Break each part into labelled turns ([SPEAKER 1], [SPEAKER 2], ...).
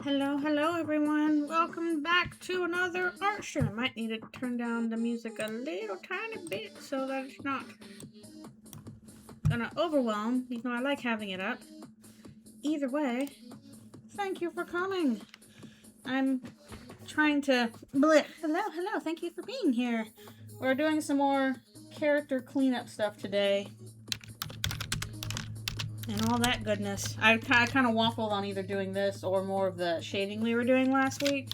[SPEAKER 1] Hello, hello everyone. Welcome back to another art stream. Might need to turn down the music a little tiny bit so that it's not gonna overwhelm, even though I like having it up. Either way, thank you for coming. I'm trying to... Hello, thank you for being here. We're doing some more character cleanup stuff today. And all that goodness. I kind of waffled on either doing this or more of the shading we were doing last week.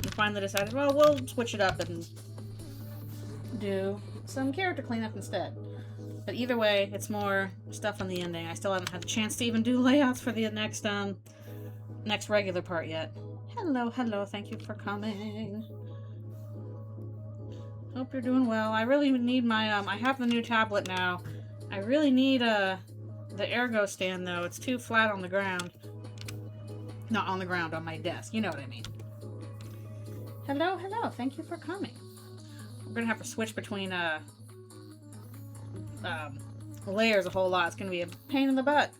[SPEAKER 1] And finally decided, well, we'll switch it up and do some character cleanup instead. But either way, it's more stuff on the ending. I still haven't had a chance to even do layouts for the next regular part yet. Hello, thank you for coming. Hope you're doing well. I really need my, I have the new tablet now. I really need, the ergo stand, though. It's too flat on the ground. Not on the ground, on my desk. You know what I mean. Hello, thank you for coming. We're gonna have to switch between, layers a whole lot. It's gonna be a pain in the butt.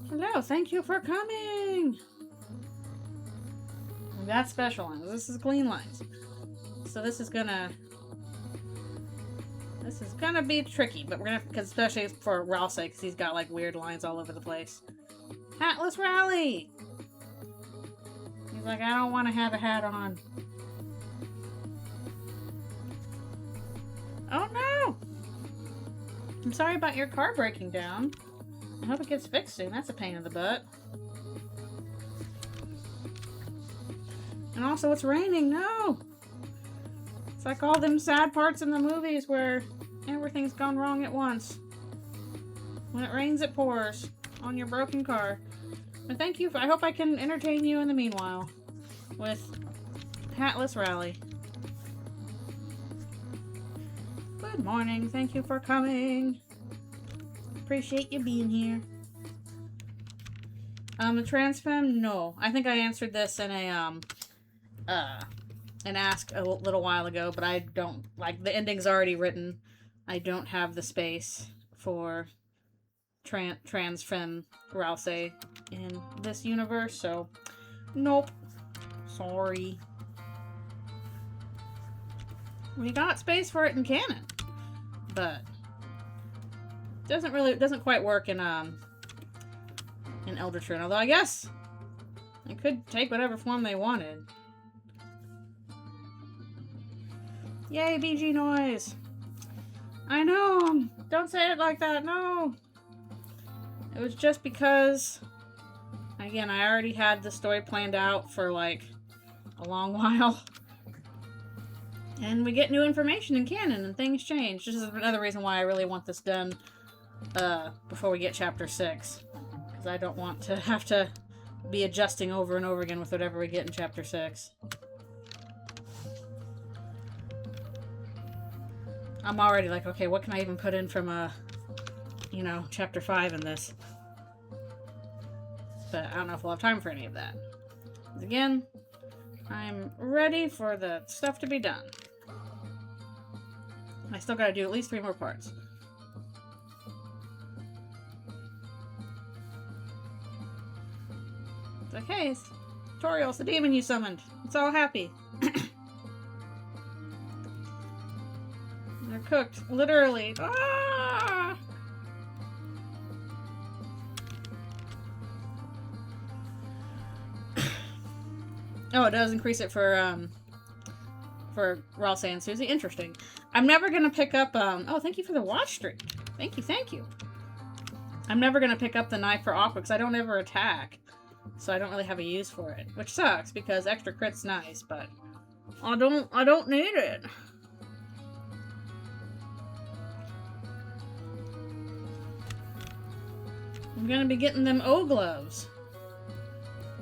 [SPEAKER 1] Hello, thank you for coming! That's special lines. This is clean lines. So this is gonna be tricky, but we're gonna, because especially for Ralph's sake, because he's got like weird lines all over the place. Hatless Rally! He's like, I don't want to have a hat on. Oh no! I'm sorry about your car breaking down. I hope it gets fixed soon. That's a pain in the butt. And also, it's raining. No! It's like all them sad parts in the movies where everything's gone wrong at once. When it rains, it pours on your broken car. But thank you. I hope I can entertain you in the meanwhile with Hatless Rally. Good morning. Thank you for coming. Appreciate you being here. The trans femme? No. I think I answered this in a, an ask a little while ago, but I don't, like, the ending's already written. I don't have the space for trans femme Ralse in this universe, so nope. Sorry. We got space for it in canon, but it doesn't quite work in Eldritchrune, although I guess it could take whatever form they wanted. Yay, BG noise! I know! Don't say it like that, no! It was just because, again, I already had the story planned out for, like, a long while. And we get new information in canon, and things change. This is another reason why I really want this done, before we get Chapter 6. Because I don't want to have to be adjusting over and over again with whatever we get in Chapter 6. I'm already like, okay, what can I even put in from, you know, Chapter 5 in this? But I don't know if we'll have time for any of that. Because again, I'm ready for the stuff to be done. I still gotta do at least 3 more parts. It's like, hey, Toriel's the demon you summoned. It's all happy. They're cooked, literally. Ah! Oh, it does increase it for Ralse and Susie. Interesting. I'm never gonna pick up, oh, thank you for the watch stream. Thank you. I'm never gonna pick up the knife for Aqua because I don't ever attack. So I don't really have a use for it. Which sucks because extra crit's nice, but I don't need it. I'm gonna be getting them O gloves.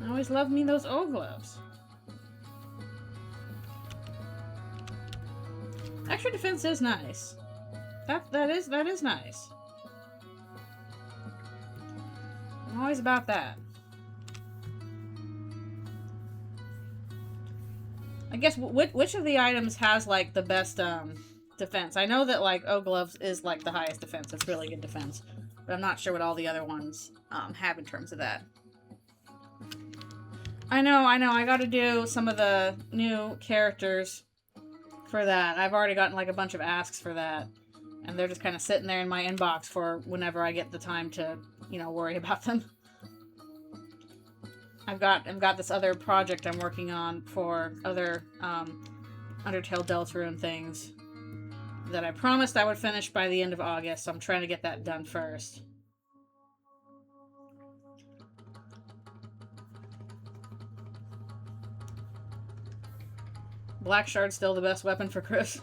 [SPEAKER 1] I always love me those O gloves. Extra defense is nice. That is nice. I'm always about that. I guess which of the items has like the best defense? I know that like O gloves is like the highest defense. It's really good defense. But I'm not sure what all the other ones have in terms of that. I know. I gotta do some of the new characters for that. I've already gotten like a bunch of asks for that. And they're just kind of sitting there in my inbox for whenever I get the time to, you know, worry about them. I've got this other project I'm working on for other Undertale Deltarune things that I promised I would finish by the end of August, so I'm trying to get that done first. Black Shard's still the best weapon for Chris.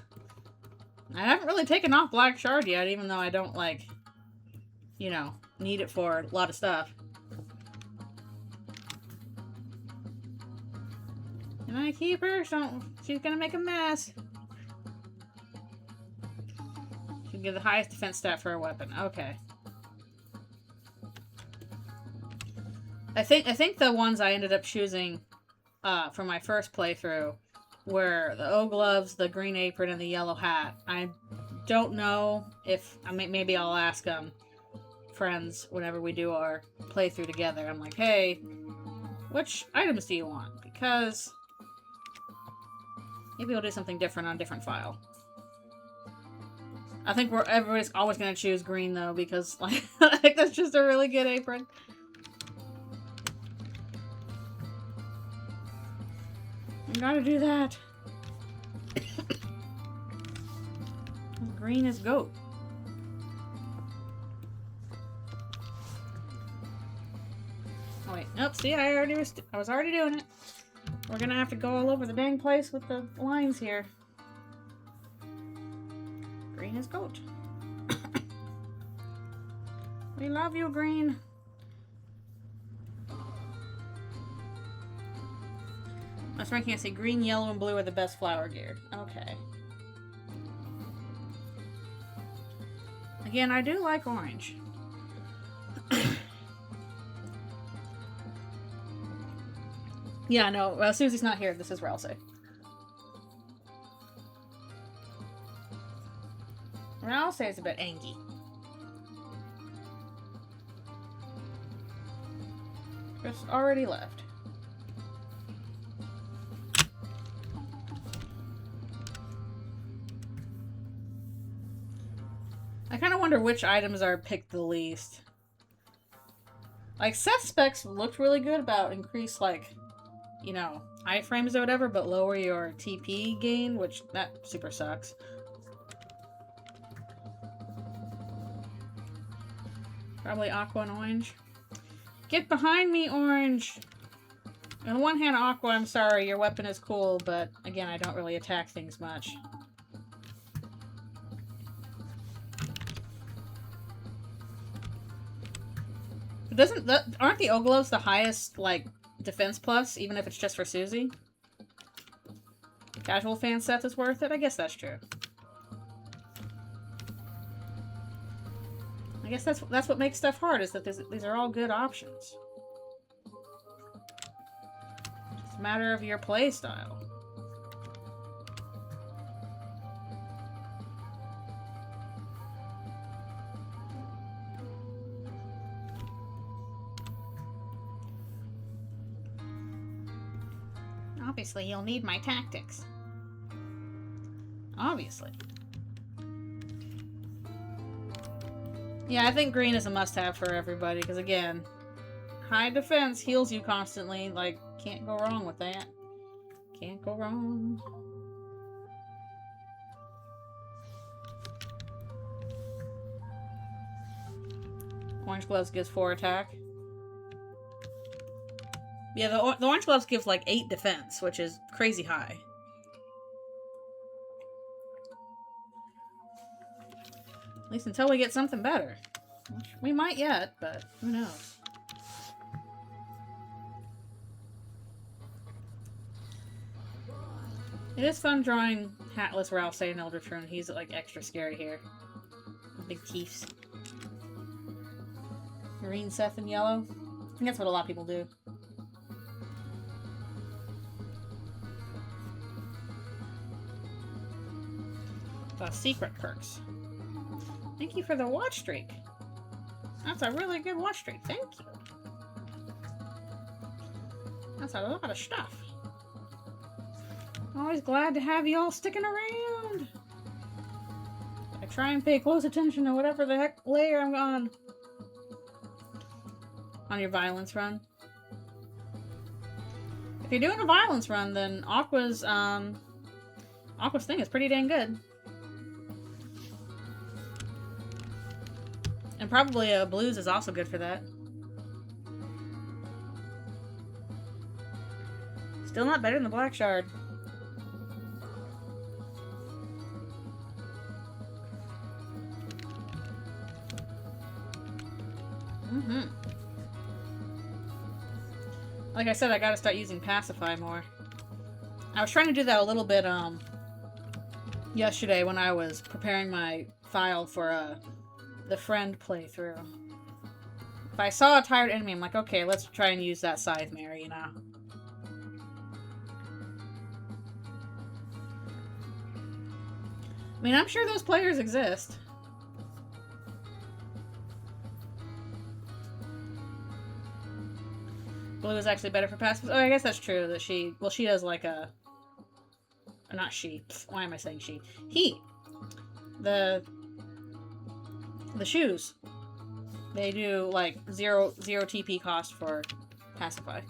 [SPEAKER 1] I haven't really taken off Black Shard yet, even though I don't, like, you know, need it for a lot of stuff. Can I keep her? She's gonna make a mess. She'll give the highest defense stat for a weapon. Okay. I think the ones I ended up choosing for my first playthrough were the O-Gloves, the Green Apron, and the Yellow Hat. I don't know if... maybe I'll ask friends whenever we do our playthrough together. I'm like, hey, which items do you want? Because maybe we'll do something different on a different file. I think everybody's always going to choose green, though, because like, I think that's just a really good apron. I gotta do that. Green is goat. Oh wait, nope. See, I was already doing it. We're gonna have to go all over the dang place with the lines here. Green is goat. We love you, green. I was ranking, I say green, yellow, and blue are the best flower gear. Okay. Again, I do like orange. Yeah, no, well, Susie's not here. This is Ralsei. Ralsei is a bit angry. Chris already left. I kind of wonder which items are picked the least. Like, Seth's specs looked really good about increase, like, you know, iframes or whatever, but lower your TP gain, which that super sucks. Probably Aqua and Orange. Get behind me, Orange! On the one hand, Aqua, I'm sorry, your weapon is cool, but again, I don't really attack things much. Aren't the O-Gloves the highest, like, defense plus, even if it's just for Susie? Casual fan Seth is worth it? I guess that's true. I guess that's what makes stuff hard, is that these are all good options. It's a matter of your play style. Obviously, you'll need my tactics. Obviously. Yeah, I think green is a must-have for everybody, because again, high defense heals you constantly. Like, can't go wrong with that. Can't go wrong. Orange Gloves gives 4 attack. Yeah, the Orange Gloves give like 8 defense, which is crazy high. At least until we get something better. Which we might yet, but who knows. It is fun drawing hatless Ralsei and Eldritchrune. He's like extra scary here. Big teeth. Green, Seth, and yellow. I think that's what a lot of people do. The secret perks. Thank you for the watch streak. That's a really good watch streak. Thank you. That's a lot of stuff. Always glad to have you all sticking around. I try and pay close attention to whatever the heck layer I'm on your violence run. If you're doing a violence run, then Aqua's thing is pretty dang good. And probably Blues is also good for that. Still not better than the Black Shard. Like I said, I gotta start using Pacify more. I was trying to do that a little bit, yesterday when I was preparing my file for, the friend playthrough. If I saw a tired enemy, I'm like, okay, let's try and use that Scythe Mary, you know? I mean, I'm sure those players exist. Blue is actually better for passive. Oh, I guess that's true that she does like a... Or not she. Why am I saying she? He. The shoes. They do like zero TP cost for Pacify.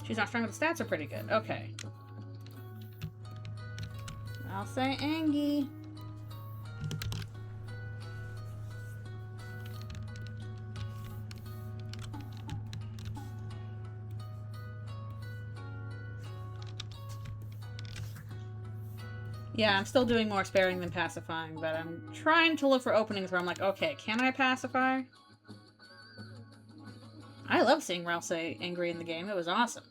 [SPEAKER 1] She's not strong, but the stats are pretty good. Okay. I'll say Angie. Yeah, I'm still doing more sparing than pacifying, but I'm trying to look for openings where I'm like, okay, can I pacify? I love seeing Ralse angry in the game. It was awesome.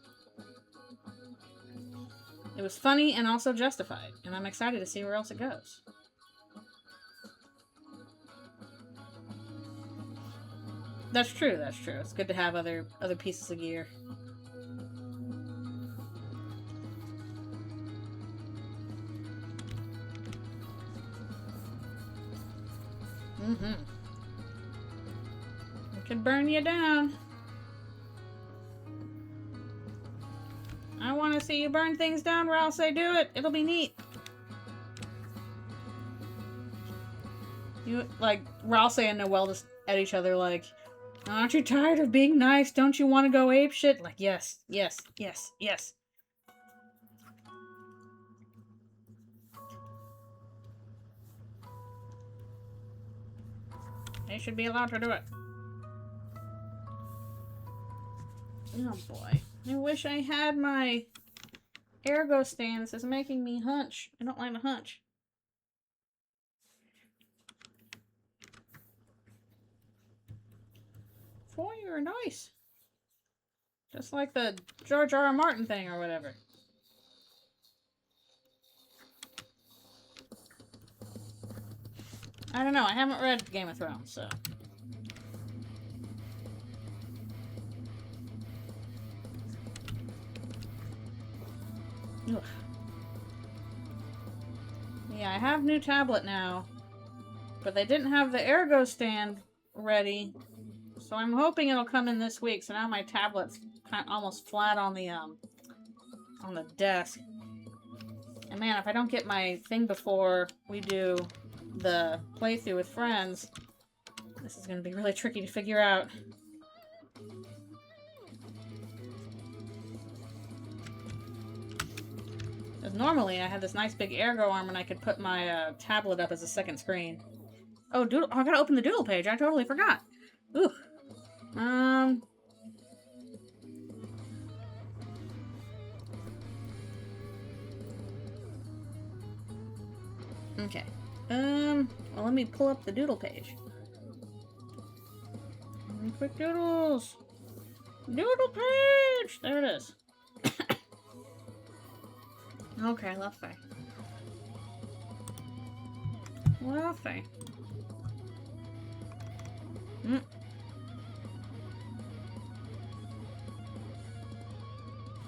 [SPEAKER 1] It was funny and also justified, and I'm excited to see where else it goes. That's true, that's true. It's good to have other pieces of gear. It could burn you down. I want to see you burn things down, Ralse. Do it. It'll be neat. You, like, Ralse and Noelle just at each other like, aren't you tired of being nice? Don't you want to go apeshit? Like, yes, yes, yes, yes. They should be allowed to do it. Oh boy. I wish I had my ergo stand. This is making me hunch. I don't like to hunch. Boy, you're nice. Just like the George R. R. Martin thing or whatever. I don't know. I haven't read Game of Thrones, so... Ugh. Yeah, I have new tablet now, but they didn't have the ergo stand ready, so I'm hoping it'll come in this week. So now my tablet's kind of almost flat on the desk. And man, if I don't get my thing before we do the playthrough with friends, this is going to be really tricky to figure out. Because normally I had this nice big ergo arm and I could put my tablet up as a second screen. Oh, Doodle! Oh, I gotta open the Doodle page. I totally forgot. Ooh. Okay. Well, let me pull up the Doodle page. Quick Doodles! Doodle page! There it is. Okay, let's see. Let's see.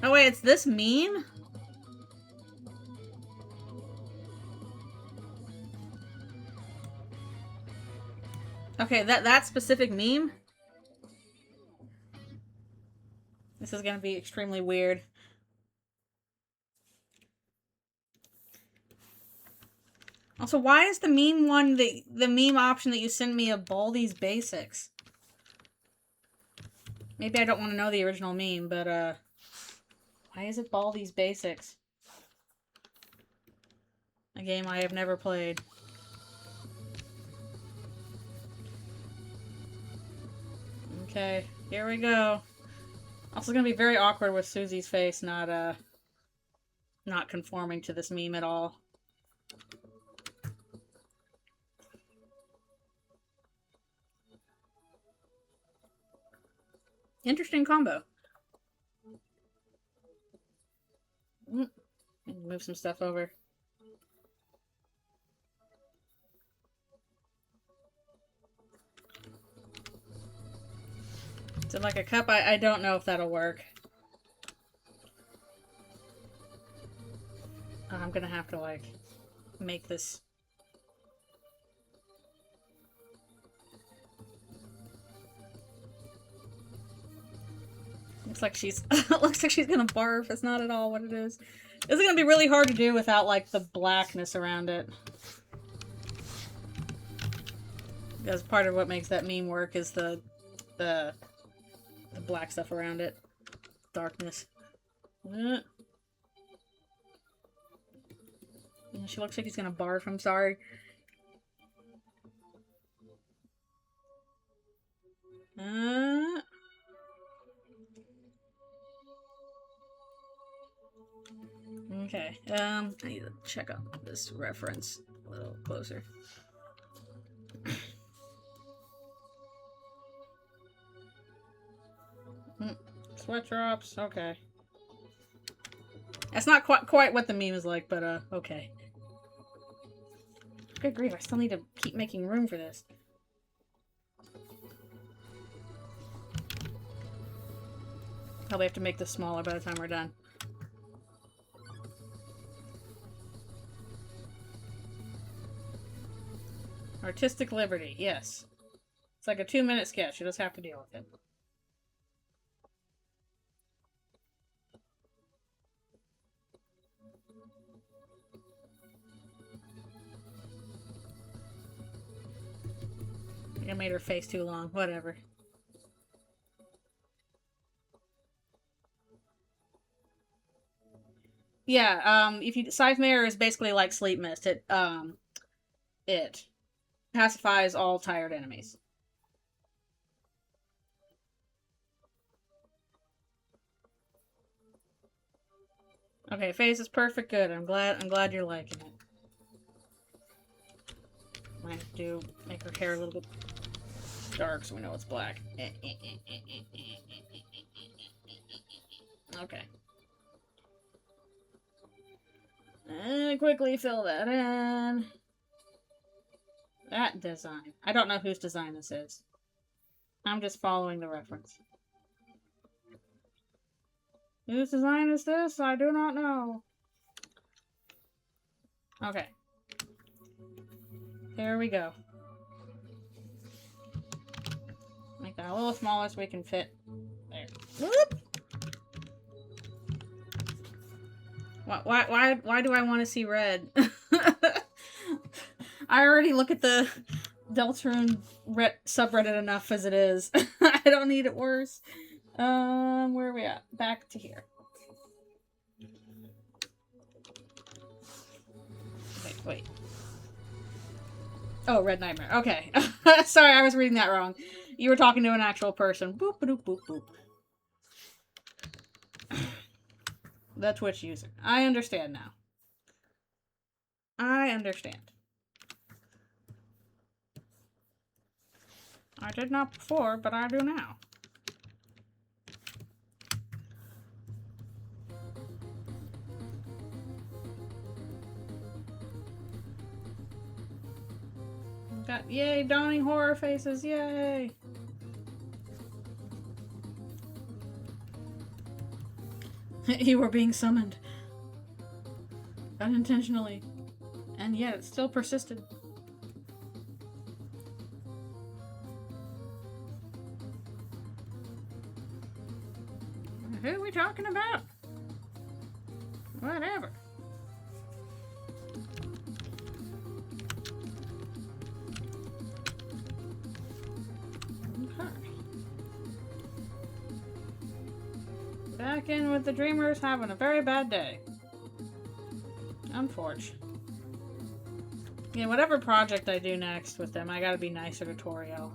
[SPEAKER 1] Oh wait, it's this meme? Okay, that specific meme? This is gonna be extremely weird. Also, why is the meme one, the meme option that you send me of Baldi's Basics? Maybe I don't want to know the original meme, but, why is it Baldi's Basics? A game I have never played. Okay, here we go. Also gonna be very awkward with Susie's face not conforming to this meme at all. Interesting combo. Move some stuff over. Is it like a cup? I don't know if that'll work. I'm gonna have to, like, make this... Looks like she's looks like she's gonna barf. It's not at all what it is. This is gonna be really hard to do without, like, the blackness around it. Because part of what makes that meme work is the black stuff around it. Darkness. She looks like he's gonna barf. I'm sorry. Okay, I need to check out this reference a little closer. Sweat drops, okay. That's not quite what the meme is like, but, okay. Good grief, I still need to keep making room for this. Probably have to make this smaller by the time we're done. Artistic liberty, yes. It's like a 2-minute sketch, you just have to deal with it. I made her face too long, whatever. Yeah, if you Scythe Mirror is basically like Sleep Mist. It pacifies all tired enemies. Okay, face is perfect, good. I'm glad you're liking it. Might have to make her hair a little bit dark so we know it's black. Okay. And quickly fill that in. That design. I don't know whose design this is. I'm just following the reference. Whose design is this? I do not know. Okay. Here we go. Make that a little smaller so we can fit there. Whoop! Why do I want to see red? I already look at the Eldritchrune subreddit enough as it is. I don't need it worse. Where are we at? Back to here. Wait. Oh, Red Nightmare. Okay. Sorry, I was reading that wrong. You were talking to an actual person. Boop, boop, boop, boop. The Twitch user. I understand now. I understand. I did not before, but I do now. Got, yay, dawning horror faces, yay! You were being summoned. Unintentionally. And yet it still persisted. talking about? Whatever. Okay. Back in with the Dreamers, having a very bad day. Unfortunate. Yeah, whatever project I do next with them, I gotta be nicer to Toriel.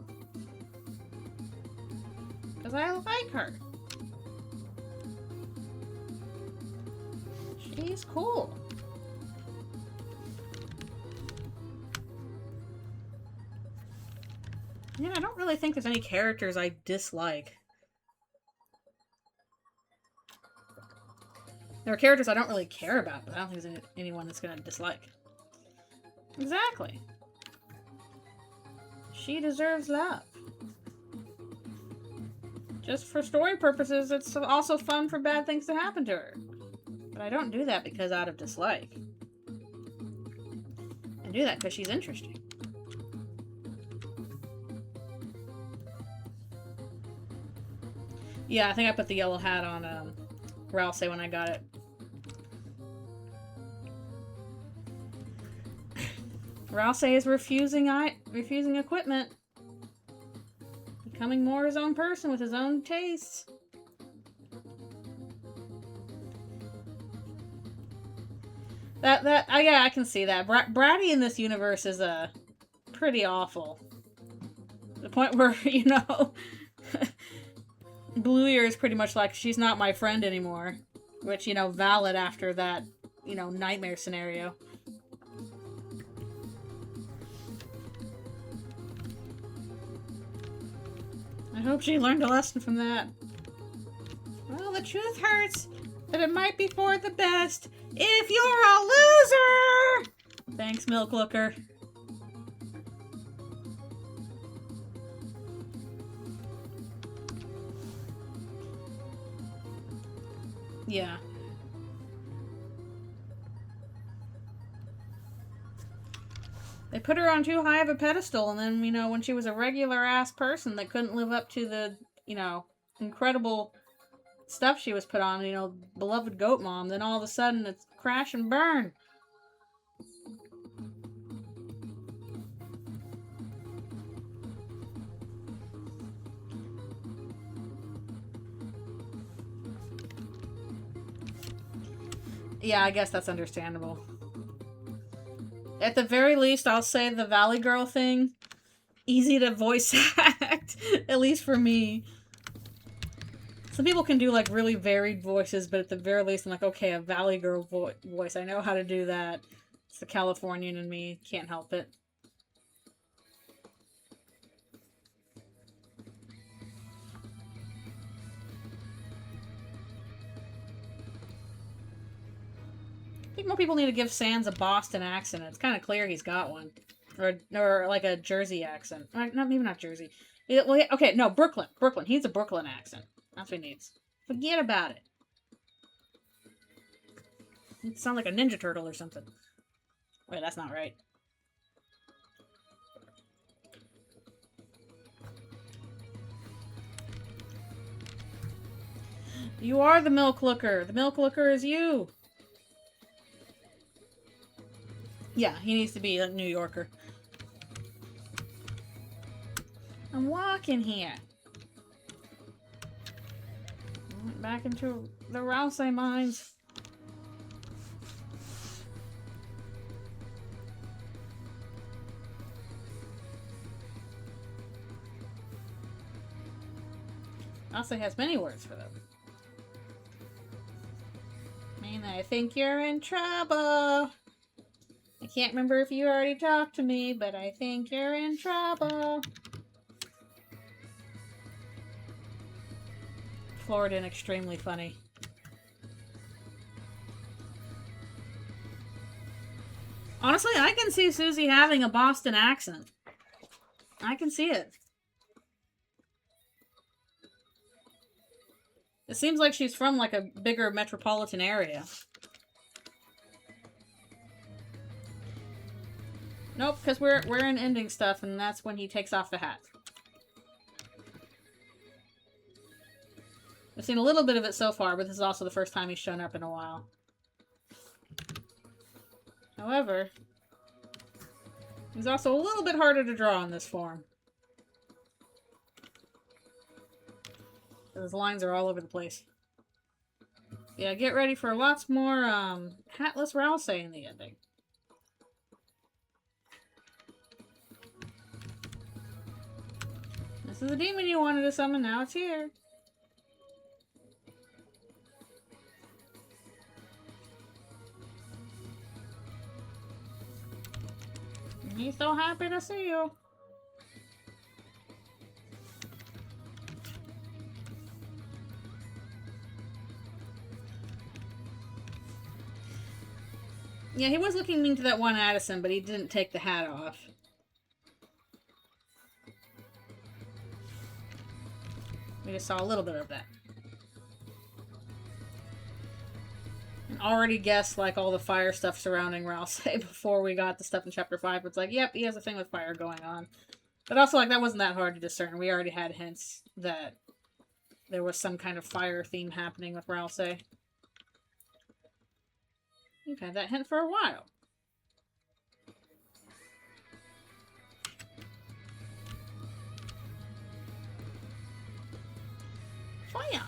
[SPEAKER 1] Because I like her. She's cool. Yeah, I don't really think there's any characters I dislike. There are characters I don't really care about, but I don't think there's anyone that's gonna dislike. Exactly. She deserves love. Just for story purposes, it's also fun for bad things to happen to her. But I don't do that because out of dislike. I do that because she's interesting. Yeah, I think I put the yellow hat on Ralse when I got it. Ralse is refusing equipment. Becoming more his own person with his own tastes. Yeah, I can see that. Bratty in this universe is pretty awful. The point where, you know, Blue Ear is pretty much like, she's not my friend anymore. Which, you know, valid after that, you know, nightmare scenario. I hope she learned a lesson from that. Well, the truth hurts, but it might be for the best if you're a loser! Thanks, Milk Looker. Yeah. They put her on too high of a pedestal, and then, you know, when she was a regular-ass person that couldn't live up to the, you know, incredible stuff she was put on, you know, beloved goat mom, then all of a sudden it's crash and burn. Yeah, I guess that's understandable. At the very least, I'll say the Valley Girl thing, easy to voice act, at least for me. Some people can do, like, really varied voices, but at the very least, I'm like, okay, a Valley Girl voice. I know how to do that. It's the Californian in me. Can't help it. I think more people need to give Sans a Boston accent. It's kind of clear he's got one. Or like a Jersey accent. Maybe not Jersey. Okay, no, Brooklyn. Brooklyn. He needs a Brooklyn accent. That's what he needs. Forget about it. It sounds like a Ninja Turtle or something. Wait, that's not right. You are the Milk Looker. The Milk Looker is you. Yeah, he needs to be a New Yorker. I'm walking here. Back into the Rouse mines. Rouse has many words for them. I mean, I think you're in trouble. I can't remember if you already talked to me, but I think you're in trouble. Florida and extremely funny. Honestly, I can see Susie having a Boston accent. I can see it. It seems like she's from like a bigger metropolitan area. Nope, because we're in ending stuff, and that's when he takes off the hat. I've seen a little bit of it so far, but this is also the first time he's shown up in a while. However, he's also a little bit harder to draw in this form. His lines are all over the place. Yeah, get ready for lots more Hatless Rousey in the ending. This is the demon you wanted to summon, now it's here. He's so happy to see you. Yeah, he was looking mean to that one Addison, but he didn't take the hat off. We just saw a little bit of that. And already guessed, like, all the fire stuff surrounding Rousey before we got the stuff in Chapter 5. It's like, yep, he has a thing with fire going on. But also, like, that wasn't that hard to discern. We already had hints that there was some kind of fire theme happening with Rousey. We've had that hint for a while. Fire!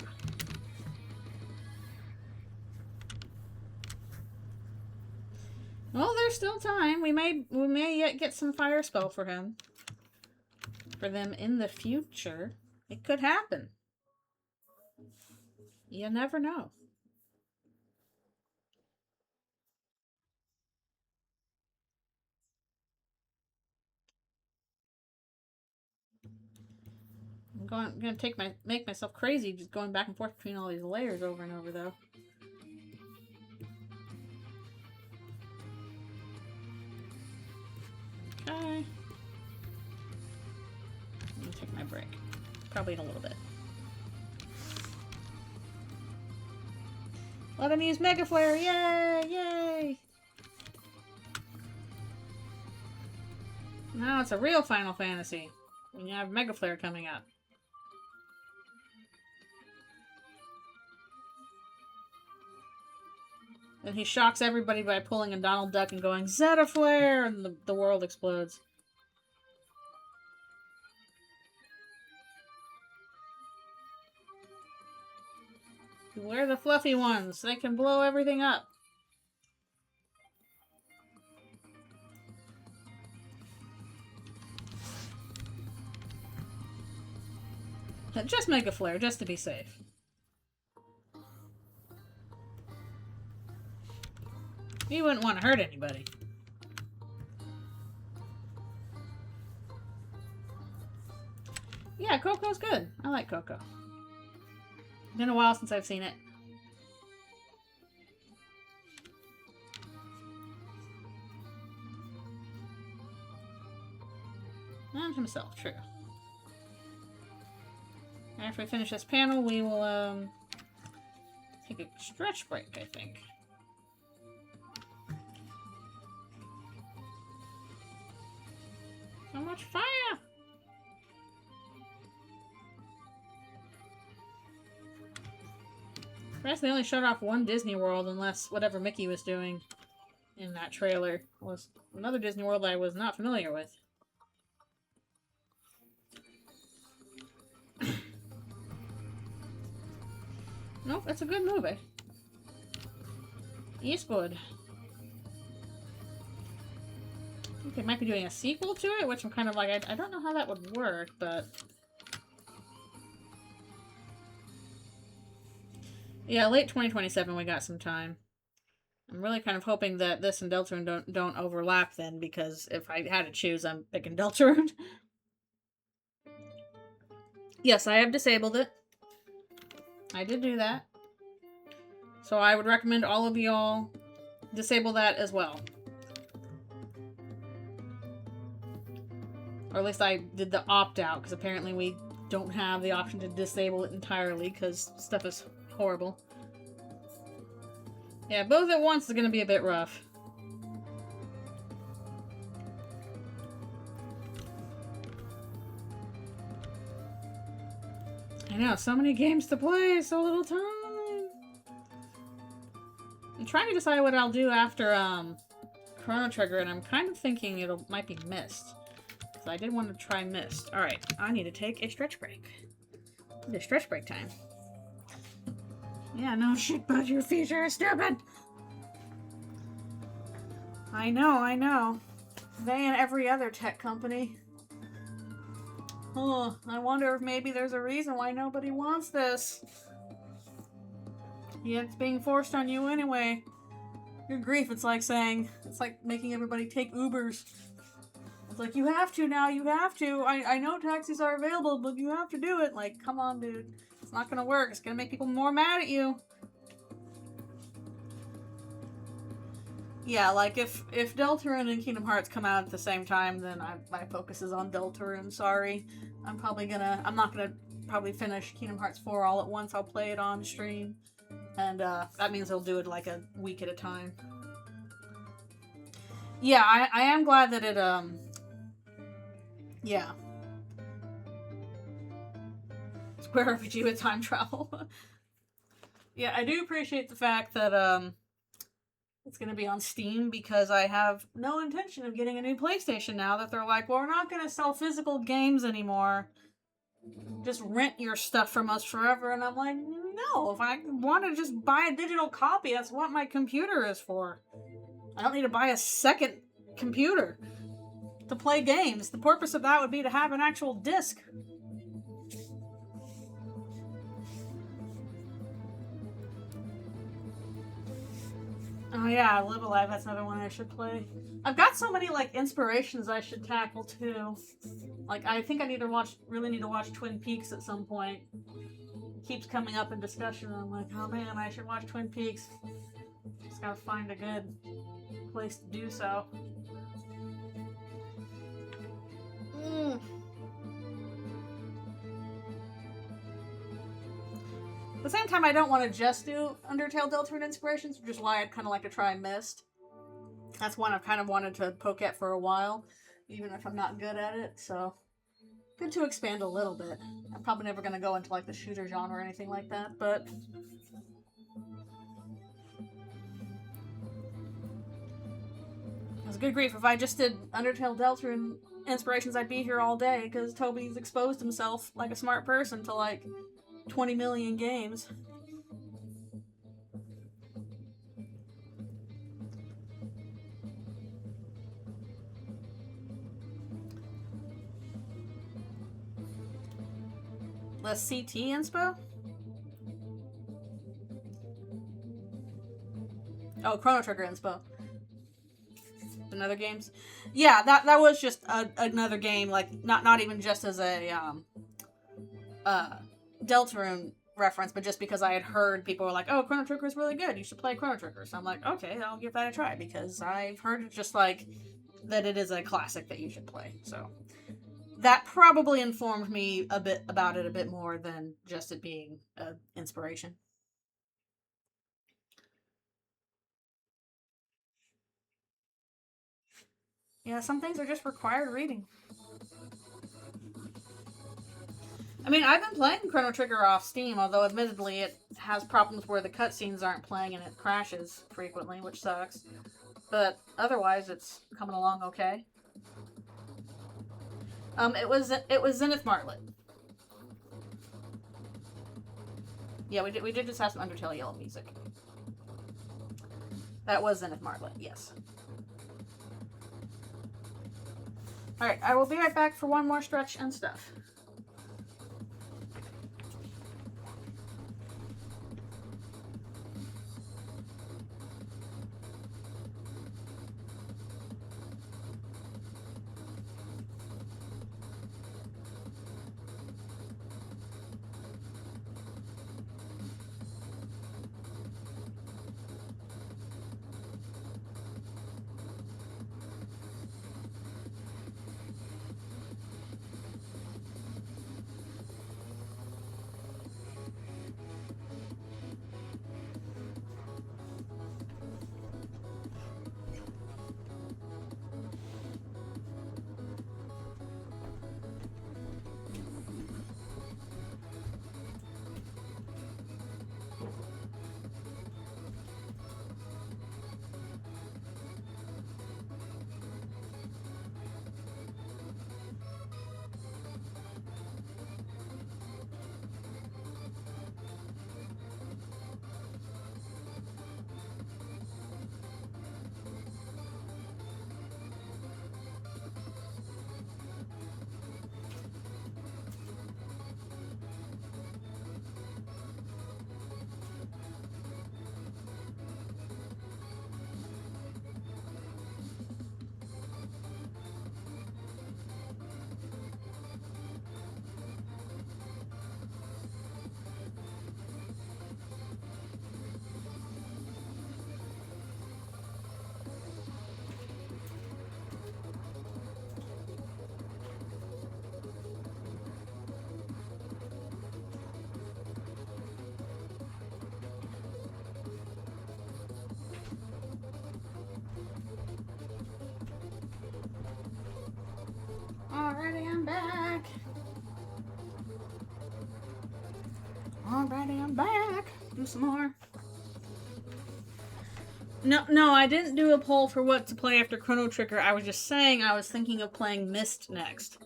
[SPEAKER 1] Well, there's still time. We may yet get some fire spell for him. For them in the future. It could happen. You never know. I'm gonna make myself crazy just going back and forth between all these layers over and over, though. Okay. Let me take my break. Probably in a little bit. Let him use Mega Flare! Yay! Yay! Now it's a real Final Fantasy. When you have Mega Flare coming up. And he shocks everybody by pulling a Donald Duck and going, Zeta Flare! And the world explodes. We're the fluffy ones. They can blow everything up. Just make a flare, just to be safe. You wouldn't want to hurt anybody. Yeah, Coco's good. I like Coco. Been a while since I've seen it. And himself, true. After we finish this panel, we will take a stretch break, I think. So much fire! Perhaps they only showed off one Disney World, unless whatever Mickey was doing in that trailer was another Disney World I was not familiar with. Nope, it's a good movie. Eastwood. I think they might be doing a sequel to it, which I'm kind of like, I don't know how that would work, but... Yeah, late 2027 we got some time. I'm really kind of hoping that this and Eldritchrune don't overlap then, because if I had to choose, I'm picking Eldritchrune. Yes, I have disabled it. I did do that. So I would recommend all of y'all disable that as well. Or at least I did the opt-out, because apparently we don't have the option to disable it entirely, because stuff is horrible. Yeah, both at once is going to be a bit rough. I I know, so many games to play, so little time. I'm trying to decide what I'll do after Chrono Trigger, and I'm kind of thinking it might be Mist. So I did want to try Mist. Alright, I need to take a stretch break. It's stretch break time. Yeah, no shit, but your future is stupid. I know. They and every other tech company. Oh, I wonder if maybe there's a reason why nobody wants this. Yeah, it's being forced on you anyway. Good grief, it's like making everybody take Ubers. It's like, you have to now, you have to. I know taxis are available, but you have to do it. Like, come on, dude. It's not gonna work. It's gonna make people more mad at you. Yeah, like, if Deltarune and Kingdom Hearts come out at the same time, then my focus is on Deltarune, sorry. I'm not gonna probably finish Kingdom Hearts 4 all at once. I'll play it on stream. And, that means I'll do it, like, a week at a time. Yeah, I am glad that it, yeah. Square RPG with time travel. Yeah, I do appreciate the fact that, it's gonna be on Steam, because I have no intention of getting a new PlayStation now that they're like, well, we're not gonna sell physical games anymore. Just rent your stuff from us forever. And I'm like, no, if I want to just buy a digital copy, that's what my computer is for. I don't need to buy a second computer to play games. The purpose of that would be to have an actual disc. Oh yeah, Live Alive, that's another one I should play. I've got so many, like, inspirations I should tackle, too. Like, I think I really need to watch Twin Peaks at some point. It keeps coming up in discussion, and I'm like, oh man, I should watch Twin Peaks. Just gotta find a good place to do so. At the same time, I don't want to just do Undertale Deltarune inspirations, which is why I'd kind of like to try Myst. That's one I've kind of wanted to poke at for a while, even if I'm not good at it, so good to expand a little bit. I'm probably never going to go into, like, the shooter genre or anything like that, but it's good grief. If I just did Undertale Deltarune inspirations, I'd be here all day, because Toby's exposed himself like a smart person to, like, 20 million games. Less CT inspo? Oh, Chrono Trigger inspo. Another games? Yeah, that was just another game, like, not even just as a Deltarune reference, but just because I had heard people were like, oh, Chrono Trigger is really good, you should play Chrono Trigger. So I'm like, okay, I'll give that a try, because I've heard it just, like, that it is a classic that you should play. So that probably informed me a bit about it a bit more than just it being an inspiration. Yeah, some things are just required reading. I mean, I've been playing Chrono Trigger off Steam, although admittedly it has problems where the cutscenes aren't playing and it crashes frequently, which sucks. But otherwise, it's coming along okay. It was Zenith Martlet. Yeah, we did just have some Undertale Yellow music. That was Zenith Martlet, yes. Alright, I will be right back for one more stretch and stuff. back. Alrighty, I'm back. Do some more. No, I didn't do a poll for what to play after Chrono Trigger. I was just saying I was thinking of playing Myst next.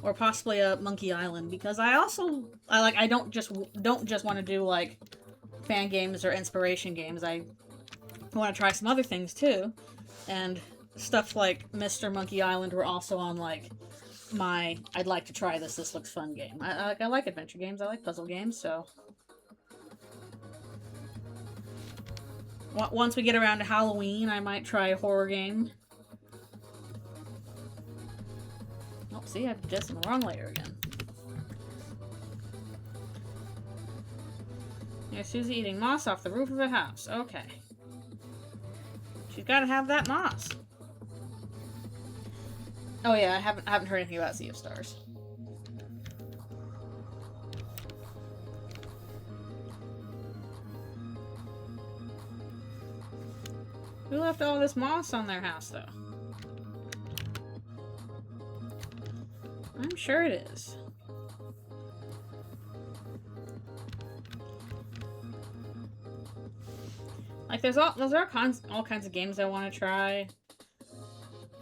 [SPEAKER 1] Or possibly a Monkey Island, because I don't just want to do like fan games or inspiration games. I want to try some other things too, and stuff like Mr. Monkey Island were also on like my I'd like to try this. This looks fun game. I like adventure games. I like puzzle games. So once we get around to Halloween, I might try a horror game. Oh, see, I did this in the wrong layer again. Yeah, Susie eating moss off the roof of a house. Okay. She's got to have that moss. Oh yeah, I haven't heard anything about Sea of Stars. Who left all this moss on their house, though? I'm sure it is. Like, those are all kinds of games I want to try.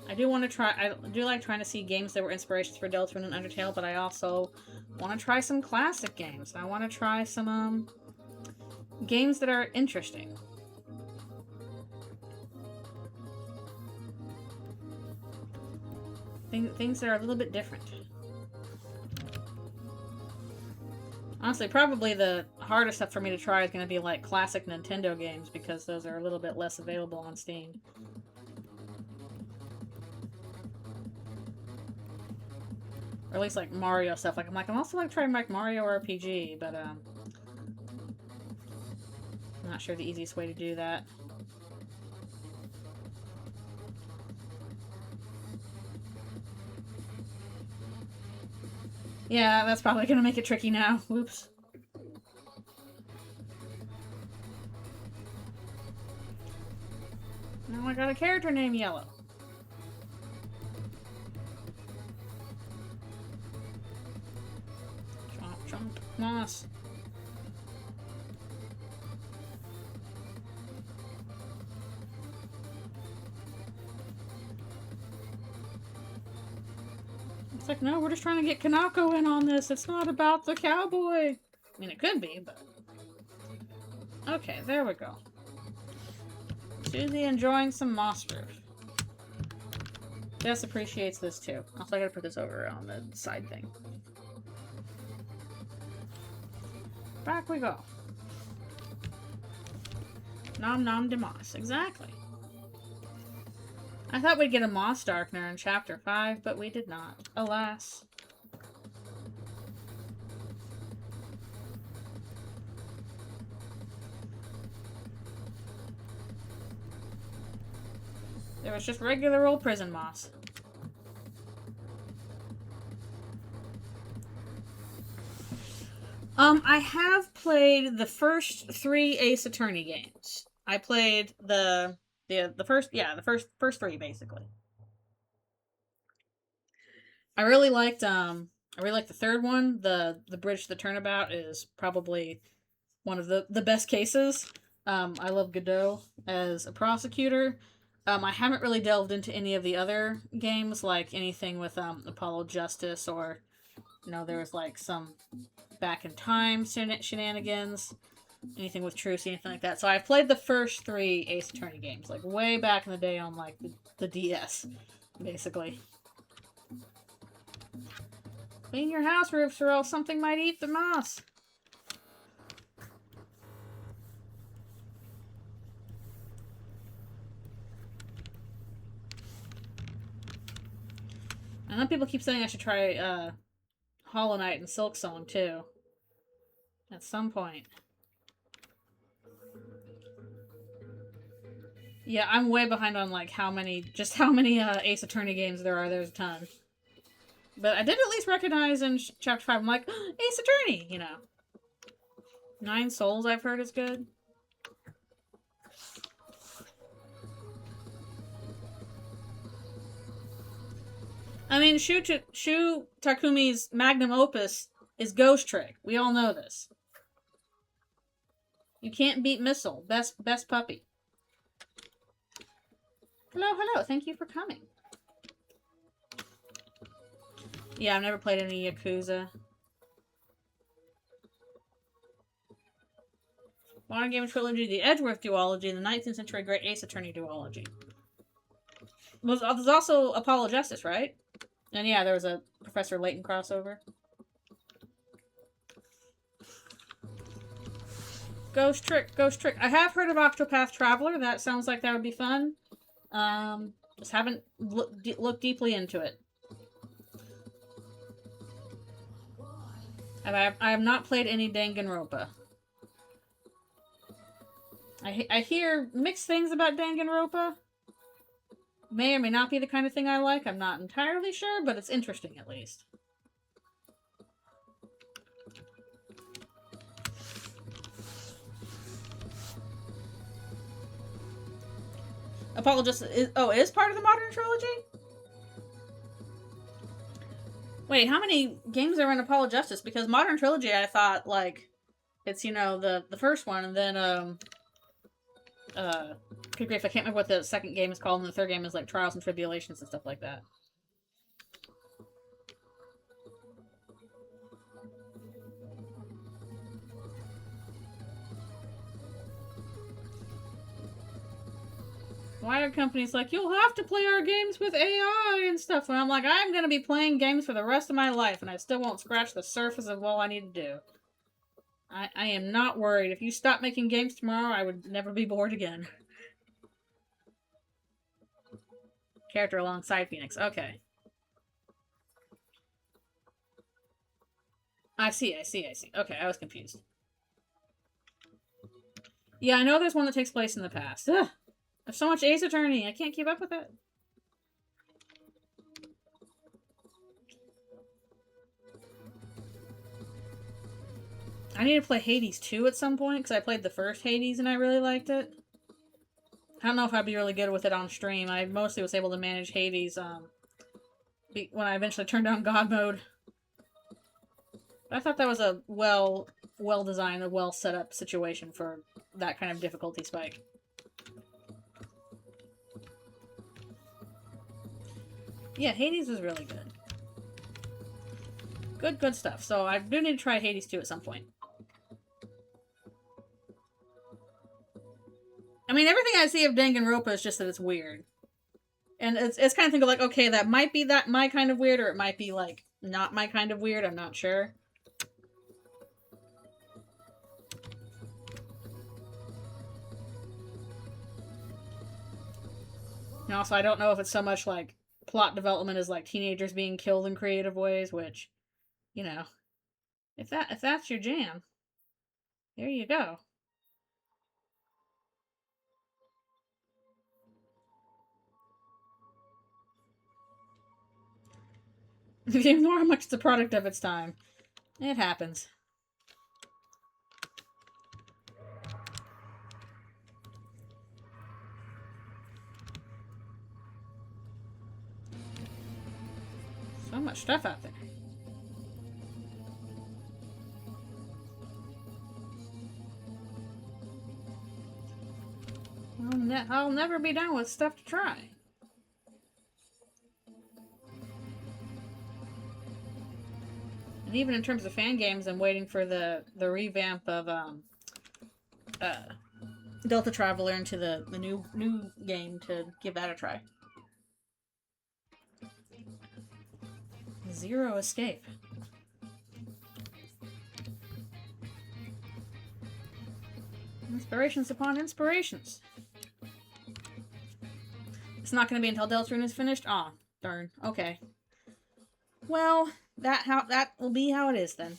[SPEAKER 1] I do like trying to see games that were inspirations for Deltarune and Undertale, but I also want to try some classic games. I want to try some, games that are interesting. Things that are a little bit different. Honestly, probably the hardest stuff for me to try is going to be like classic Nintendo games, because those are a little bit less available on Steam. Or at least like Mario stuff. Like I'm also like trying like Mario RPG, but I'm not sure the easiest way to do that. Yeah, that's probably gonna make it tricky now. Whoops. Now I got a character named Yellow. Chomp, chomp, moss. It's like, no, we're just trying to get Kanako in on this. It's not about the cowboy. I mean, it could be, but... Okay, there we go. Susie enjoying some moss roof. Jess appreciates this too. Also, I gotta put this over on the side thing. Back we go. Nom nom de moss. Exactly. I thought we'd get a moss darkener in Chapter 5, but we did not. Alas. There was just regular old prison moss. I have played the first 3 Ace Attorney games. I played the first 3 basically. I really liked the third one. The Bridge to the Turnabout is probably one of the best cases. I love Godot as a prosecutor. I haven't really delved into any of the other games, like anything with Apollo Justice, or there was like some back in time shenanigans, anything with Trucy, anything like that. So I've played the first 3 Ace Attorney games, like way back in the day on like the DS, basically. Clean your house roofs or else something might eat the moss. I know people keep saying I should try Hollow Knight and Silk Song too. At some point. Yeah, I'm way behind on like how many Ace Attorney games there are. There's a ton. But I did at least recognize in Chapter 5, I'm like, Ace Attorney, 9 Souls I've heard is good. I mean, Shu Takumi's magnum opus is Ghost Trick. We all know this. You can't beat Missile. Best puppy. Hello. Thank you for coming. Yeah, I've never played any Yakuza. Modern Game Trilogy, the Edgeworth duology, the 19th Century Great Ace Attorney duology. There's also Apollo Justice, right? And yeah, there was a Professor Layton crossover. Ghost Trick. I have heard of Octopath Traveler. That sounds like that would be fun. Just haven't looked deeply into it. I have not played any Danganronpa. I hear mixed things about Danganronpa. May or may not be the kind of thing I like. I'm not entirely sure, but it's interesting at least. Apollo Justice is part of the Modern Trilogy? Wait, how many games are in Apollo Justice? Because Modern Trilogy, I thought, like, it's, you know, the first one, and then, good grief, I can't remember what the second game is called, and the third game is, like, Trials and Tribulations and stuff like that. Why are companies like, you'll have to play our games with AI and stuff? And I'm like, I'm going to be playing games for the rest of my life, and I still won't scratch the surface of all I need to do. I am not worried. If you stop making games tomorrow, I would never be bored again. Character alongside Phoenix. Okay. I see. Okay, I was confused. Yeah, I know there's one that takes place in the past. Ugh. There's so much Ace Attorney. I can't keep up with it. I need to play Hades 2 at some point, because I played the first Hades and I really liked it. I don't know if I'd be really good with it on stream. I mostly was able to manage Hades when I eventually turned on God mode. But I thought that was a well-designed, a well-set-up situation for that kind of difficulty spike. Yeah, Hades was really good. Good stuff. So I do need to try Hades 2 at some point. I mean, everything I see of Danganronpa is just that it's weird. And it's kind of thinking like, okay, that might be my kind of weird, or it might be, like, not my kind of weird. I'm not sure. And also, I don't know if it's so much, like, plot development as, like, teenagers being killed in creative ways, which, you know, if that's your jam, there you go. If you ignore how much it's a product of its time, it happens. So much stuff out there. I'll never be done with stuff to try. And even in terms of fan games, I'm waiting for the revamp of Delta Traveler into the new game to give that a try. Zero Escape. Inspirations upon inspirations. It's not going to be until Eldritchrune is finished? Aw, darn. Okay. Well, that will be how it is then.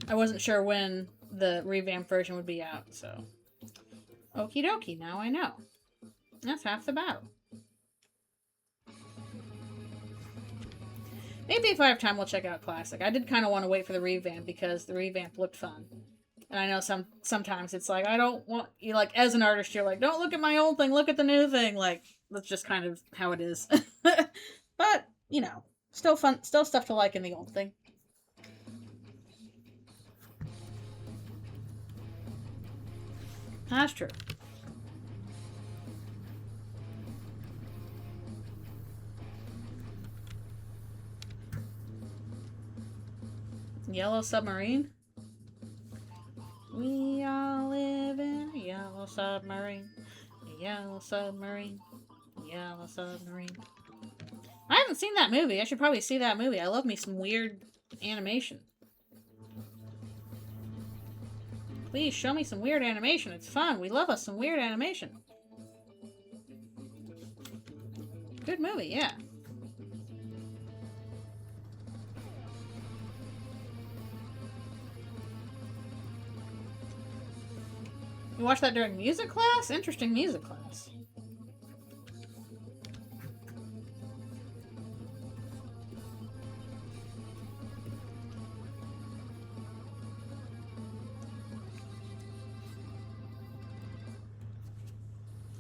[SPEAKER 1] I wasn't sure when the revamped version would be out, so. Okie dokie, now I know. That's half the battle. Maybe if I have time, we'll check out Classic. I did kind of want to wait for the revamp because the revamp looked fun. And I know sometimes it's like, I don't want, you like, as an artist, you're like, don't look at my old thing, look at the new thing. Like, that's just kind of how it is. But, you know, still fun, still stuff to like in the old thing. That's true. Yellow submarine? We all live in a yellow submarine. A yellow submarine. A yellow submarine. I haven't seen that movie. I should probably see that movie. I love me some weird animation. Please show me some weird animation. It's fun. We love us some weird animation. Good movie, yeah. You watched that during music class? Interesting music class.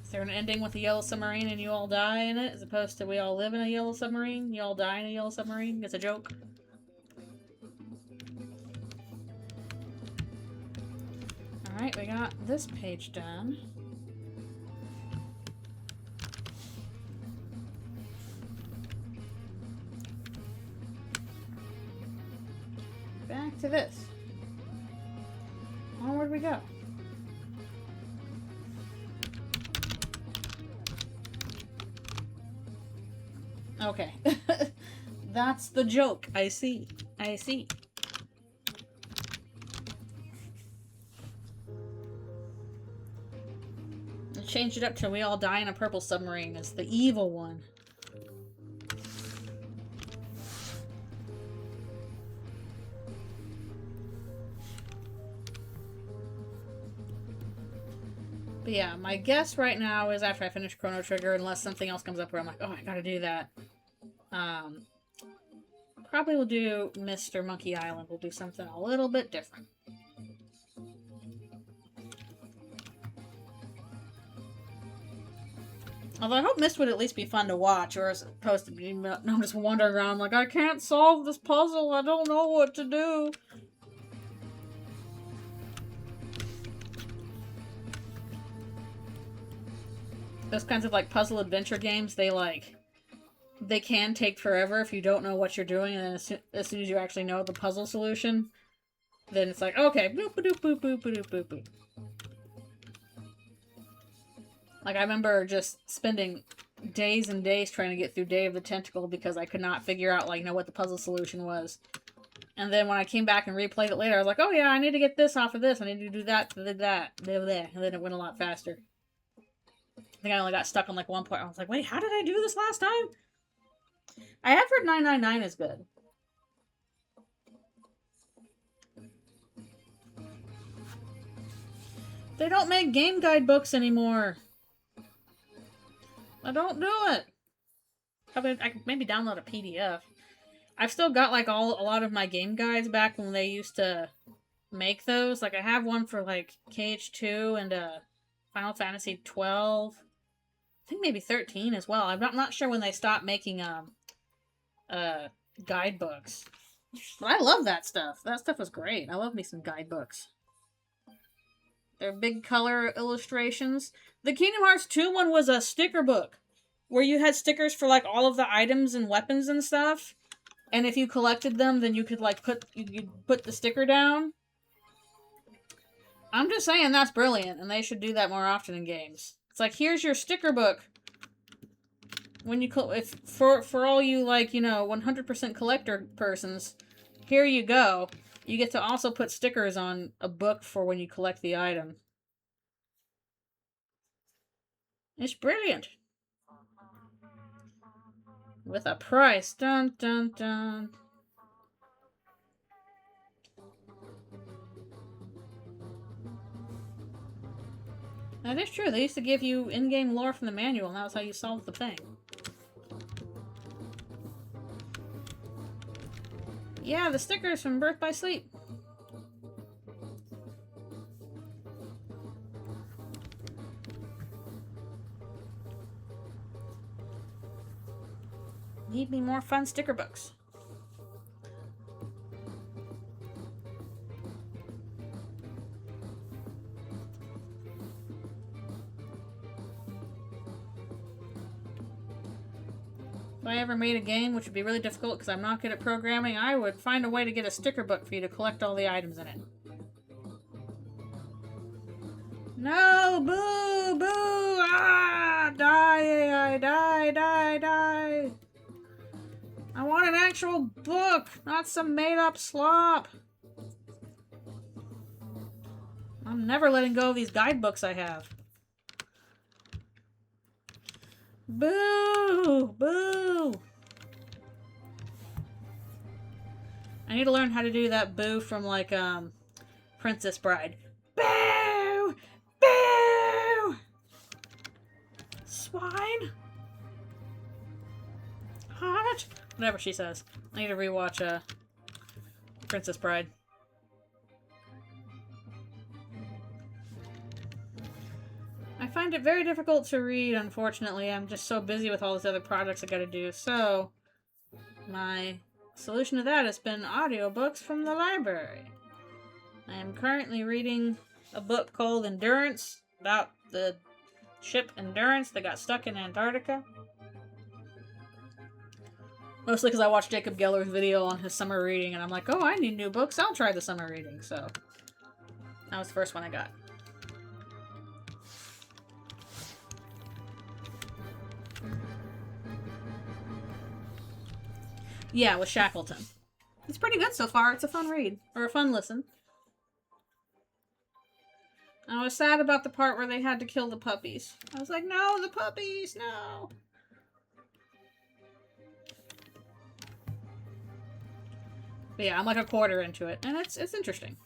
[SPEAKER 1] Is there an ending with a yellow submarine and you all die in it, as opposed to we all live in a yellow submarine? You all die in a yellow submarine? It's a joke. Alright, we got this page done. Back to this. Onward we go. Okay. That's the joke. I see. I see. I changed it up to we all die in a purple submarine. It's the evil one. But yeah, my guess right now is after I finish Chrono Trigger, unless something else comes up where I'm like, oh, I gotta do that. Probably we'll do Mr. Monkey Island. We'll do something a little bit different. Although I hope Myst would at least be fun to watch, or as opposed to being, I'm just wandering around like, I can't solve this puzzle, I don't know what to do. Those kinds of like puzzle adventure games, they can take forever if you don't know what you're doing, and then as soon as you actually know the puzzle solution, then it's like, okay, boop boop boop boop boop boop boop. Like, I remember just spending days and days trying to get through Day of the Tentacle because I could not figure out, like, what the puzzle solution was. And then when I came back and replayed it later, I was like, oh yeah, I need to get this off of this, I need to do that, and then it went a lot faster. I think I only got stuck on, like, one point. I was like, wait, how did I do this last time? I have heard 999 is good. They don't make game guidebooks anymore. I don't do it. I could maybe download a PDF. I've still got like a lot of my game guides back when they used to make those. Like I have one for like KH2 and Final Fantasy 12. I think maybe 13 as well. I'm not sure when they stopped making guidebooks. But I love that stuff. That stuff was great. I love me some guidebooks. They're big color illustrations. The Kingdom Hearts 2 one was a sticker book where you had stickers for like all of the items and weapons and stuff. And if you collected them, then you could like you'd put the sticker down. I'm just saying that's brilliant, and they should do that more often in games. It's like, here's your sticker book. When you for all you like, 100% collector persons, here you go. You get to also put stickers on a book for when you collect the item. It's brilliant. With a price. Dun, dun, dun. That is true. They used to give you in-game lore from the manual, and that was how you solved the thing. Yeah, the stickers from Birth by Sleep. Need me more fun sticker books. If I ever made a game, which would be really difficult because I'm not good at programming, I would find a way to get a sticker book for you to collect all the items in it. No! Boo! Boo! Ah! Die, AI! Die, die, die! I want an actual book, not some made-up slop! I'm never letting go of these guidebooks I have. Boo! Boo! I need to learn how to do that boo from, like, Princess Bride. Boo! Boo! Swine? Hot? Whatever she says. I need to rewatch, Princess Bride. I find it very difficult to read, unfortunately. I'm just so busy with all these other projects I gotta do. So, my solution to that has been audiobooks from the library. I am currently reading a book called Endurance, about the ship Endurance that got stuck in Antarctica. Mostly because I watched Jacob Geller's video on his summer reading, and I'm like, oh, I need new books. I'll try the summer reading. So, that was the first one I got. Yeah, with Shackleton. It's pretty good so far. It's a fun read. Or a fun listen. I was sad about the part where they had to kill the puppies. I was like, no, the puppies, no. But yeah, I'm like a quarter into it, and it's interesting.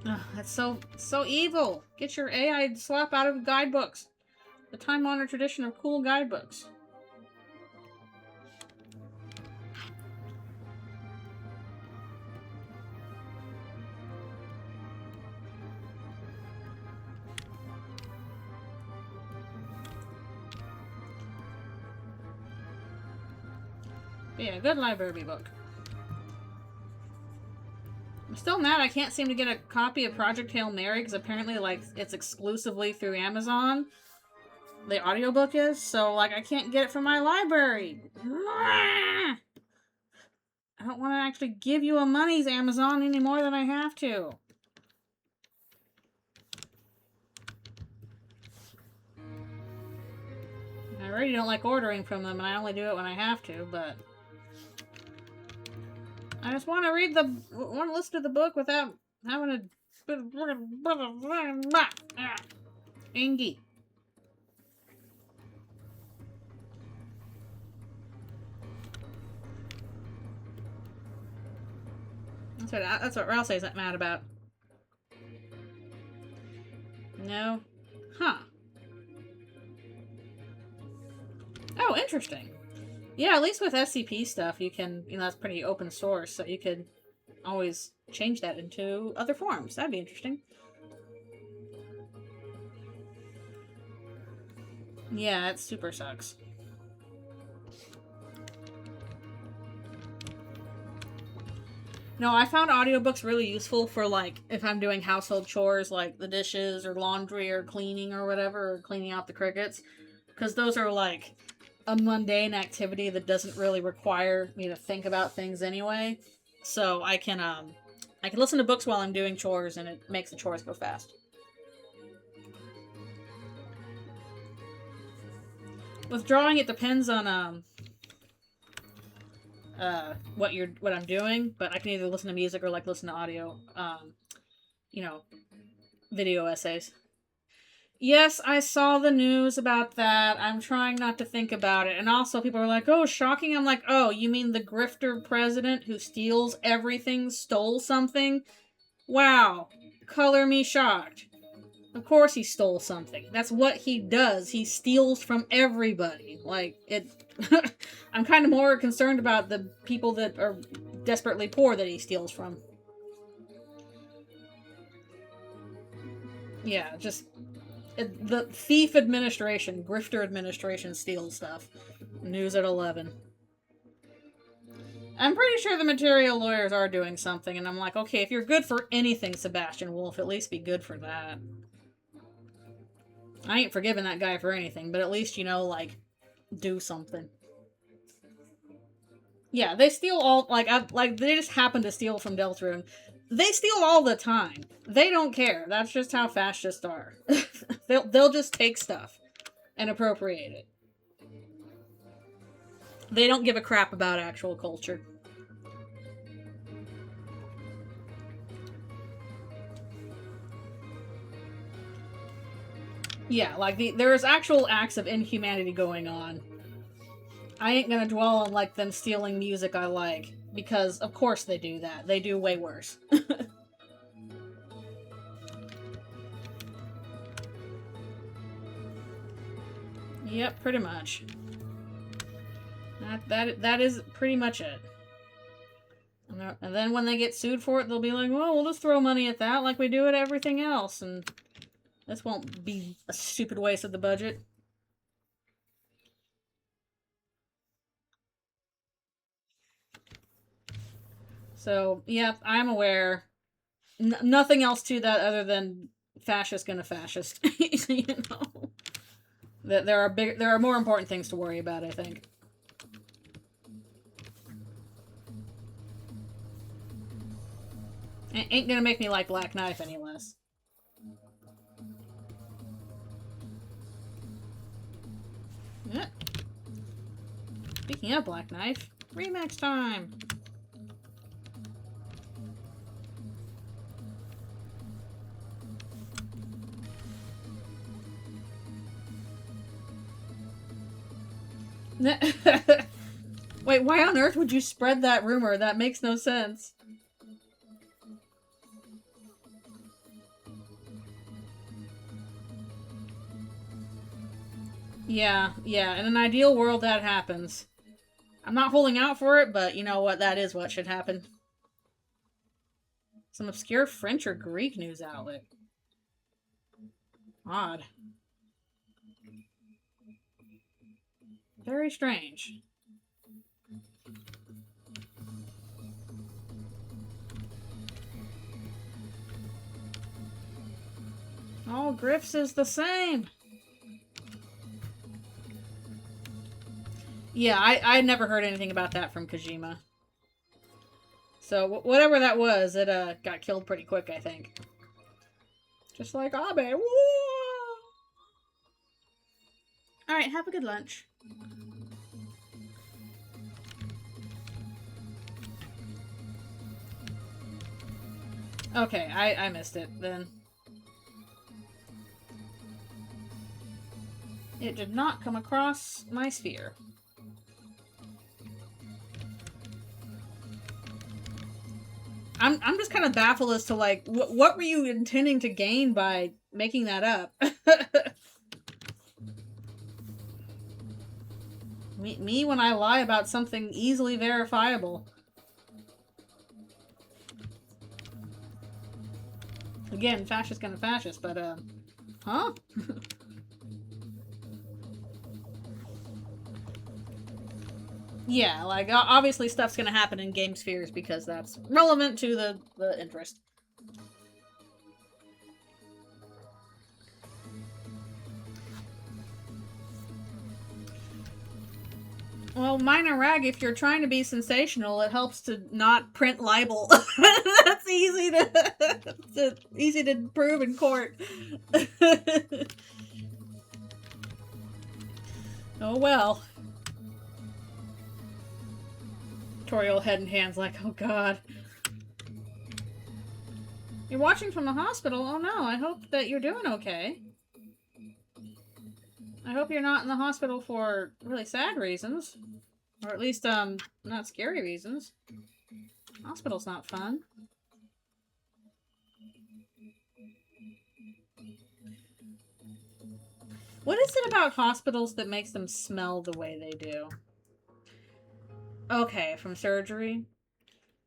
[SPEAKER 1] Ugh, that's so evil. Get your AI slop out of guidebooks. The time-honored tradition of cool guidebooks. But yeah, good library book. I'm still mad I can't seem to get a copy of Project Hail Mary, because apparently, like, it's exclusively through Amazon. The audiobook is, so, like, I can't get it from my library. I don't want to actually give you a money's Amazon any more than I have to. I already don't like ordering from them, and I only do it when I have to, but... I just want to listen to the book without having to... Ingy. That's what Ralsei is mad about. No. Huh. Oh, interesting. Yeah, at least with SCP stuff, you can, that's pretty open source, so you could always change that into other forms. That'd be interesting. Yeah, it super sucks. No, I found audiobooks really useful for, like, if I'm doing household chores, like the dishes or laundry or cleaning or whatever, or cleaning out the crickets. Because those are, like, a mundane activity that doesn't really require me to think about things anyway. So I can listen to books while I'm doing chores, and it makes the chores go fast. With drawing, it depends on, what I'm doing, but I can either listen to music or, like, listen to audio, video essays. Yes, I saw the news about that. I'm trying not to think about it. And also people are like, oh, shocking. I'm like, oh, you mean the grifter president who steals everything stole something? Wow. Color me shocked. Of course he stole something. That's what he does. He steals from everybody. Like, I'm kind of more concerned about the people that are desperately poor that he steals from. Yeah, just the thief administration, grifter administration steals stuff. News at 11. I'm pretty sure the material lawyers are doing something, and I'm like, okay, if you're good for anything, Sebastian Wolf, at least be good for that. I ain't forgiving that guy for anything, but at least, you know, like, do something. Yeah, they steal all, like, they just happen to steal from Deltarune. They steal all the time. They don't care. That's just how fascists are. They'll just take stuff and appropriate it. They don't give a crap about actual culture. Yeah, like, there's actual acts of inhumanity going on. I ain't gonna dwell on, like, them stealing music I like, because of course they do that. They do way worse. Yep, pretty much. That is pretty much it. And then when they get sued for it, they'll be like, well, we'll just throw money at that like we do at everything else, and this won't be a stupid waste of the budget. So, yep, I'm aware. Nothing else to that other than fascist gonna fascist. You know, that there are more important things to worry about, I think. It ain't gonna make me like Black Knife any less. Yeah. Speaking of Black Knife, remix time! Wait, why on earth would you spread that rumor? That makes no sense. Yeah, in an ideal world that happens. I'm not holding out for it, but you know what? That is what should happen. Some obscure French or Greek news outlet. Odd. Very strange. All Griff's is the same. Yeah, I never heard anything about that from Kojima. So whatever that was, it got killed pretty quick, I think. Just like Abe. Alright, have a good lunch. Okay, I missed it then. It did not come across my sphere. I'm just kind of baffled as to, like, what were you intending to gain by making that up? me when I lie about something easily verifiable. Again, fascist gonna fascist, but, huh? Yeah, like, obviously stuff's gonna happen in game spheres because that's relevant to the interest. Well, minor rag, if you're trying to be sensational, it helps to not print libel. That's easy to prove in court. Oh well. Toriel head and hands like, oh god. You're watching from the hospital? Oh no, I hope that you're doing okay. I hope you're not in the hospital for really sad reasons. Or at least, not scary reasons. Hospital's not fun. What is it about hospitals that makes them smell the way they do? Okay, from surgery?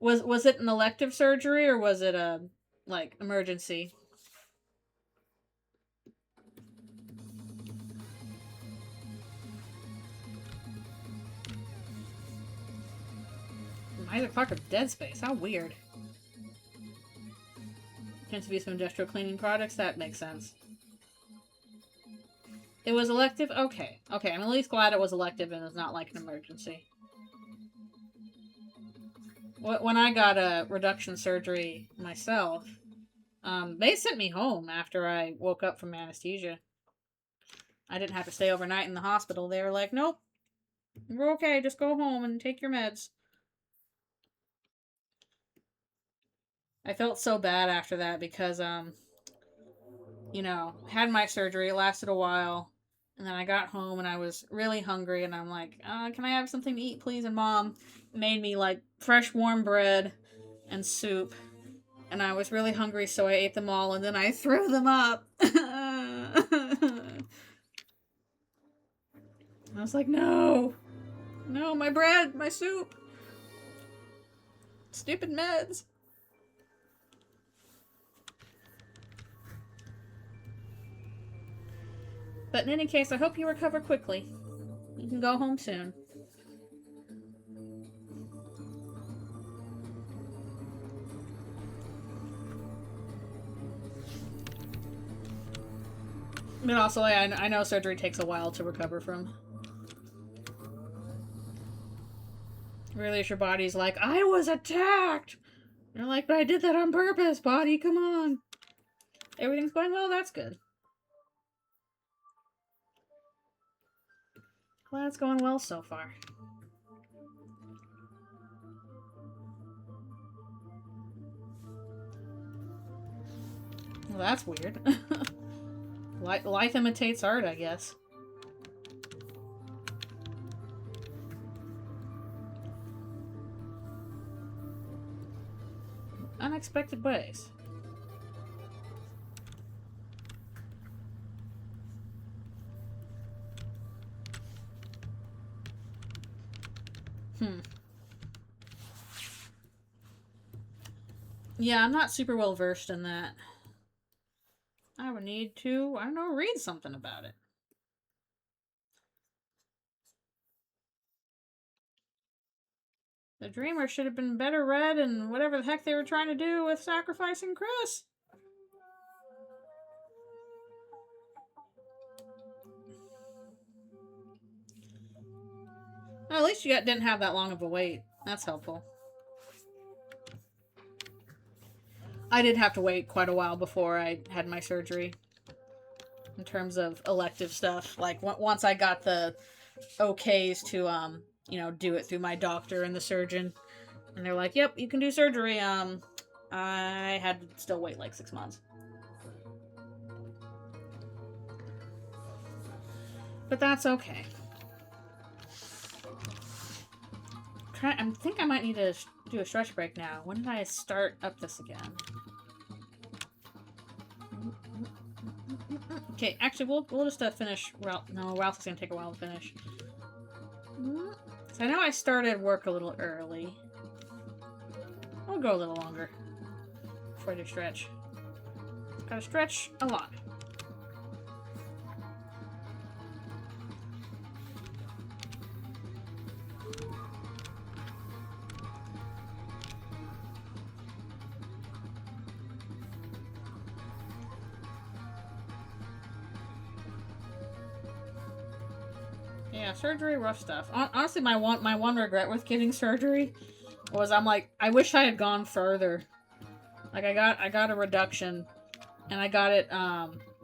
[SPEAKER 1] Was it an elective surgery or was it a, like, emergency? Isaac Clarke of Dead Space. How weird. Tends to be some industrial cleaning products. That makes sense. It was elective? Okay. Okay, I'm at least glad it was elective and it's not like an emergency. When I got a reduction surgery myself, they sent me home after I woke up from anesthesia. I didn't have to stay overnight in the hospital. They were like, nope, we're okay, just go home and take your meds. I felt so bad after that because, you know, had my surgery, it lasted a while, and then I got home and I was really hungry, and I'm like, can I have something to eat, please? And Mom made me, like, fresh warm bread and soup, and I was really hungry, so I ate them all, and then I threw them up. I was like, no, my bread, my soup, stupid meds. But in any case, I hope you recover quickly. You can go home soon. But also, I know surgery takes a while to recover from. Really, if your body's like, I was attacked! You're like, but I did that on purpose, body, come on. Everything's going well, that's good. Glad it's going well so far. Well, that's weird. Life imitates art, I guess. Unexpected ways. Yeah, I'm not super well versed in that. I would need to, I don't know, read something about it. The Dreamer should have been better read and whatever the heck they were trying to do with sacrificing Chris. Well, at least you didn't have that long of a wait. That's helpful. I did have to wait quite a while before I had my surgery. In terms of elective stuff. Like, once I got the okays to, you know, do it through my doctor and the surgeon. And they're like, yep, you can do surgery. I had to still wait like 6 months. But that's okay. I think I might need to do a stretch break now. When did I start up this again? Okay, actually, we'll just finish. No, Ralph is gonna take a while to finish. So I know I started work a little early. I'll go a little longer before I do stretch. Gotta stretch a lot. Yeah, surgery, rough stuff. Honestly, my one regret with getting surgery was I'm like, I wish I had gone further. Like, I got a reduction, and I got it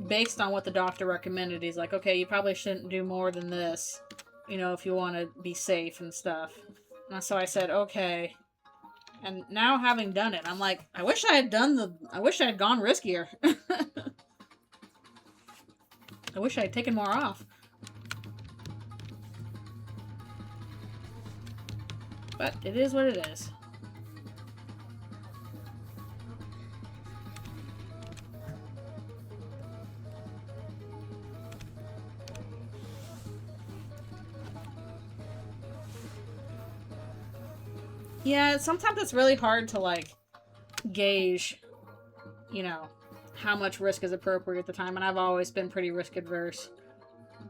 [SPEAKER 1] based on what the doctor recommended. He's like, okay, you probably shouldn't do more than this, you know, if you want to be safe and stuff. And so I said, okay. And now having done it, I'm like, I wish I had gone riskier. I wish I had taken more off. But it is what it is. Yeah, sometimes it's really hard to, like, gauge, you know, how much risk is appropriate at the time, and I've always been pretty risk adverse.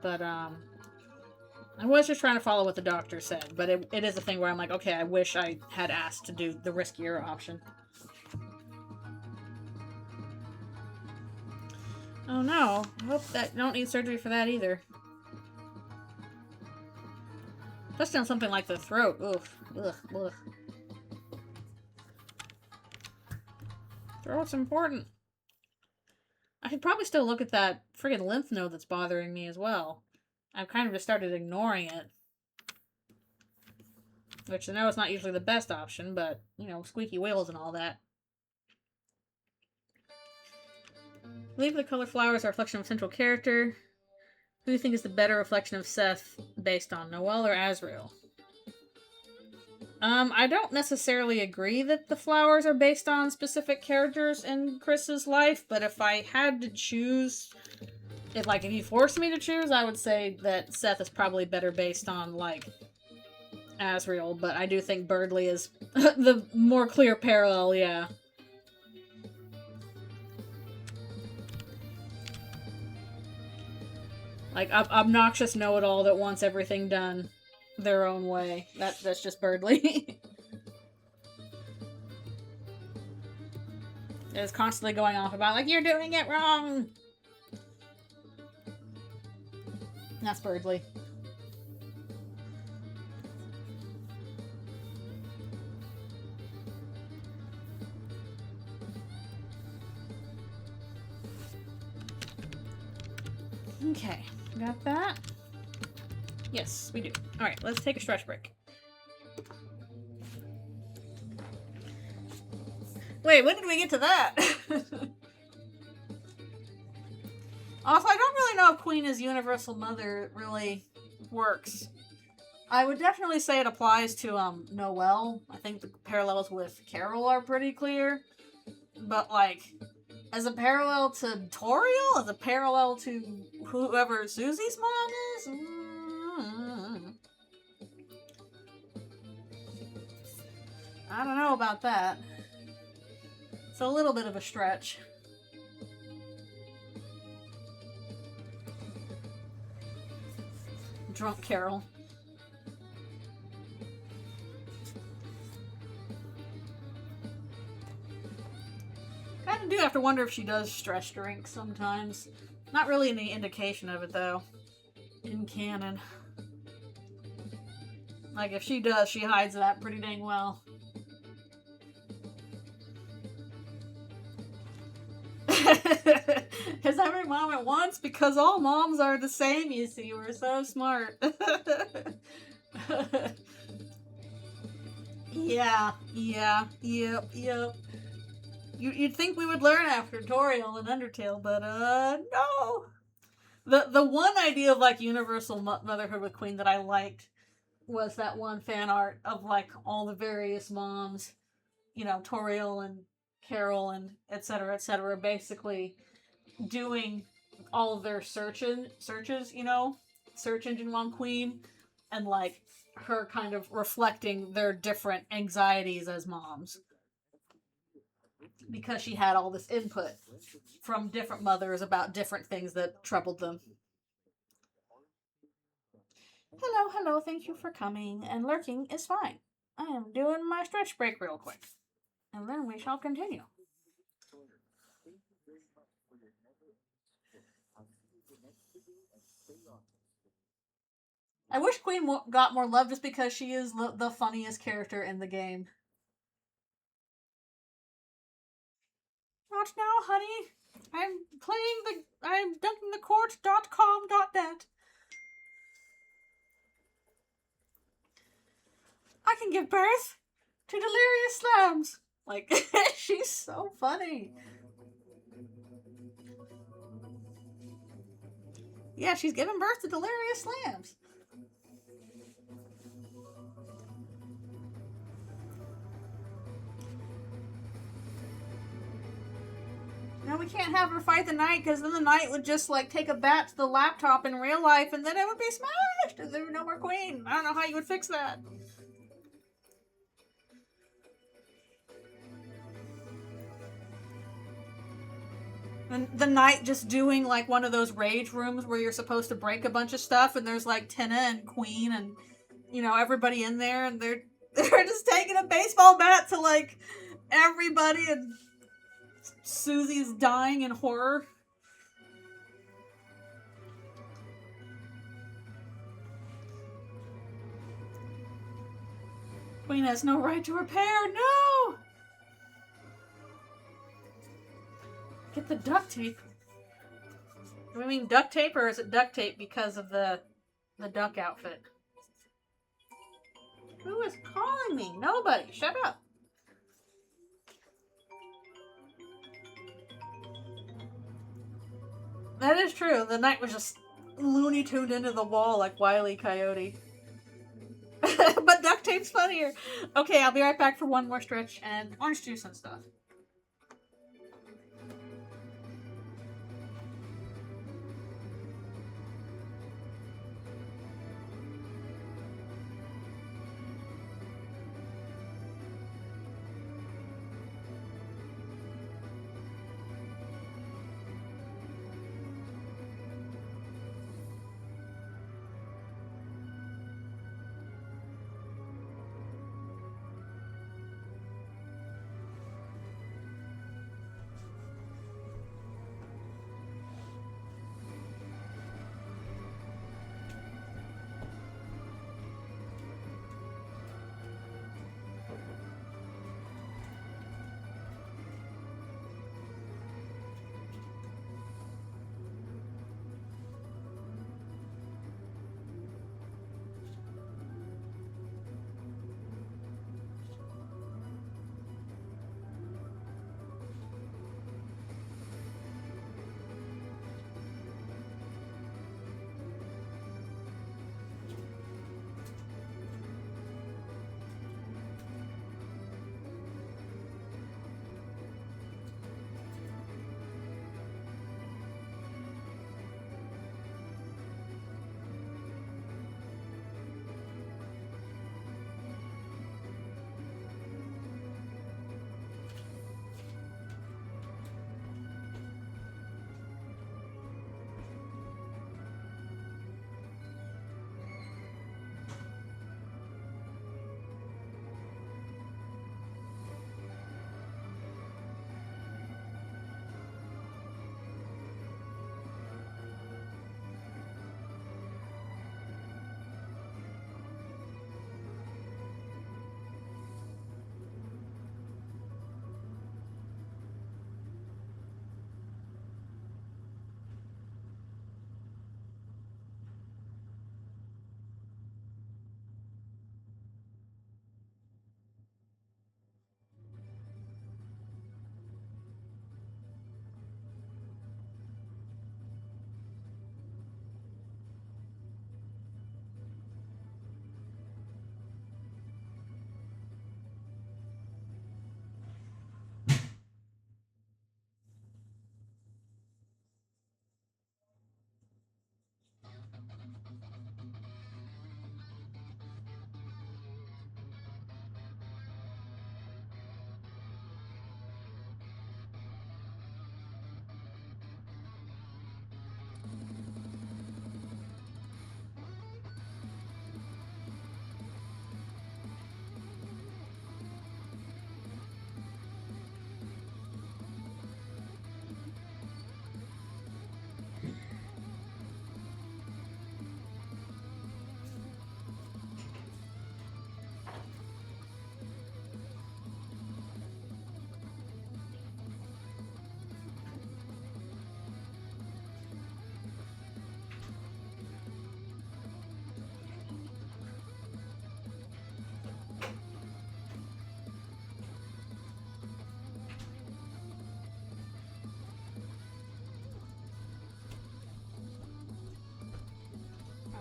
[SPEAKER 1] But, I was just trying to follow what the doctor said, but it is a thing where I'm like, okay, I wish I had asked to do the riskier option. Oh no, I hope that you don't need surgery for that either. Especially on something like the throat. Oof. Ugh. Ugh. Throat's important. I should probably still look at that friggin' lymph node that's bothering me as well. I've kind of just started ignoring it. Which I know is not usually the best option, but, you know, squeaky wheels and all that. I believe the color flowers are a reflection of central character. Who do you think is the better reflection of Seth based on, Noelle or Azrael? I don't necessarily agree that the flowers are based on specific characters in Chris's life, but if I had to choose, if you forced me to choose, I would say that Seth is probably better based on, like, Azrael, but I do think Birdley is the more clear parallel, yeah. Like, obnoxious know-it-all that wants everything done their own way. That's just Birdley. Is constantly going off about, like, you're doing it wrong! That's Birdley. Okay, got that? Yes, we do. Alright, let's take a stretch break. Wait, when did we get to that? Also, I don't really know if Queen as Universal Mother really works. I would definitely say it applies to Noelle. I think the parallels with Carol are pretty clear. But, like, as a parallel to Toriel? As a parallel to whoever Susie's mom is? I don't know about that. It's a little bit of a stretch. Drunk Carol. Kind of do have to wonder if she does stress drink sometimes. Not really any indication of it, though, in canon. Like, if she does, she hides that pretty dang well. Has every mom at once? Because all moms are the same, you see. We're so smart. Yeah, yep. You'd think we would learn after Toriel and Undertale, but, no! The one idea of, like, universal motherhood with Queen that I liked was that one fan art of, like, all the various moms, you know, Toriel and Carol and et cetera, basically doing all of their searches, you know, search engine on Queen, and, like, her kind of reflecting their different anxieties as moms. Because she had all this input from different mothers about different things that troubled them. Hello, thank you for coming, and lurking is fine. I am doing my stretch break real quick, and then we shall continue. I wish Queen got more love just because she is the funniest character in the game. Not now, honey. I'm dunkingthecourt.com.net. I can give birth to delirious slams. Like, she's so funny. Yeah, she's giving birth to delirious slams. No, we can't have her fight the knight, because then the knight would just, like, take a bat to the laptop in real life, and then it would be smashed, and there would be no more Queen. I don't know how you would fix that. the knight just doing like one of those rage rooms where you're supposed to break a bunch of stuff, and there's like Tenna and Queen and, you know, everybody in there, and they're just taking a baseball bat to like everybody, and Susie's dying in horror. Queen has no right to repair. No! Get the duct tape. Do we mean duct tape, or is it duct tape because of the duck outfit? Who is calling me? Nobody. Shut up. That is true. The knight was just Looney Tuned into the wall like Wile E. Coyote. But duct tape's funnier. Okay, I'll be right back for one more stretch and orange juice and stuff.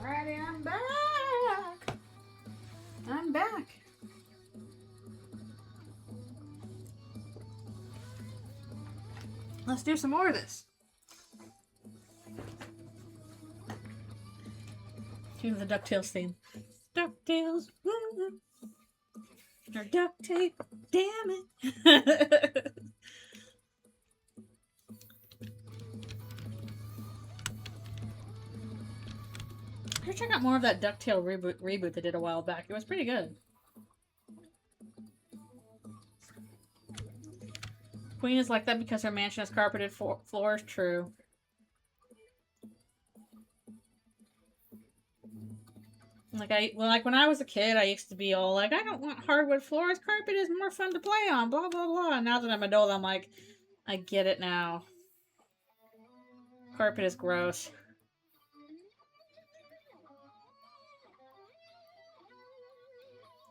[SPEAKER 1] Alrighty, I'm back. I'm back. Let's do some more of this. Cue the DuckTales theme. DuckTales. Or duct tape. Damn it. of that DuckTale reboot they did a while back. It was pretty good. Queen is like that because her mansion has carpeted floors. True. Like when I was a kid, I used to be all like, I don't want hardwood floors. Carpet is more fun to play on. Blah blah blah. And now that I'm an adult, I'm like, I get it now. Carpet is gross.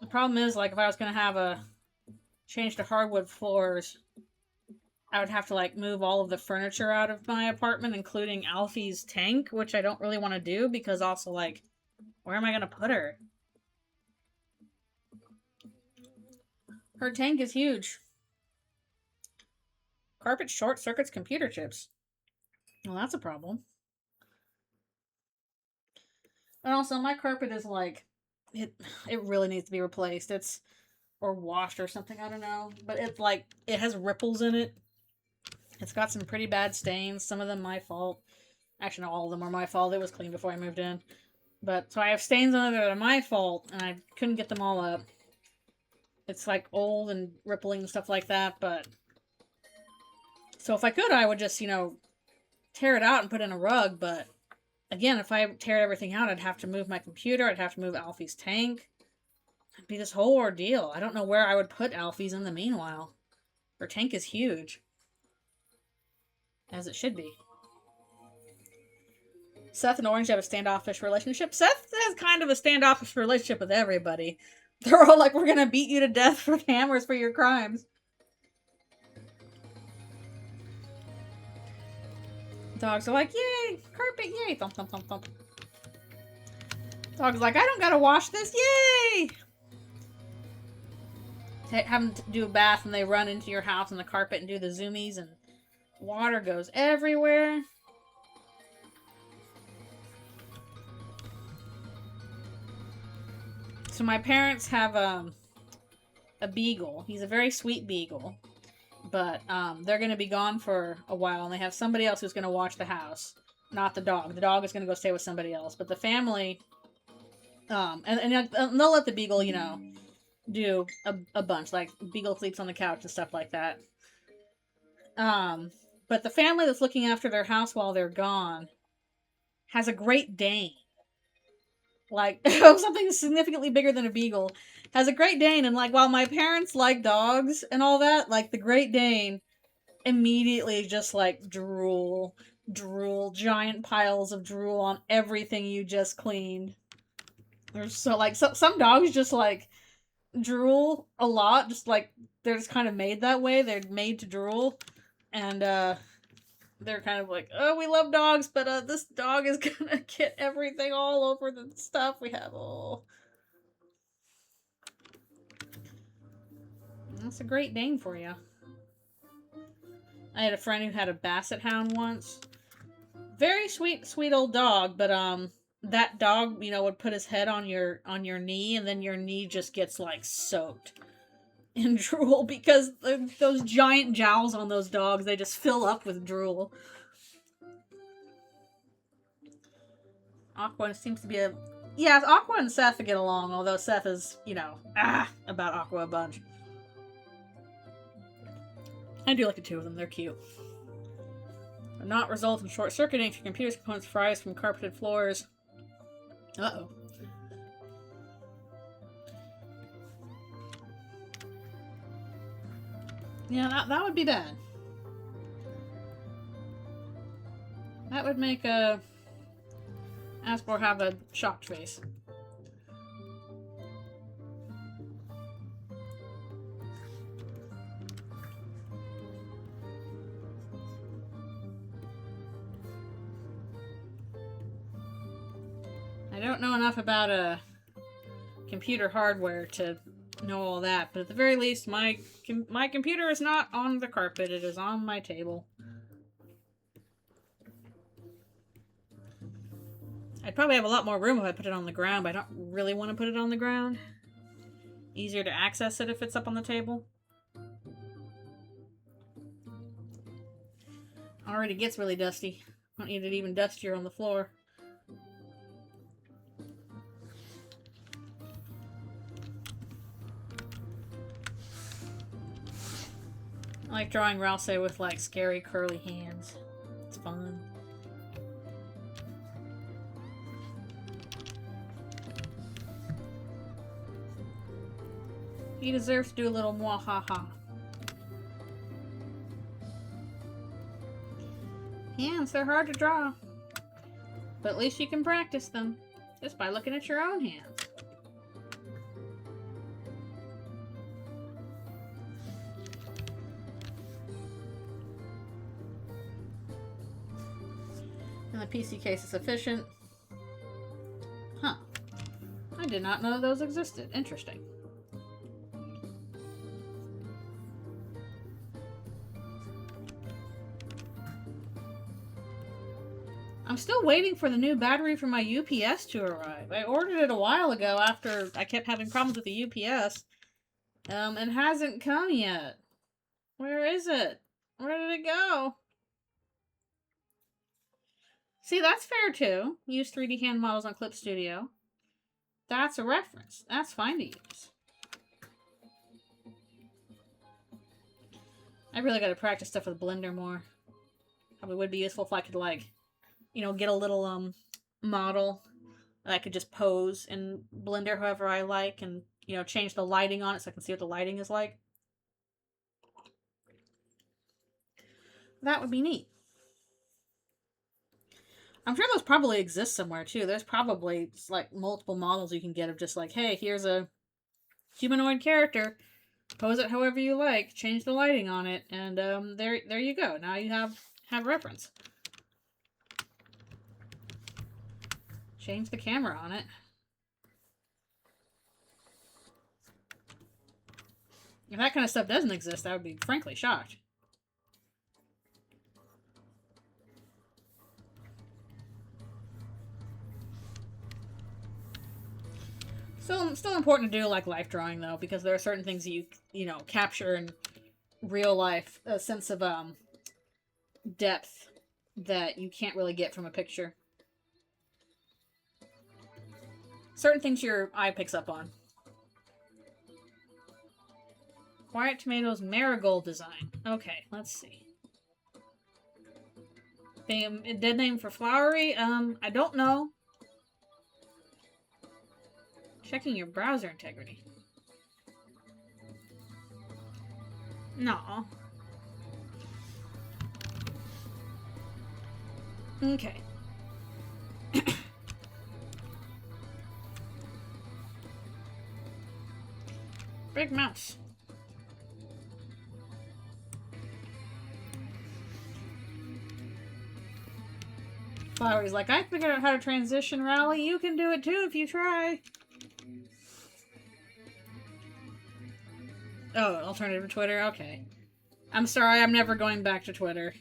[SPEAKER 1] The problem is, like, if I was gonna have a change to hardwood floors, I would have to like move all of the furniture out of my apartment, including Alfie's tank, which I don't really want to do because also like, where am I gonna put her? Her tank is huge. Carpet short circuits computer chips. Well, that's a problem. And also, my carpet is like, it really needs to be replaced. Or washed or something, I don't know. But it's like, it has ripples in it. It's got some pretty bad stains. Some of them my fault. Actually, no, all of them are my fault. It was clean before I moved in. But, so I have stains on it that are my fault, and I couldn't get them all up. It's like old and rippling and stuff like that, but... So if I could, I would just, tear it out and put in a rug, but... Again, if I tear everything out, I'd have to move my computer, I'd have to move Alfie's tank. It'd be this whole ordeal. I don't know where I would put Alfie's in the meanwhile. Her tank is huge. As it should be. Seth and Orange have a standoffish relationship. Seth has kind of a standoffish relationship with everybody. They're all like, we're gonna beat you to death with hammers for your crimes. Dogs are like, yay! Carpet, yay! Thump, thump, thump, thump. Dog's like, I don't gotta wash this, yay! Have them do a bath and they run into your house on the carpet and do the zoomies and water goes everywhere. So my parents have a beagle. He's a very sweet beagle. But they're going to be gone for a while, and they have somebody else who's going to watch the house. Not the dog. The dog is going to go stay with somebody else. But the family, and they'll let the beagle, do a bunch. Like, beagle sleeps on the couch and stuff like that. But the family that's looking after their house while they're gone has a Great Dane. Like, something significantly bigger than a beagle. Has a Great Dane, and like, while my parents like dogs and all that, like, the Great Dane immediately just like drool, giant piles of drool on everything you just cleaned. There's some dogs just like drool a lot, just like they're just kind of made that way. They're made to drool, and they're kind of like, oh, we love dogs, but this dog is gonna get everything all over the stuff we have. Oh, that's a Great Dane for you. I had a friend who had a basset hound once. Very sweet old dog, but that dog, would put his head on your knee, and then your knee just gets like soaked in drool because those giant jowls on those dogs, they just fill up with drool. Aqua seems to be yeah, Aqua and Seth get along, although Seth is, about Aqua a bunch. I do like the two of them. They're cute. But not result in short-circuiting if your computer's components fries from carpeted floors. Uh-oh. Yeah, that would be bad. That would make Aspor have a shocked face. I don't know enough about computer hardware to know all that, but at the very least, my computer is not on the carpet. It is on my table. I'd probably have a lot more room if I put it on the ground, but I don't really want to put it on the ground. Easier to access it if it's up on the table. Already gets really dusty. Don't need it even dustier on the floor. I like drawing Rouse with like scary curly hands. It's fun. He deserves to do a little mwahaha. Hands, they're hard to draw. But at least you can practice them just by looking at your own hands. And the PC case is efficient. Huh. I did not know those existed. Interesting. I'm still waiting for the new battery for my UPS to arrive. I ordered it a while ago after I kept having problems with the UPS. It hasn't come yet. Where is it? Where did it go? See, that's fair too. Use 3D hand models on Clip Studio. That's a reference. That's fine to use. I really gotta practice stuff with Blender more. Probably would be useful if I could, like, you know, get a little model that I could just pose in Blender however I like and, you know, change the lighting on it so I can see what the lighting is like. That would be neat. I'm sure those probably exist somewhere too. There's probably like multiple models you can get of just like, hey, here's a humanoid character. Pose it however you like. Change the lighting on it, and there you go. Now you have reference. Change the camera on it. If that kind of stuff doesn't exist, I would be frankly shocked. Still important to do like life drawing though, because there are certain things that you know capture in real life, a sense of depth that you can't really get from a picture. Certain things your eye picks up on. Quiet Tomatoes marigold design. Okay, let's see. A dead name for flowery? I don't know. Checking your browser integrity. No. Okay. Big mouse. Flowery's like, I figured out how to transition rally. You can do it too if you try. Oh, alternative to Twitter? Okay. I'm sorry, I'm never going back to Twitter.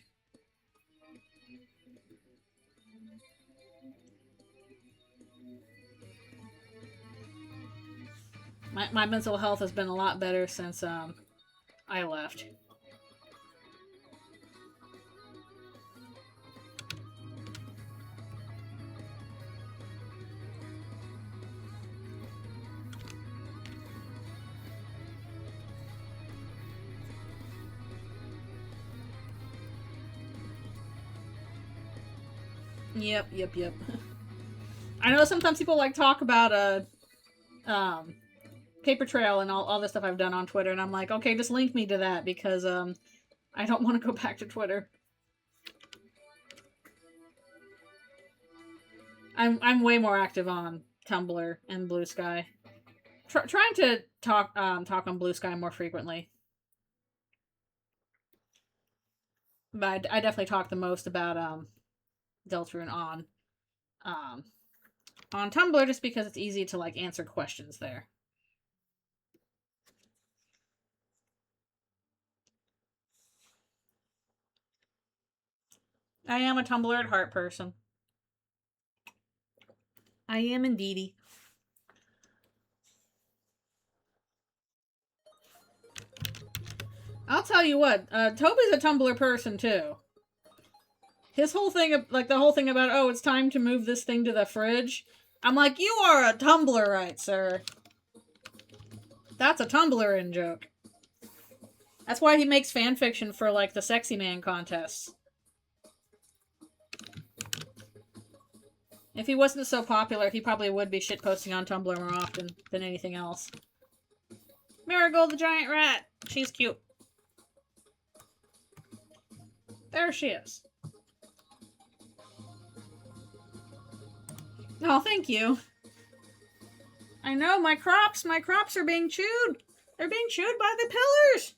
[SPEAKER 1] My mental health has been a lot better since I left. Yep. I know sometimes people like talk about paper trail and all the stuff I've done on Twitter, and I'm like, okay, just link me to that because I don't want to go back to Twitter. I'm way more active on Tumblr and Blue Sky. Trying to talk on Blue Sky more frequently. But I definitely talk the most about Eldritchrune on Tumblr just because it's easy to like answer questions there. I am a Tumblr at heart person. I am indeedy. I'll tell you what, Toby's a Tumblr person too. His whole thing, like the whole thing about, oh, it's time to move this thing to the fridge. I'm like, you are a Tumblrite, sir. That's a Tumblr-in joke. That's why he makes fan fiction for, like, the sexy man contests. If he wasn't so popular, he probably would be shitposting on Tumblr more often than anything else. Marigold the giant rat. She's cute. There she is. Oh, thank you. I know, my crops are being chewed. They're being chewed by the pillars.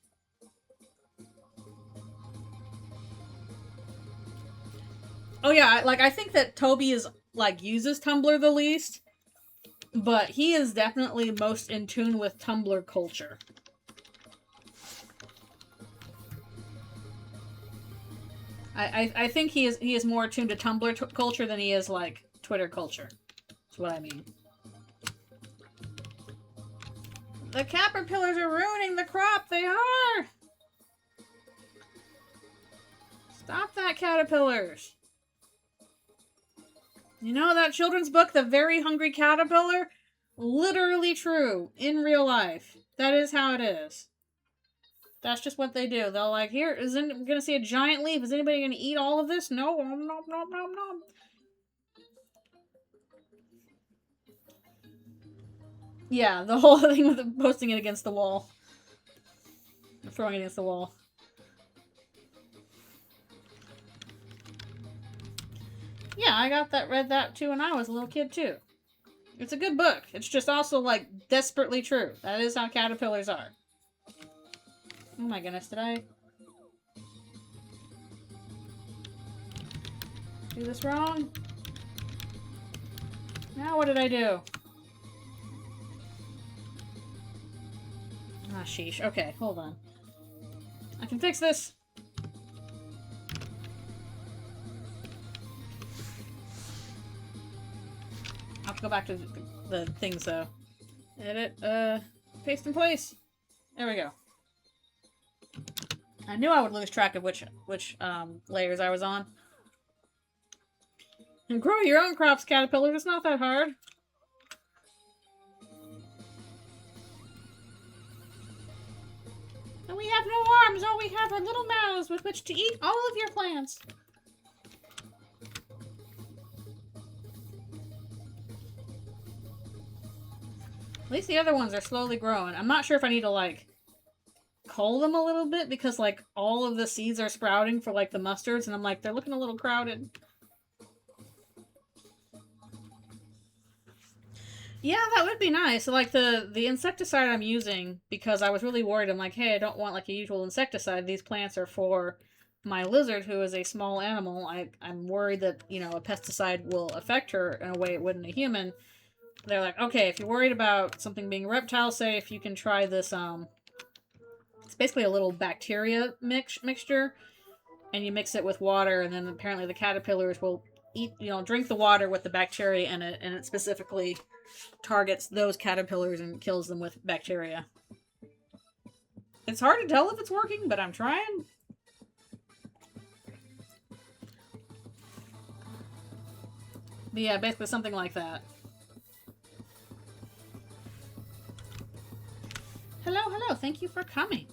[SPEAKER 1] Oh yeah, like, I think that Toby is, like, uses Tumblr the least, but he is definitely most in tune with Tumblr culture. I think he is more attuned to Tumblr culture than he is, like, Twitter culture. That's what I mean. The caterpillars are ruining the crop. They are. Stop that, caterpillars. You know that children's book, The Very Hungry Caterpillar? Literally true. In real life. That is how it is. That's just what they do. They'll like, here, isn't gonna see a giant leaf. Is anybody gonna eat all of this? No. Nom, nom, nom, nom, nom. Yeah, the whole thing with posting it against the wall. Throwing it against the wall. Yeah, I read that too when I was a little kid too. It's a good book. It's just also, like, desperately true. That is how caterpillars are. Oh my goodness, did I do this wrong? Now what did I do? Ah, sheesh. Okay, hold on. I can fix this. I'll have to go back to the things, though. Edit, paste in place. There we go. I knew I would lose track of which layers I was on. And grow your own crops, caterpillar. It's not that hard. And we have no arms. All we have are little mouths with which to eat all of your plants. At least the other ones are slowly growing. I'm not sure if I need to, like, cull them a little bit because, like, all of the seeds are sprouting for, like, the mustards, and I'm like, they're looking a little crowded. Yeah, that would be nice. So, like, the insecticide I'm using, because I was really worried, I'm like, hey, I don't want, like, a usual insecticide. These plants are for my lizard, who is a small animal. I'm worried that, you know, a pesticide will affect her in a way it wouldn't a human. They're like, okay, if you're worried about something being reptile safe, you can try this, it's basically a little bacteria mixture, and you mix it with water, and then apparently the caterpillars will eat, you know, drink the water with the bacteria in it, and it specifically targets those caterpillars and kills them with bacteria. It's hard to tell if it's working, but I'm trying. But yeah, basically something like that. Hello, hello. Thank you for coming.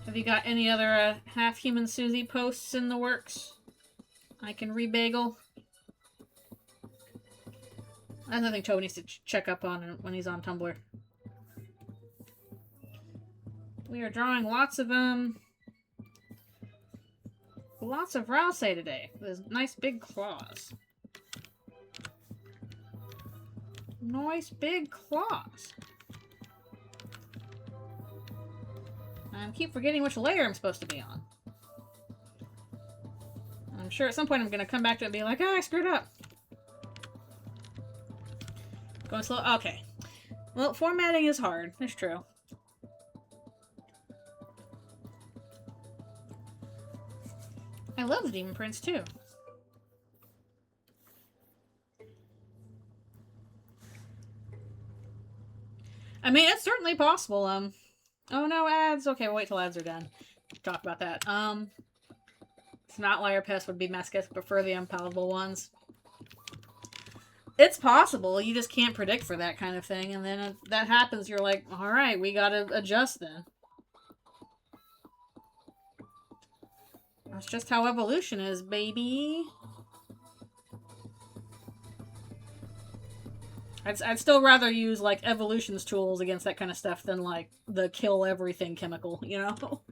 [SPEAKER 1] Have you got any other half-human Susie posts in the works? I can rebagel. That's nothing Toby needs to check up on when he's on Tumblr. We are drawing lots of Rouse today. With nice big claws. Nice big claws. I keep forgetting which layer I'm supposed to be on. I'm sure at some point I'm going to come back to it and be like, oh, I screwed up. Going slow? Okay. Well, formatting is hard. It's true. I love the Demon Prince, too. I mean, it's certainly possible, Oh no, ads. Okay, we'll wait till ads are done. Talk about that. It's not liar pest would be masochistic, prefer the unpalatable ones. It's possible. You just can't predict for that kind of thing. And then if that happens, you're like, alright, we gotta adjust then. That's just how evolution is, baby. I'd still rather use, like, evolution's tools against that kind of stuff than, like, the kill everything chemical, you know?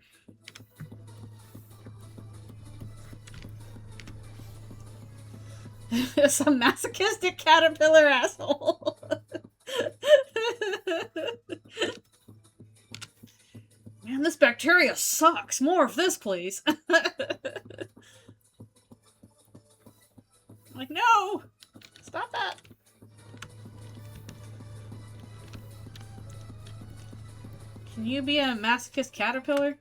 [SPEAKER 1] Some masochistic caterpillar asshole. Man, this bacteria sucks. More of this, please. Like, no! Stop that. Can you be a masochist caterpillar?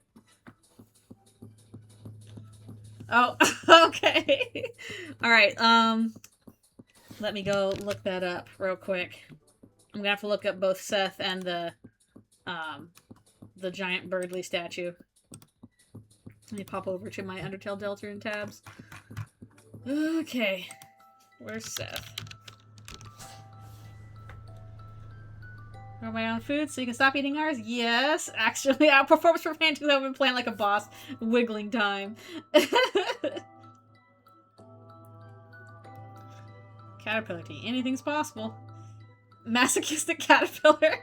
[SPEAKER 1] Oh, okay. Alright, let me go look that up real quick. I'm gonna have to look up both Seth and the giant Birdly statue. Let me pop over to my Undertale Deltarune tabs. Okay. Where's Seth? Grow my own food so you can stop eating ours? Yes, actually. Performance for fan 2 I've been playing like a boss. Wiggling time. Caterpillar tea. Anything's possible. Masochistic caterpillar.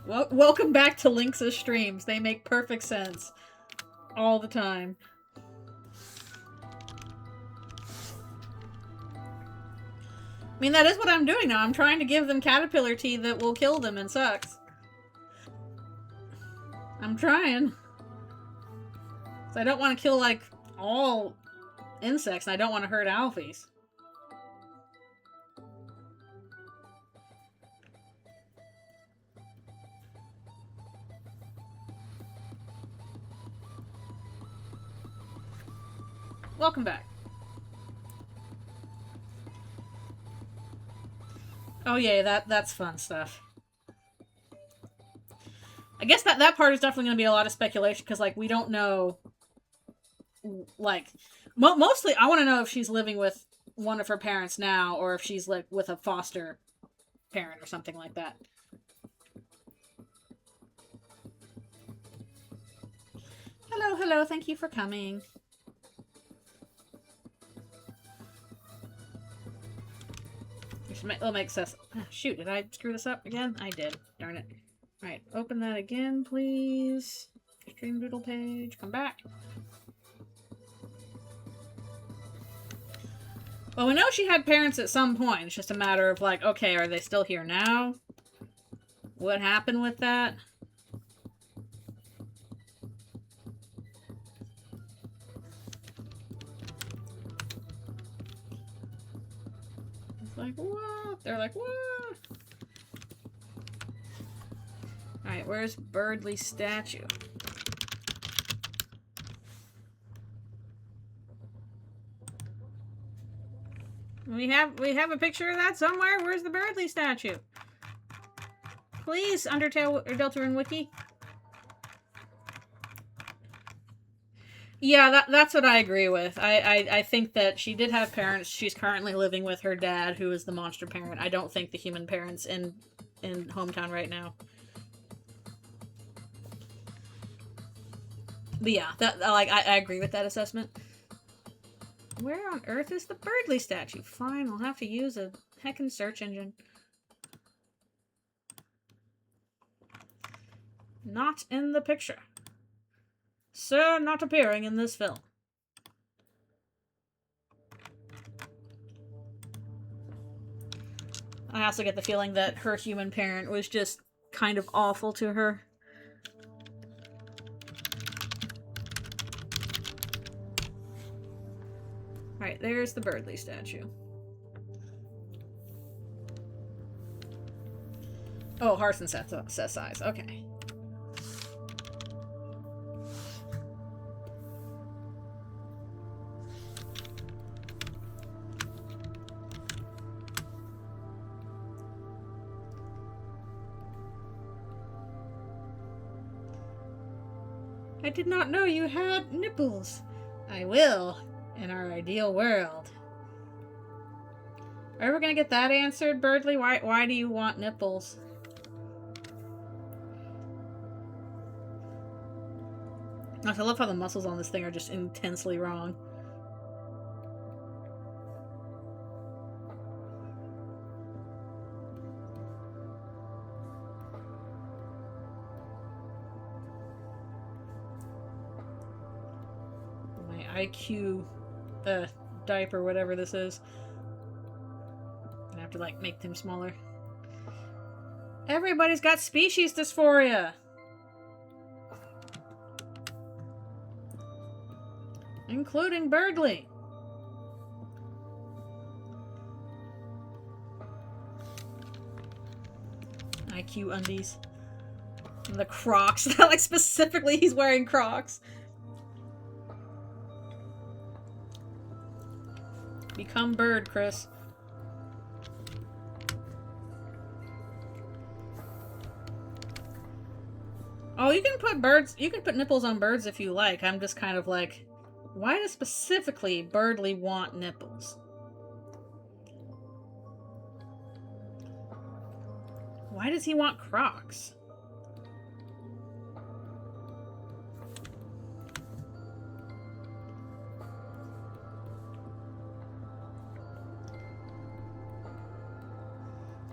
[SPEAKER 1] Well, welcome back to Lynx's streams. They make perfect sense. All the time. I mean, that is what I'm doing now. I'm trying to give them caterpillar tea that will kill them and sucks. I'm trying. So I don't want to kill, like, all insects, and I don't want to hurt alphies. Welcome back. Oh yeah, that's fun stuff. I guess that part is definitely going to be a lot of speculation, because, like, we don't know, like, mostly I want to know if she's living with one of her parents now, or if she's, like, with a foster parent or something like that. Hello, hello, thank you for coming. It'll make sense. Oh, shoot, did I screw this up again? I did. Darn it. Alright, open that again, please. Stream doodle page. Come back. Well, we know she had parents at some point. It's just a matter of, like, okay, are they still here now? What happened with that? It's like, what? They're like, what? Alright, where's Birdly's statue? We have a picture of that somewhere. Where's the Birdly statue? Please, Undertale or Deltarune Wiki. Yeah, that's what I agree with. I think that she did have parents. She's currently living with her dad, who is the monster parent. I don't think the human parent's in hometown right now. But yeah, I agree with that assessment. Where on earth is the Birdly statue? Fine, I'll have to use a heckin' search engine. Not in the picture. Sir, not appearing in this film. I also get the feeling that her human parent was just kind of awful to her. Alright, there's the Birdly statue. Oh, Harson says size. Okay. I did not know you had nipples. I will, in our ideal world. Are we ever gonna get that answered, Birdly? Why do you want nipples? Gosh, I love how the muscles on this thing are just intensely wrong. My IQ diaper, whatever this is. To like make them smaller. Everybody's got species dysphoria, including Birdly. IQ undies. And the Crocs. Like specifically he's wearing Crocs. Become bird, Chris. Oh, you can put birds, you can put nipples on birds if you like. I'm just kind of like, why does specifically Birdly want nipples? Why does he want Crocs?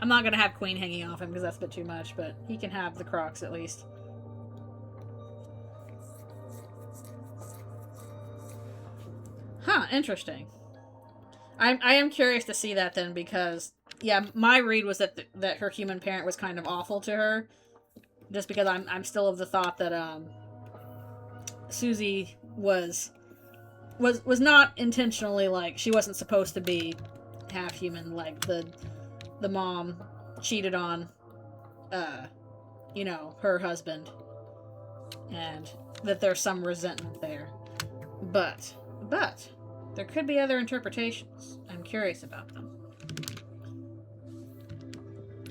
[SPEAKER 1] I'm not gonna have Queen hanging off him because that's a bit too much, but he can have the Crocs at least. Huh, interesting. I am curious to see that then, because yeah, my read was that that her human parent was kind of awful to her, just because I'm still of the thought that Susie was not intentionally, like, she wasn't supposed to be half human. Like the mom cheated on you know, her husband, and that there's some resentment there, but there could be other interpretations. I'm curious about them.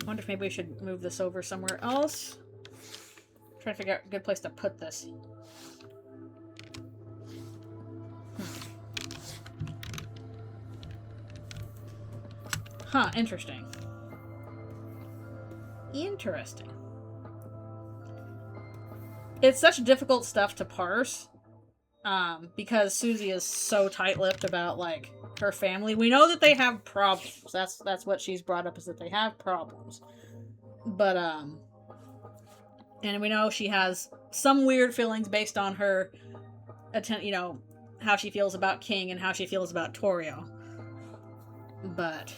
[SPEAKER 1] I wonder if maybe we should move this over somewhere else. I'm trying to figure out a good place to put this. Huh, interesting. Interesting. It's such difficult stuff to parse. Because Susie is so tight-lipped about, like, her family. We know that they have problems. That's what she's brought up, is that they have problems. But, and we know she has some weird feelings based on her, you know, how she feels about King and how she feels about Torio. But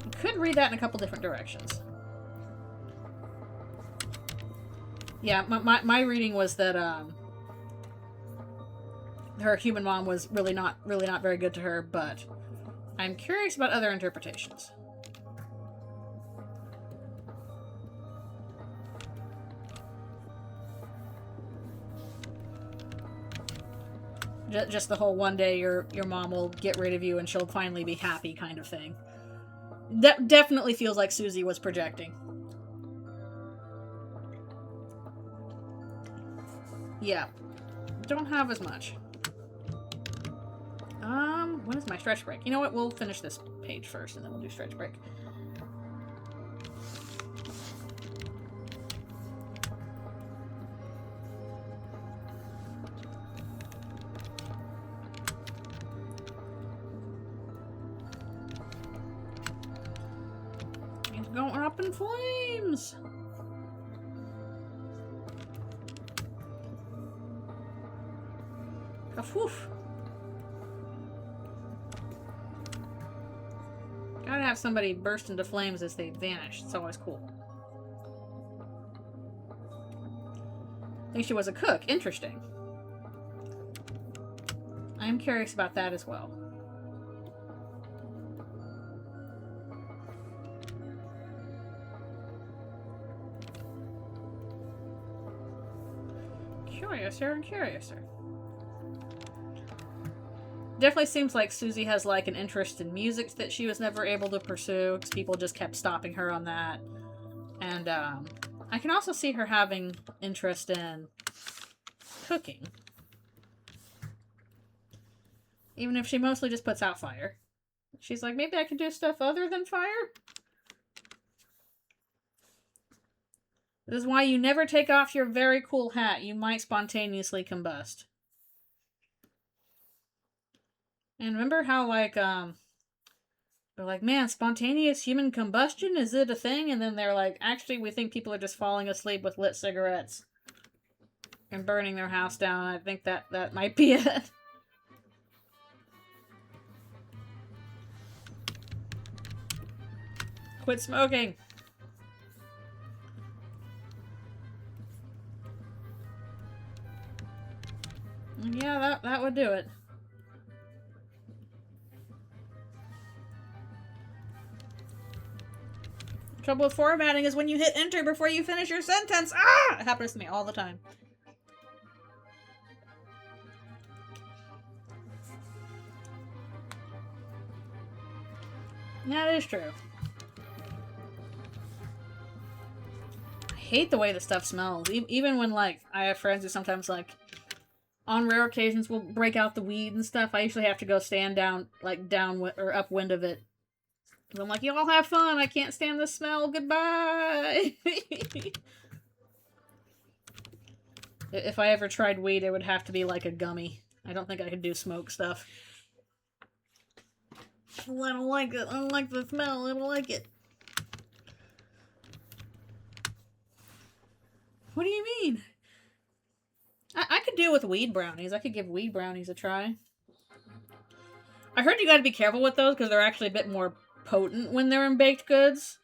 [SPEAKER 1] you could read that in a couple different directions. Yeah, my reading was that, her human mom was really not very good to her, but I'm curious about other interpretations. Just the whole one day your mom will get rid of you and she'll finally be happy kind of thing. That definitely feels like Susie was projecting. Yeah. Don't have as much. When is my stretch break? You know what? We'll finish this page first and then we'll do stretch break. It's going up in flames! Woof. Gotta have somebody burst into flames as they vanish. It's always cool. I think she was a cook. Interesting. I'm curious about that as well. Curiouser and curiouser. Definitely seems like Susie has, like, an interest in music that she was never able to pursue, because people just kept stopping her on that. And, I can also see her having interest in cooking. Even if she mostly just puts out fire. She's like, maybe I could do stuff other than fire? This is why you never take off your very cool hat. You might spontaneously combust. And remember how, like, they're like, man, spontaneous human combustion, is it a thing? And then they're like, actually, we think people are just falling asleep with lit cigarettes and burning their house down. I think that might be it. Quit smoking. Yeah, that would do it. Trouble with formatting is when you hit enter before you finish your sentence. Ah! It happens to me all the time. That is true. I hate the way the stuff smells. Even when, like, I have friends who sometimes, like, on rare occasions will break out the weed and stuff, I usually have to go stand down, like, down or upwind of it. I'm like, y'all have fun. I can't stand the smell. Goodbye. If I ever tried weed, it would have to be like a gummy. I don't think I could do smoke stuff. Well, I don't like it. I don't like the smell. I don't like it. What do you mean? I could deal with weed brownies. I could give weed brownies a try. I heard you gotta be careful with those because they're actually a bit more potent when they're in baked goods.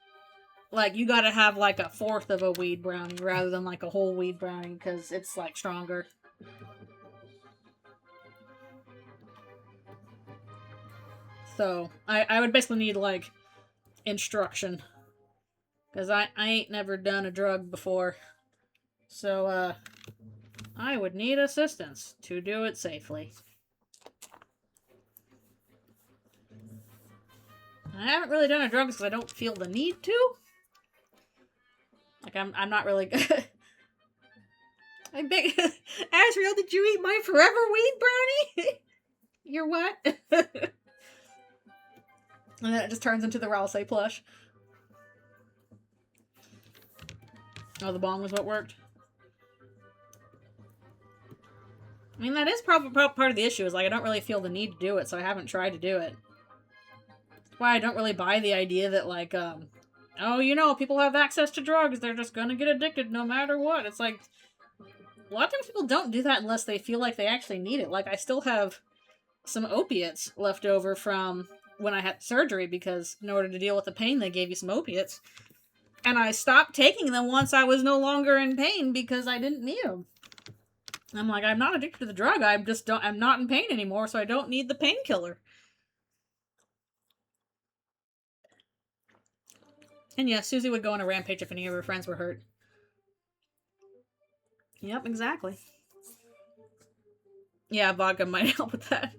[SPEAKER 1] Like, you gotta have like a fourth of a weed brownie rather than like a whole weed brownie because it's like stronger. So, I would basically need like instruction. Because I ain't never done a drug before. So, I would need assistance to do it safely. I haven't really done a drug because I don't feel the need to. Like, I'm not really good. I beg. Asriel, did you eat my forever weed brownie? You're what? And then it just turns into the Ralsei plush. Oh, the bong was what worked? I mean, that is probably part of the issue, is like, I don't really feel the need to do it, so I haven't tried to do it. That's why I don't really buy the idea that, like, oh, you know, people have access to drugs, they're just gonna get addicted no matter what. It's like, a lot of times people don't do that unless they feel like they actually need it. Like, I still have some opiates left over from when I had surgery, because in order to deal with the pain, they gave you some opiates. And I stopped taking them once I was no longer in pain because I didn't need them. I'm like, I'm not addicted to the drug, I'm not in pain anymore, so I don't need the painkiller. And yeah, Susie would go on a rampage if any of her friends were hurt. Yep, exactly. Yeah, vodka might help with that.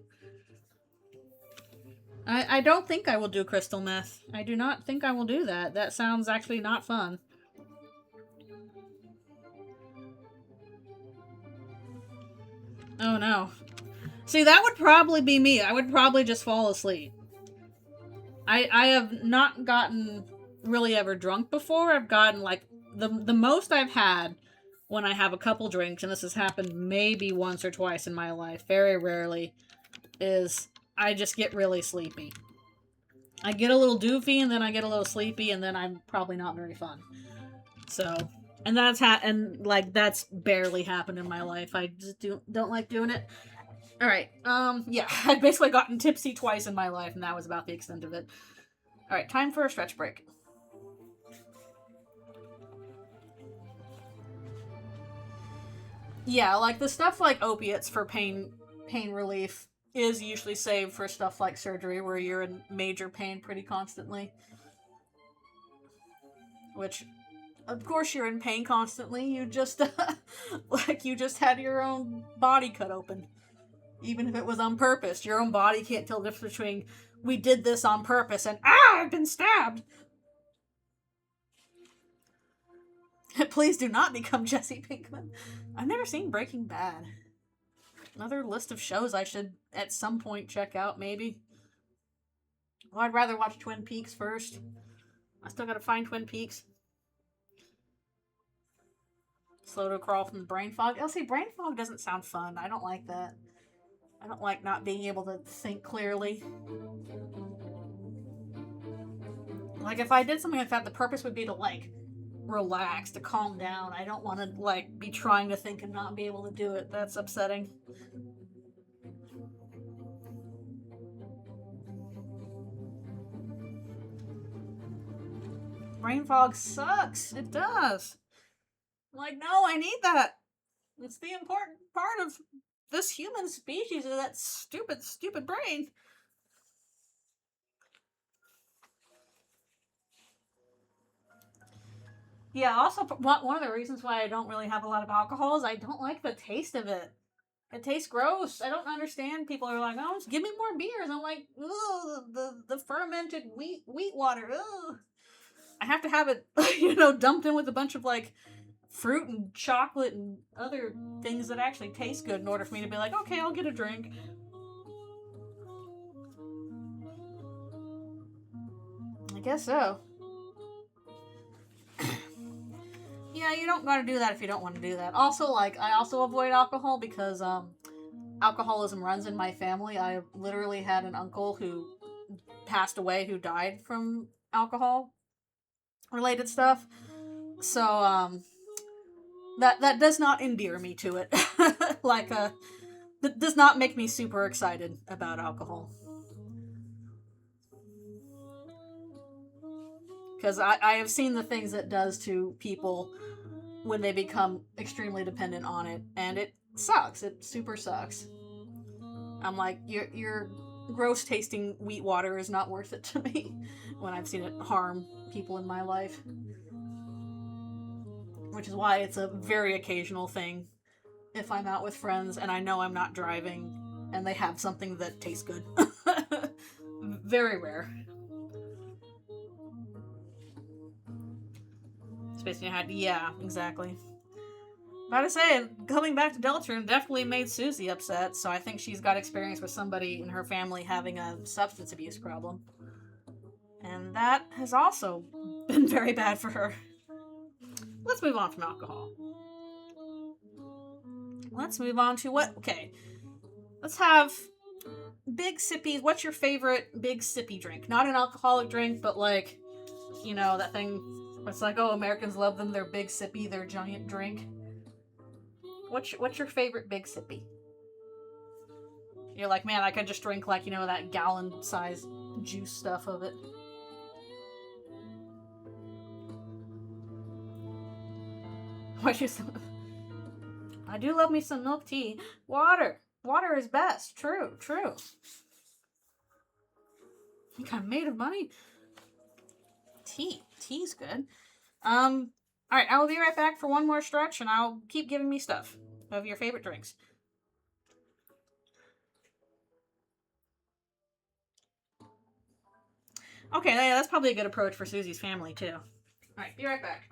[SPEAKER 1] I don't think I will do crystal meth. I do not think I will do that. That sounds actually not fun. Oh no. See, that would probably be me. I would probably just fall asleep. I have not gotten really ever drunk before. I've gotten, like, the most I've had when I have a couple drinks, and this has happened maybe once or twice in my life, very rarely, is I just get really sleepy. I get a little doofy, and then I get a little sleepy, and then I'm probably not very fun. So, and that's barely happened in my life. I just don't like doing it. Alright, yeah, I've basically gotten tipsy twice in my life, and that was about the extent of it. Alright, time for a stretch break. Yeah, like, the stuff like opiates for pain relief is usually saved for stuff like surgery where you're in major pain pretty constantly. Which, of course you're in pain constantly, you just, like, you just had your own body cut open. Even if it was on purpose, your own body can't tell the difference between, we did this on purpose and, I've been stabbed! Please do not become Jesse Pinkman. I've never seen Breaking Bad. Another list of shows I should, at some point, check out, maybe. Well, I'd rather watch Twin Peaks first. I still gotta find Twin Peaks. Slow to crawl from the brain fog. Oh, see, brain fog doesn't sound fun. I don't like that. I don't like not being able to think clearly. Like, if I did something like that, the purpose would be to, like, relax, to calm down. I don't want to, like, be trying to think and not be able to do it. That's upsetting. Brain fog sucks. It does. Like, no, I need that. It's the important part of this human species, is that stupid, stupid brain. Yeah, also, one of the reasons why I don't really have a lot of alcohol is I don't like the taste of it. It tastes gross. I don't understand. People are like, oh, just give me more beers. I'm like, ugh, the fermented wheat water. Ugh. I have to have it, dumped in with a bunch of, like, fruit and chocolate and other things that actually taste good in order for me to be like, okay, I'll get a drink. I guess so. Yeah, you don't gotta do that if you don't want to do that. Also, like, I also avoid alcohol because, alcoholism runs in my family. I literally had an uncle who passed away who died from alcohol related stuff. So, that does not endear me to it. Like, that does not make me super excited about alcohol. Because I have seen the things it does to people when they become extremely dependent on it, and it sucks. It super sucks. I'm like, your gross tasting wheat water is not worth it to me when I've seen it harm people in my life. Which is why it's a very occasional thing if I'm out with friends and I know I'm not driving and they have something that tastes good. Very rare. Space had, yeah, exactly. About to say, coming back to Eldritchrune definitely made Susie upset, so I think she's got experience with somebody in her family having a substance abuse problem. And that has also been very bad for her. Let's move on from alcohol. Let's move on to what? Okay. Let's have big sippies. What's your favorite big sippy drink? Not an alcoholic drink, but like, that thing. It's like, oh, Americans love them. They're big sippy. They're giant drink. What's your favorite big sippy? You're like, man, I could just drink like, that gallon size juice stuff of it. What you? I do love me some milk tea. Water is best. True. You got made of money. Tea's good. All right, I will be right back for one more stretch, and I'll keep giving me stuff of your favorite drinks. Okay, that's probably a good approach for Susie's family, too. All right, be right back.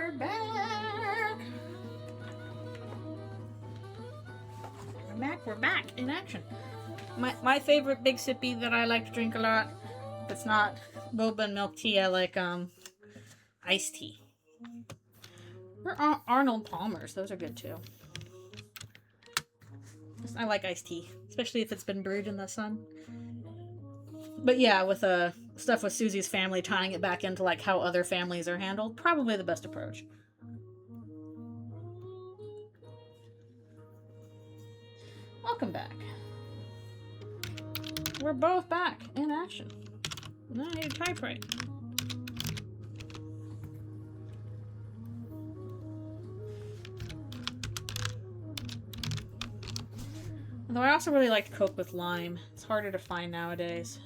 [SPEAKER 1] We're back. We're back in action. My favorite big sippy that I like to drink a lot, if it's not boba and milk tea, I like iced tea. Or Arnold Palmer's, those are good too. I like iced tea, especially if it's been brewed in the sun. But yeah, with stuff with Susie's family, tying it back into like how other families are handled, probably the best approach. Welcome back. We're both back in action. Now I need to type right. Although I also really like Coke with lime. It's harder to find nowadays.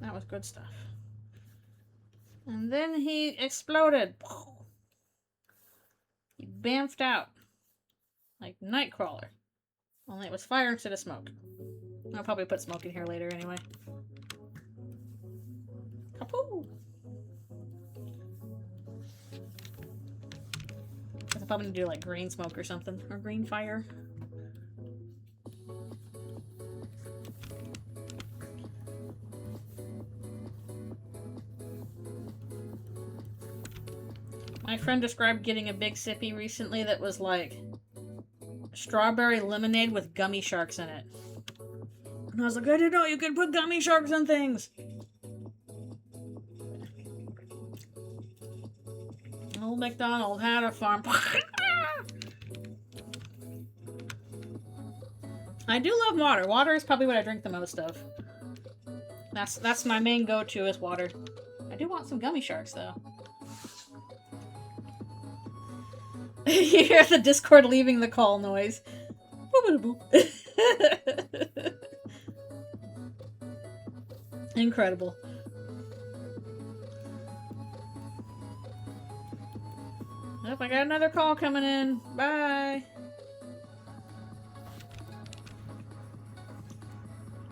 [SPEAKER 1] That was good stuff. And then he exploded. He bamfed out. Like Nightcrawler. Only it was fire instead of smoke. I'll probably put smoke in here later anyway. Kapoo! I'm probably gonna do like green smoke or something. Or green fire. My friend described getting a big sippy recently that was like strawberry lemonade with gummy sharks in it. And I was like, I didn't know you could put gummy sharks in things. Old MacDonald had a farm. I do love water. Water is probably what I drink the most of. That's my main go-to is water. I do want some gummy sharks though. You hear the Discord leaving the call noise. Incredible. Oh, I got another call coming in. Bye.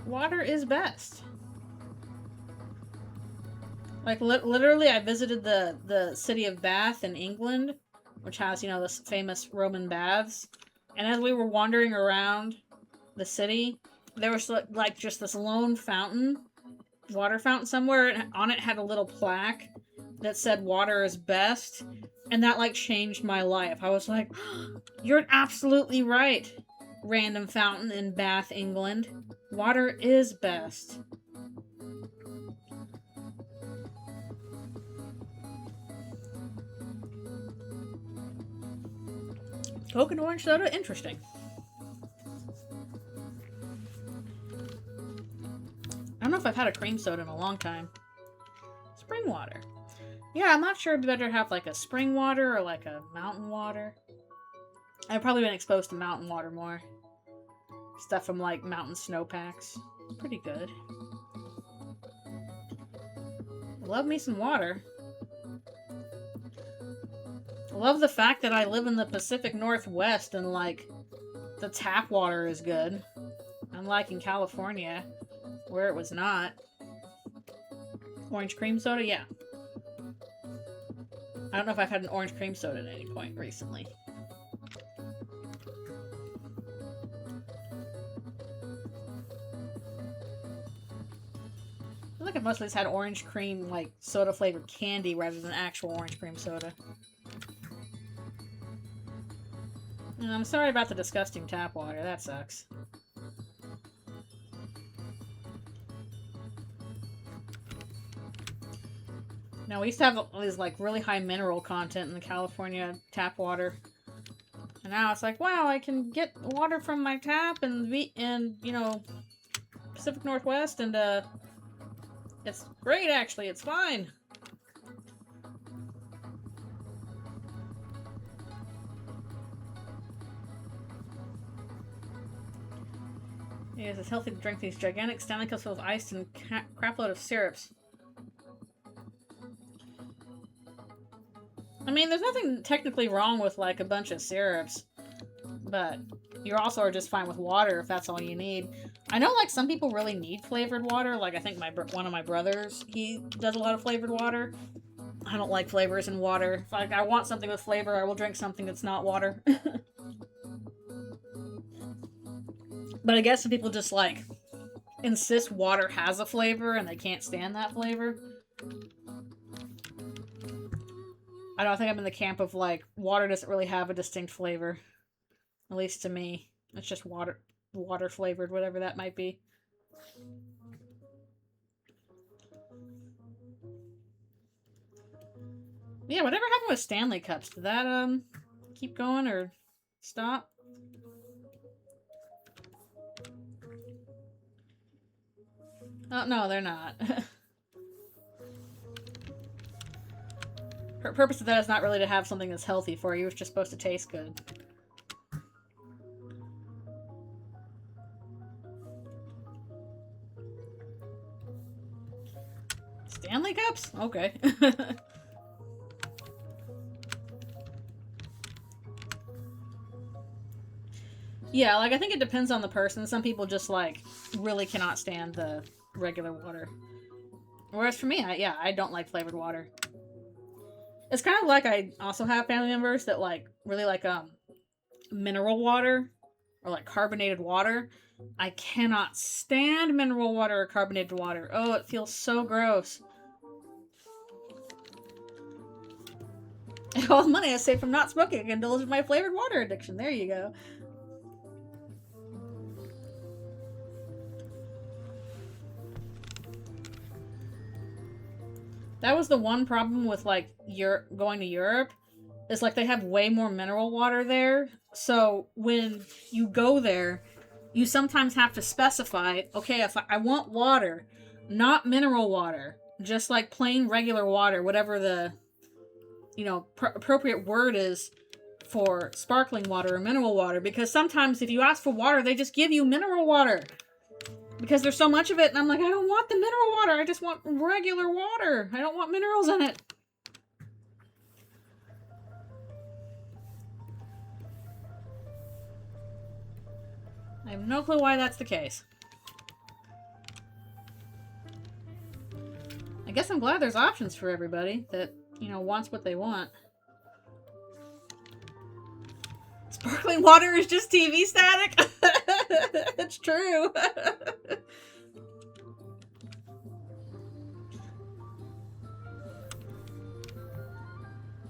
[SPEAKER 1] Water is best. Like, literally, I visited the city of Bath in England, which has, you know, the famous Roman baths. And as we were wandering around the city, there was, like, just this lone fountain, water fountain somewhere, and on it had a little plaque that said water is best. And that, like, changed my life. I was like, you're absolutely right, random fountain in Bath, England. Water is best. Coke and orange soda? Interesting. I don't know if I've had a cream soda in a long time. Spring water. Yeah, I'm not sure it'd be better to have like a spring water or like a mountain water. I've probably been exposed to mountain water more. Stuff from like mountain snowpacks. Pretty good. Love me some water. I love the fact that I live in the Pacific Northwest and like the tap water is good. Unlike in California, where it was not. Orange cream soda? Yeah. I don't know if I've had an orange cream soda at any point recently. I feel like I've mostly just had orange cream, like, soda flavored candy rather than actual orange cream soda. And I'm sorry about the disgusting tap water. That sucks. No, we used to have all these, like, really high mineral content in the California tap water. And now it's like, wow, I can get water from my tap and you know, Pacific Northwest, and, it's great, actually. It's fine. Yes, it's healthy to drink these gigantic Stanley Cups full of ice and crapload of syrups. I mean, there's nothing technically wrong with, like, a bunch of syrups. But You also are just fine with water if that's all you need. I know, like, some people really need flavored water. Like, I think one of my brothers, he does a lot of flavored water. I don't like flavors in water. If I want something with flavor, I will drink something that's not water. But I guess some people just, like, insist water has a flavor and they can't stand that flavor. I don't think I'm in the camp of, like, water doesn't really have a distinct flavor. At least to me. It's just water flavored, whatever that might be. Yeah, whatever happened with Stanley Cups? Did that, keep going or stop? Oh, no, they're not. The purpose of that is not really to have something that's healthy for you. It's just supposed to taste good. Stanley Cups? Okay. Yeah, like, I think it depends on the person. Some people just, like, really cannot stand the regular water. Whereas for me, I don't like flavored water. It's kind of like I also have family members that, like, really like, mineral water. Or, like, carbonated water. I cannot stand mineral water or carbonated water. Oh, it feels so gross. All the money I save from not smoking, I can indulge in my flavored water addiction. There you go. That was the one problem with, like, going to Europe. Is, like, they have way more mineral water there. So, when you go there, you sometimes have to specify, okay, if I want water, not mineral water, just, like, plain regular water, whatever the, you know, appropriate word is for sparkling water or mineral water. Because sometimes if you ask for water, they just give you mineral water. Because there's so much of it, and I'm like, I don't want the mineral water. I just want regular water. I don't want minerals in it. I have no clue why that's the case. I guess I'm glad there's options for everybody that, you know, wants what they want. Sparkling water is just TV static? It's true.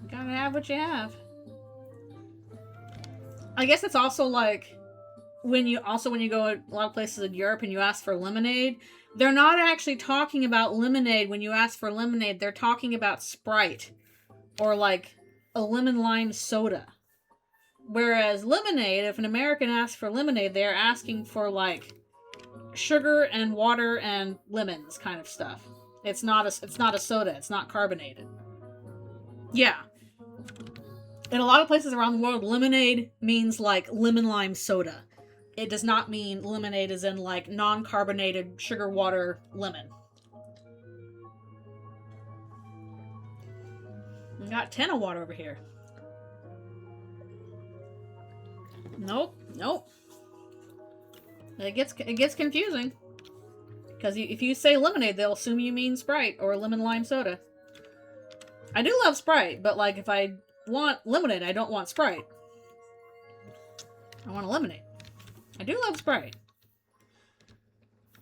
[SPEAKER 1] You gotta have what you have. I guess it's also like when you go to a lot of places in Europe and you ask for lemonade, they're not actually talking about lemonade when you ask for lemonade. They're talking about Sprite or like a lemon lime soda. Whereas lemonade, if an American asks for lemonade, they're asking for like sugar and water and lemons kind of stuff. It's not a soda. It's not carbonated. Yeah. In a lot of places around the world, lemonade means like lemon lime soda. It does not mean lemonade as in like non-carbonated sugar water lemon. We got 10 of water over here. Nope. It gets confusing. Because if you say lemonade, they'll assume you mean Sprite or lemon lime soda. I do love Sprite, but like if I want lemonade, I don't want Sprite. I want a lemonade. I do love Sprite.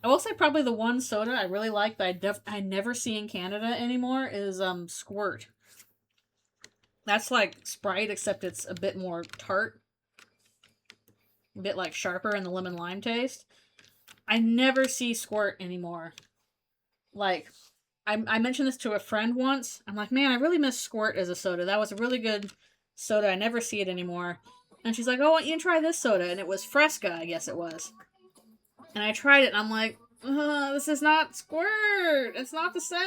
[SPEAKER 1] I will say probably the one soda I really like that I never see in Canada anymore is Squirt. That's like Sprite, except it's a bit more tart. A bit like sharper in the lemon lime taste. I never see Squirt anymore. Like, I mentioned this to a friend once. I'm like, man, I really miss Squirt as a soda. That was a really good soda. I never see it anymore. And she's like, oh, why don't you try this soda? And it was Fresca, I guess it was. And I tried it, and I'm like, this is not Squirt. It's not the same.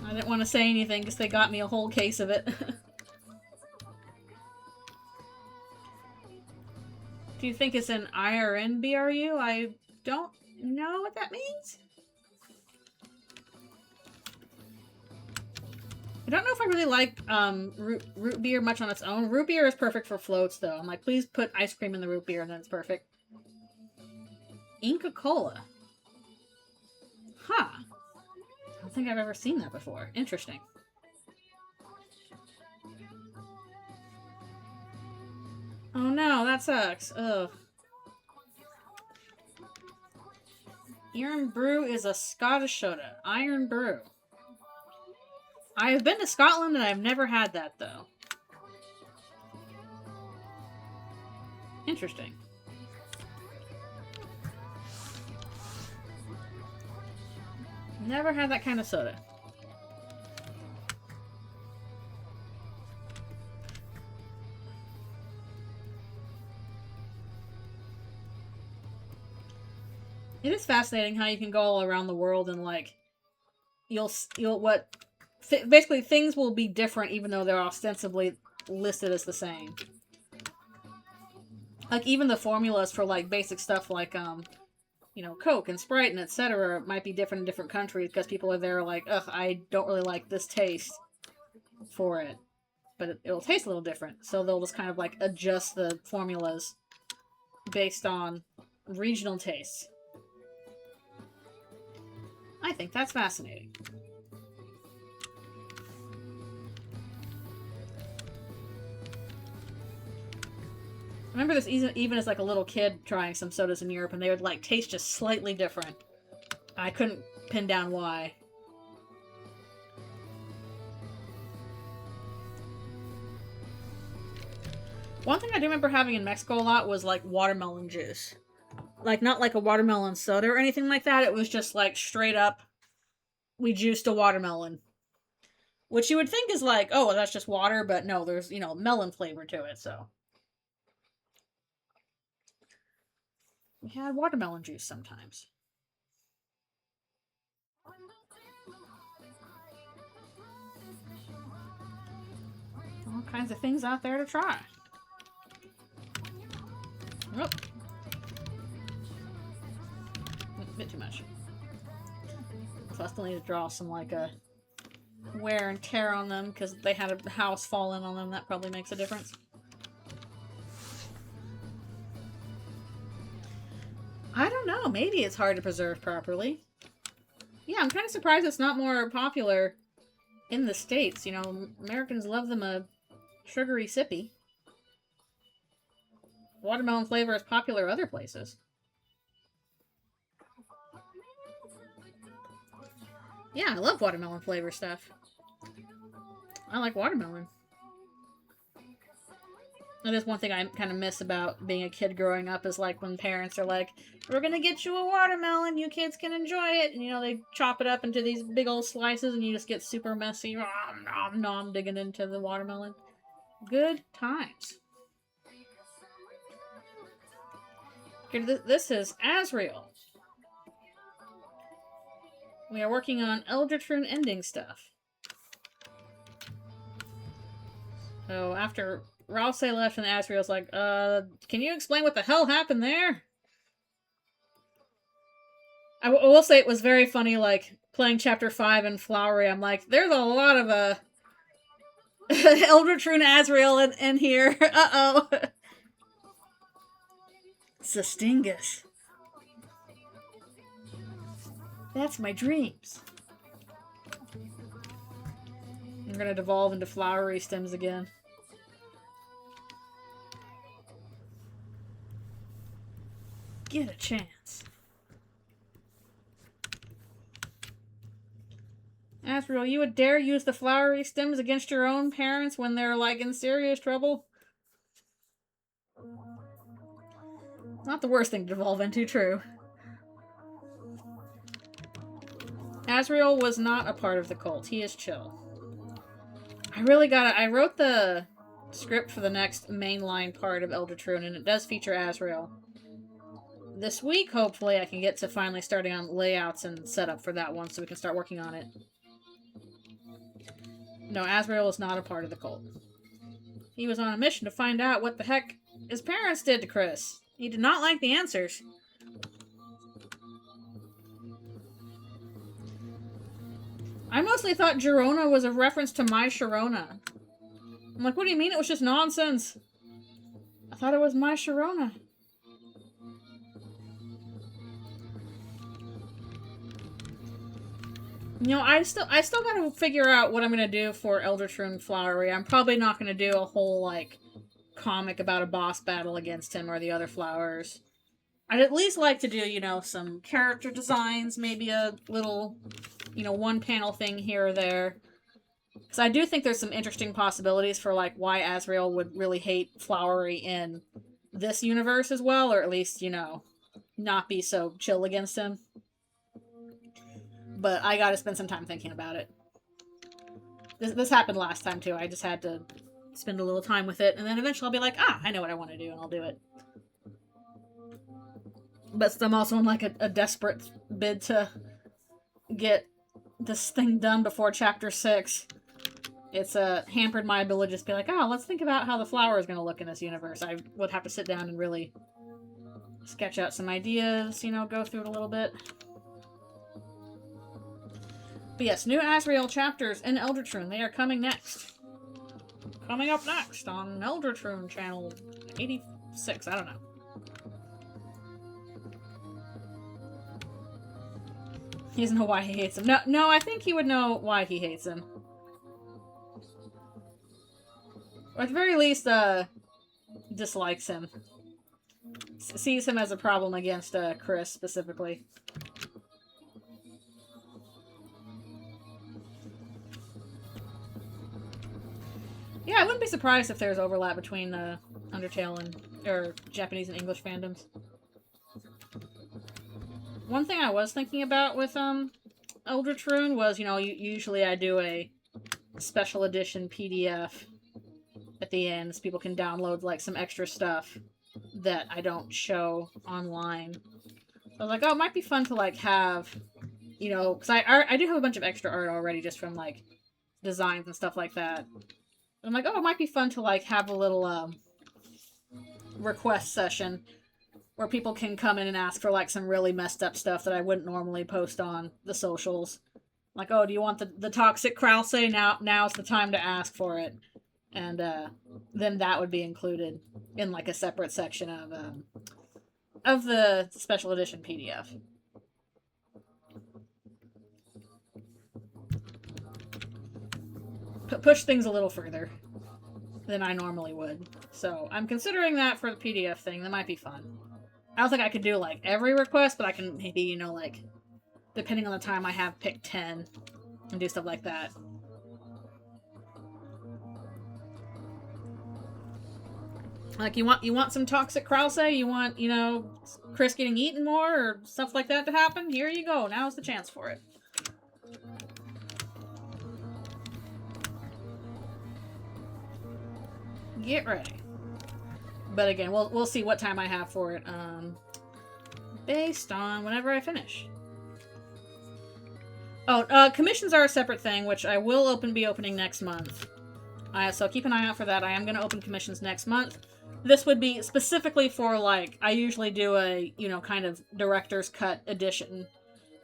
[SPEAKER 1] I didn't want to say anything because they got me a whole case of it. Do you think it's an IRN BRU? I don't know what that means. I don't know if I really like root beer much on its own. Root beer is perfect for floats, though. I'm like, please put ice cream in the root beer, and then it's perfect. Inca Cola. Huh. I don't think I've ever seen that before. Interesting. Oh no, that sucks. Ugh. Iron Brew is a Scottish soda. Iron Brew. I have been to Scotland and I've never had that, though. Interesting. Never had that kind of soda. It is fascinating how you can go all around the world and, like, basically things will be different even though they're ostensibly listed as the same. Like, even the formulas for, like, basic stuff like, you know, Coke and Sprite and etc. might be different in different countries because people are there like, ugh, I don't really like this taste for it. But it'll taste a little different. So they'll just kind of, like, adjust the formulas based on regional tastes. I think that's fascinating. I remember this even as like a little kid trying some sodas in Europe, and they would like taste just slightly different. I couldn't pin down why. One thing I do remember having in Mexico a lot was like watermelon juice. Like, not like a watermelon soda or anything like that. It was just like straight up, we juiced a watermelon. Which you would think is like, oh, that's just water, but no, there's, you know, melon flavor to it, so. We had watermelon juice sometimes. All kinds of things out there to try. Oh. A bit too much. So I still need to draw some, like, a wear and tear on them, because they had a house fall in on them. That probably makes a difference. I don't know. Maybe it's hard to preserve properly. Yeah, I'm kind of surprised it's not more popular in the States. You know, Americans love them a sugary sippy. Watermelon flavor is popular other places. Yeah, I love watermelon flavor stuff. I like watermelon. And there's one thing I kind of miss about being a kid growing up is like when parents are like, we're gonna get you a watermelon, you kids can enjoy it. And, you know, they chop it up into these big old slices and you just get super messy. Nom, nom, nom, digging into the watermelon. Good times. Here, this is Asriel. We are working on Eldritchrune ending stuff. So after Rouse left and Asriel's like, can you explain what the hell happened there? I will say it was very funny, like, playing Chapter 5 in Flowery. I'm like, there's a lot of, Eldritchrune Asriel in here. Uh-oh. Sestingus. That's my dreams. I'm gonna devolve into flowery stems again. Get a chance. Asriel, you would dare use the flowery stems against your own parents when they're, like, in serious trouble? Not the worst thing to devolve into, true. Asriel was not a part of the cult. He is chill. I wrote the script for the next mainline part of Eldritchrune, and it does feature Asriel. This week, hopefully, I can get to finally starting on layouts and setup for that one so we can start working on it. No, Asriel is not a part of the cult. He was on a mission to find out what the heck his parents did to Chris. He did not like the answers. I mostly thought Girona was a reference to My Sharona. I'm like, what do you mean? It was just nonsense. I thought it was My Sharona. You know, I still gotta figure out what I'm gonna do for Eldritchrune Flowery. I'm probably not gonna do a whole, like, comic about a boss battle against him or the other flowers. I'd at least like to do, you know, some character designs, maybe a little, you know, one panel thing here or there. Because I do think there's some interesting possibilities for, like, why Asriel would really hate Flowery in this universe as well, or at least, you know, not be so chill against him. But I gotta spend some time thinking about it. This happened last time, too. I just had to spend a little time with it, and then eventually I'll be like, I know what I want to do, and I'll do it. But I'm also in, like, a desperate bid to get this thing done before Chapter 6. It's hampered my ability to just be like, oh, let's think about how the flower is going to look in this universe. I would have to sit down and really sketch out some ideas, you know, go through it a little bit. But yes, new Asriel chapters in Eldritchrune. They are coming next. Coming up next on Eldritchrune channel 86. I don't know. He doesn't know why he hates him. No, I think he would know why he hates him. Or at the very least, dislikes him. Sees him as a problem against Chris, specifically. Yeah, I wouldn't be surprised if there's overlap between Undertale and or Japanese and English fandoms. One thing I was thinking about with Eldritchrune was, you know, usually I do a special edition PDF at the end so people can download like some extra stuff that I don't show online. So I was like, oh, it might be fun to like have, you know, because I do have a bunch of extra art already just from like designs and stuff like that. I'm like, oh, it might be fun to like have a little request session where people can come in and ask for like some really messed up stuff that I wouldn't normally post on the socials. Like, oh, do you want the toxic Krause? Now's the time to ask for it. And then that would be included in like a separate section of the special edition PDF. Push things a little further than I normally would. So I'm considering that for the PDF thing. That might be fun. I don't think I could do like every request, but I can maybe, you know, like depending on the time I have, pick 10 and do stuff like that. Like, you want some toxic Krause? You want, you know, Chris getting eaten more or stuff like that to happen? Here you go. Now's the chance for it. Get ready. But again, we'll see what time I have for it. Based on whenever I finish. Oh, commissions are a separate thing, which I will be opening next month. So keep an eye out for that. I am going to open commissions next month. This would be specifically for, like, I usually do a, you know, kind of director's cut edition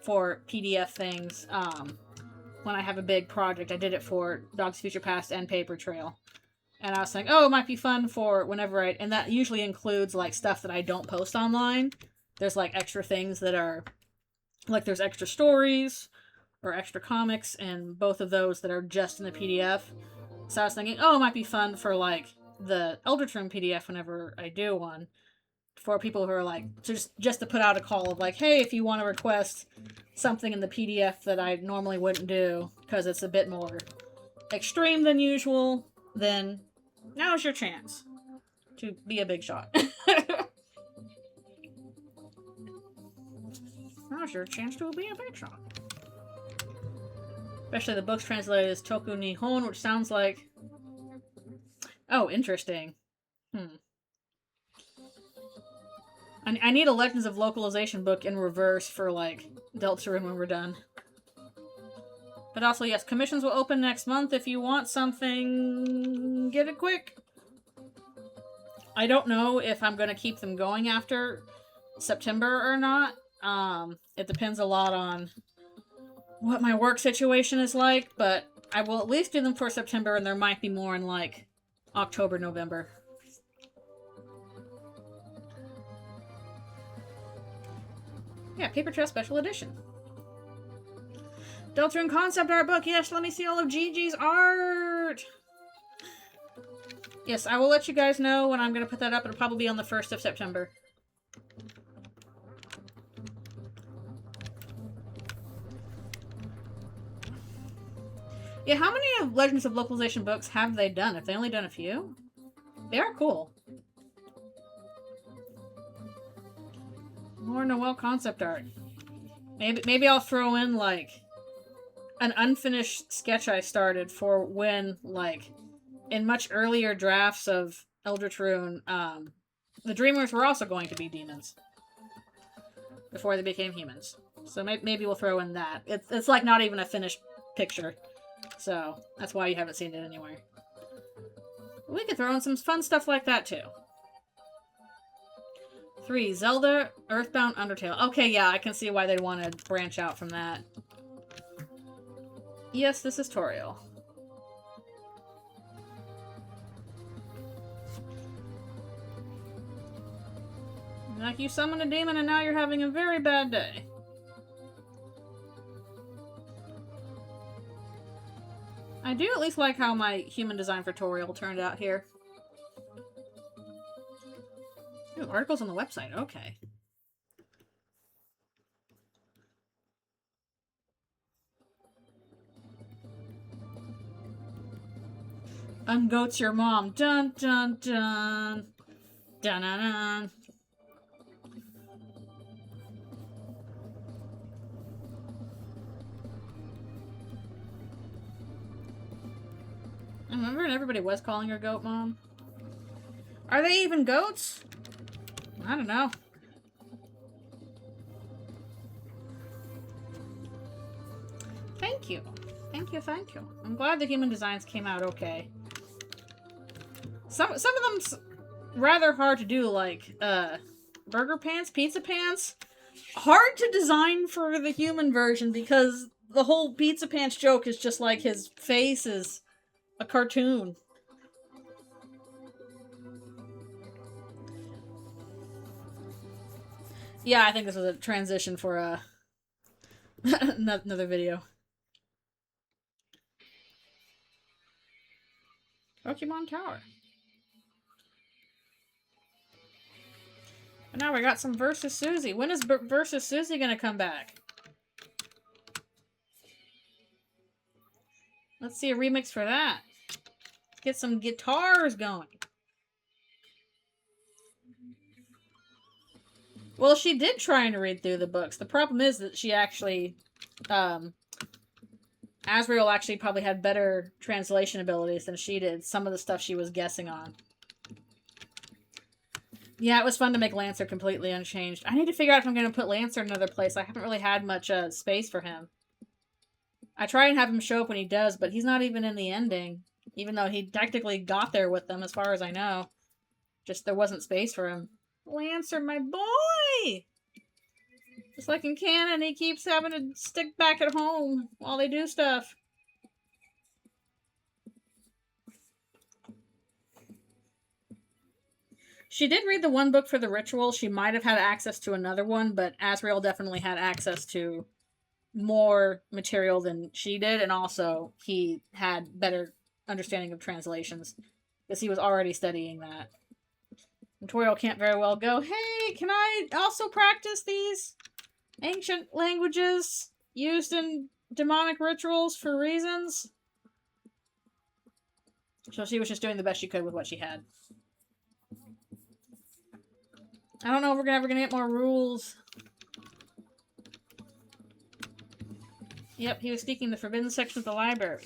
[SPEAKER 1] for PDF things. When I have a big project, I did it for Dog's Future Past and Paper Trail. And I was saying, oh, it might be fun for whenever and that usually includes, like, stuff that I don't post online. There's, like, extra things that are, like, there's extra stories or extra comics, and both of those that are just in the PDF. So I was thinking, oh, it might be fun for, like, the Eldritchrune PDF whenever I do one. For people who are, like, just to put out a call of, like, hey, if you want to request something in the PDF that I normally wouldn't do, because it's a bit more extreme than usual, then now's your chance to be a big shot. Now's your chance to be a big shot. Especially the book's translated as Toku Nihon, which sounds like... Oh, interesting. I need a Legends of Localization book in reverse for, like, Deltarune when we're done. But also, yes, commissions will open next month. If you want something, get it quick. I don't know if I'm going to keep them going after September or not. It depends a lot on what my work situation is like, but I will at least do them for September, and there might be more in, like, October, November. Yeah, Paper Trail Special Edition. Eldritchrune concept art book. Yes, let me see all of Gigi's art. Yes, I will let you guys know when I'm going to put that up. It'll probably be on the 1st of September. Yeah, how many of Legends of Localization books have they done? Have they only done a few? They are cool. More Noel concept art. Maybe I'll throw in, like, an unfinished sketch I started for when, like, in much earlier drafts of Eldritchrune, the Dreamers were also going to be demons. Before they became humans. So maybe we'll throw in that. It's like not even a finished picture. So that's why you haven't seen it anywhere. We could throw in some fun stuff like that too. 3. Zelda Earthbound Undertale. Okay, yeah, I can see why they'd want to branch out from that. Yes, this is Toriel. Like you summoned a demon and now you're having a very bad day. I do at least like how my human design for Toriel turned out here. Ooh, articles on the website. Okay. Ungoats your mom. Dun dun dun. Dun dun dun. I remember when everybody was calling her goat mom. Are they even goats? I don't know. Thank you. Thank you, thank you. I'm glad the human designs came out okay. Some of them's rather hard to do, like, burger pants, pizza pants. Hard to design for the human version because the whole pizza pants joke is just like his face is a cartoon. Yeah, I think this was a transition for another video. Pokemon Tower. And now we got some Versus Susie. When is Versus Susie gonna come back? Let's see a remix for that. Let's get some guitars going. Well, she did try and read through the books. The problem is that she actually, Asriel actually probably had better translation abilities than she did. Some of the stuff she was guessing on. Yeah, it was fun to make Lancer completely unchanged. I need to figure out if I'm going to put Lancer in another place. I haven't really had much space for him. I try and have him show up when he does, but he's not even in the ending. Even though he technically got there with them, as far as I know. Just there wasn't space for him. Lancer, my boy! Just like in canon, he keeps having to stick back at home while they do stuff. She did read the one book for the ritual. She might have had access to another one, but Asriel definitely had access to more material than she did, and also he had better understanding of translations because he was already studying that. And Toriel can't very well go, hey, can I also practice these ancient languages used in demonic rituals for reasons? So she was just doing the best she could with what she had. I don't know if we're ever gonna get more rules. Yep, he was speaking the forbidden section of the library.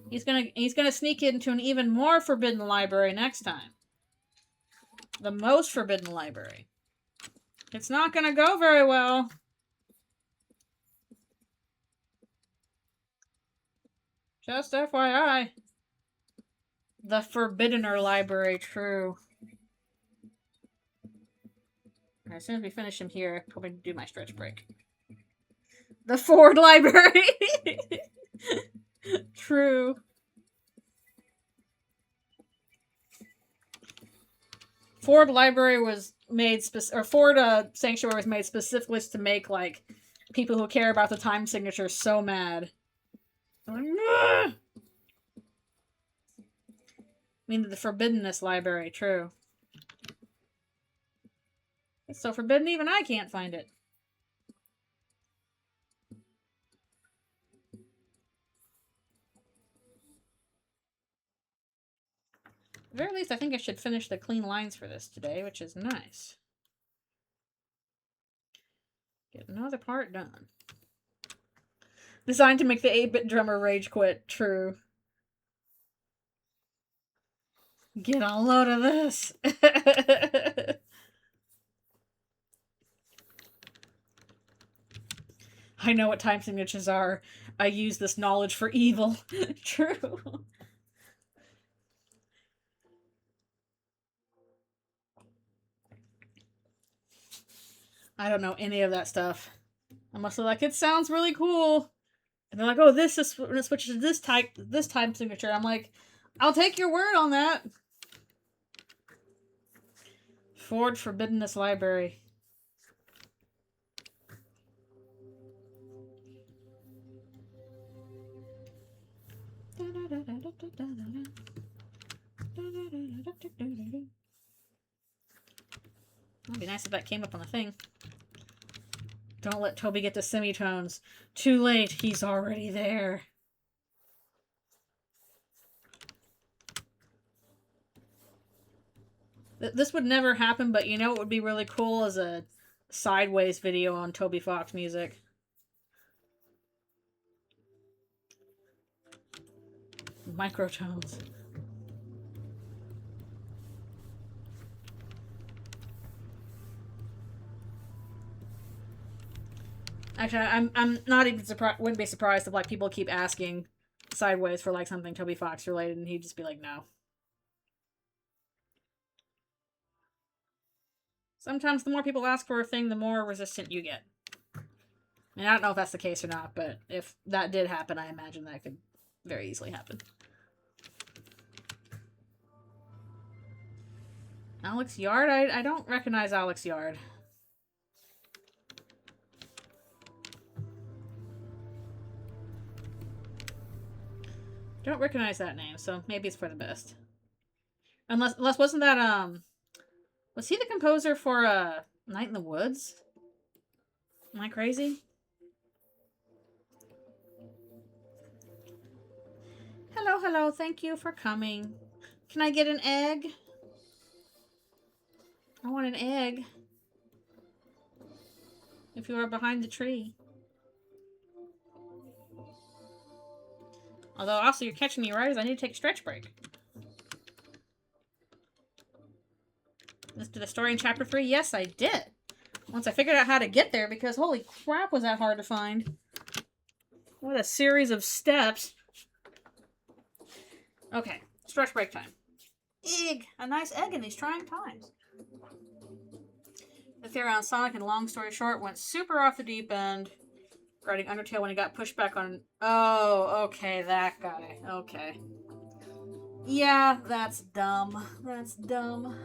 [SPEAKER 1] He's gonna sneak into an even more forbidden library next time. The most forbidden library. It's not gonna go very well. Just FYI. The forbiddener library, true. As soon as we finish him here, I'm going to do my stretch break. The Ford Library! True. Ford Library was made Ford Sanctuary was made specifically to make like people who care about the time signature so mad. I mean the Forbiddenness Library, true. It's so forbidden even I can't find it. At the very least, I think I should finish the clean lines for this today, which is nice. Get another part done. Designed to make the 8-bit drummer rage quit. True. Get a load of this. I know what time signatures are. I use this knowledge for evil. True. I don't know any of that stuff. I'm mostly like, it sounds really cool. And they're like, oh, this is when it switches to this time signature. I'm like, I'll take your word on that. Ford Forbiddenness Library. It'd be nice if that came up on the thing. Don't let Toby get the semitones. Too late, he's already there. This would never happen, but you know what would be really cool is a sideways video on Toby Fox music. Microtones. Actually, I'm not even surprised. Wouldn't be surprised if like people keep asking sideways for like something Toby Fox related, and he'd just be like, no. Sometimes the more people ask for a thing, the more resistant you get. And I don't know if that's the case or not, but if that did happen, I imagine that could very easily happen. Alex Yard? I don't recognize Alex Yard. Don't recognize that name, so maybe it's for the best. Unless wasn't that was he the composer for Night in the Woods? Am I crazy? Hello, hello, thank you for coming. Can I get an egg? I want an egg. If you are behind the tree. Although, also, you're catching me right as I need to take a stretch break. Let's do the story in chapter 3. Yes, I did. Once I figured out how to get there, because holy crap was that hard to find. What a series of steps. Okay, stretch break time. Egg! A nice egg in these trying times. The theory on Sonic, and long story short, went super off the deep end. Regarding Undertale when he got pushed back on... Oh, okay, that guy. Okay. Yeah, that's dumb. That's dumb.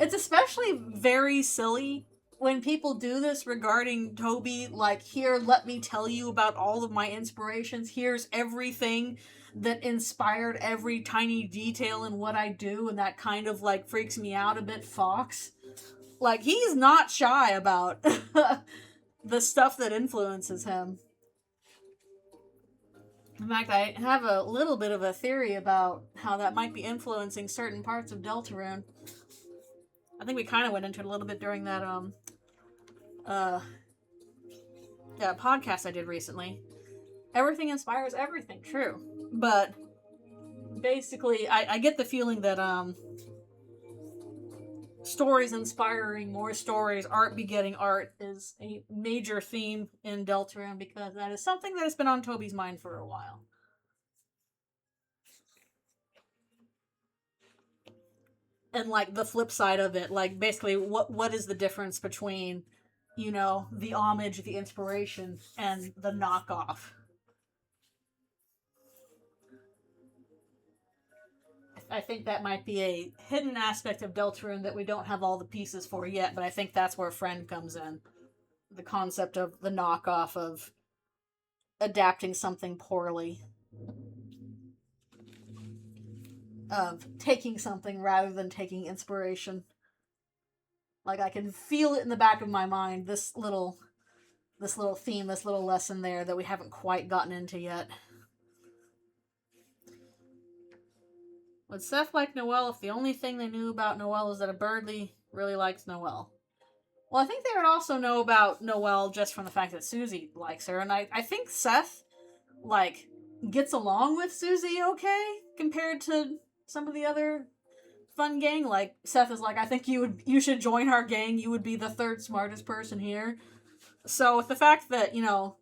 [SPEAKER 1] It's especially very silly when people do this regarding Toby, like, here, let me tell you about all of my inspirations. Here's everything that inspired every tiny detail in what I do, and that kind of, like, freaks me out a bit, Fox. Like, he's not shy about... the stuff that influences him. In fact, I have a little bit of a theory about how that might be influencing certain parts of Deltarune. I think we kind of went into it a little bit during that podcast I did recently. Everything inspires everything, true. But basically, I get the feeling that stories inspiring more stories, art begetting art is a major theme in Deltarune, because that is something that has been on Toby's mind for a while. and like the flip side of it, like basically what is the difference between, you know, the homage, the inspiration, and the knockoff. I think that might be a hidden aspect of Deltarune that we don't have all the pieces for yet, but I think that's where Friend comes in. The concept of the knockoff, of adapting something poorly, of taking something rather than taking inspiration. Like, I can feel it in the back of my mind, this little theme, this little lesson there that we haven't quite gotten into yet. Would Seth like Noelle if the only thing they knew about Noelle is that a Birdly really likes Noelle? Well, I think they would also know about Noelle just from the fact that Susie likes her, and I think Seth, like, gets along with Susie okay compared to some of the other fun gang. Like, Seth is like, I think you should join our gang, you would be the third smartest person here. So with the fact that, you know,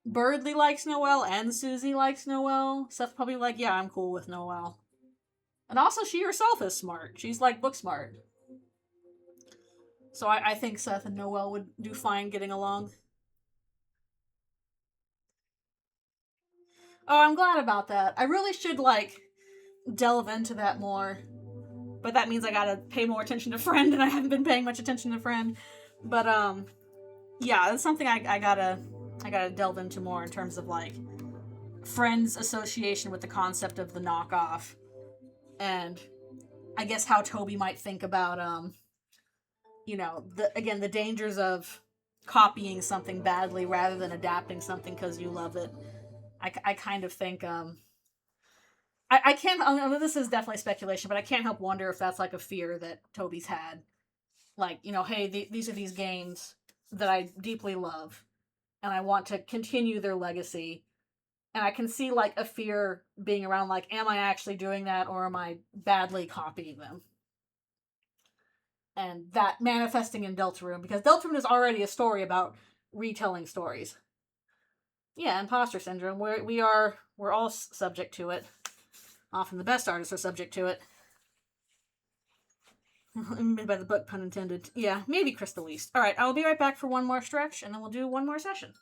[SPEAKER 1] Birdly likes Noelle and Susie likes Noelle, Seth's probably like, yeah, I'm cool with Noelle. And also, she herself is smart. She's, like, book smart. So I think Seth and Noelle would do fine getting along. Oh, I'm glad about that. I really should, like, delve into that more. But that means I gotta pay more attention to Friend, and I haven't been paying much attention to Friend. But, yeah, it's something I gotta delve into more in terms of, like, Friend's association with the concept of the knockoff. And I guess how Toby might think about, you know, the dangers of copying something badly rather than adapting something because you love it. I kind of think, I can't, I mean, this is definitely speculation, but I can't help wonder if that's like a fear that Toby's had. Like, you know, hey, these are these games that I deeply love, and I want to continue their legacy. And I can see, like, a fear being around, like, am I actually doing that, or am I badly copying them? And that manifesting in Deltarune, because Deltarune is already a story about retelling stories. Yeah, imposter syndrome. We're all subject to it. Often the best artists are subject to it. By the book, pun intended. Yeah, maybe Chris the least. Alright, I'll be right back for one more stretch, and then we'll do one more session.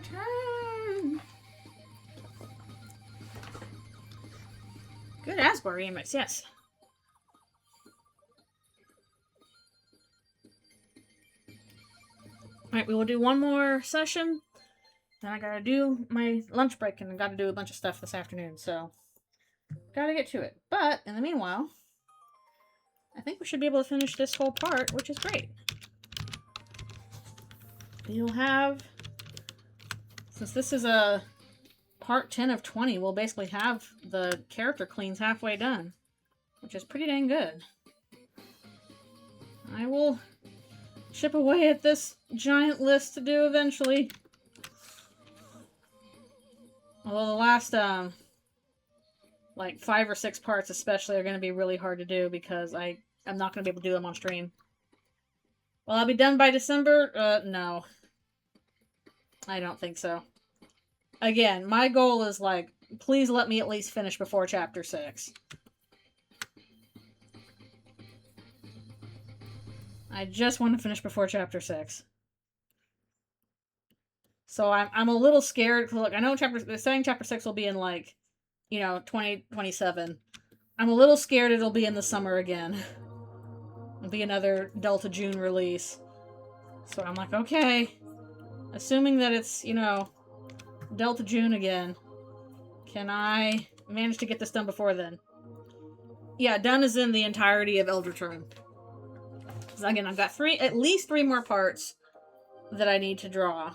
[SPEAKER 1] turn. Good Asbar remix, yes. Alright, we will do one more session. Then I gotta do my lunch break, and I gotta do a bunch of stuff this afternoon, so gotta get to it. But, in the meanwhile, I think we should be able to finish this whole part, which is great. You'll have, since this is a part 10 of 20, we'll basically have the character cleans halfway done, which is pretty dang good. I will chip away at this giant list to do eventually. Although the last, like 5 or 6 parts especially are going to be really hard to do because I'm not going to be able to do them on stream. Will I be done by December? No. I don't think so. Again, my goal is like, please let me at least finish before Chapter 6. I just want to finish before Chapter 6. So I'm a little scared, because look, I know they're saying Chapter 6 will be in like, 2027. I'm a little scared it'll be in the summer again. It'll be another Delta June release. So I'm like, okay. Assuming that it's, Delta June again. Can I manage to get this done before then? Yeah, done is in the entirety of Eldritchrune. Because again, I've got at least 3 more parts that I need to draw.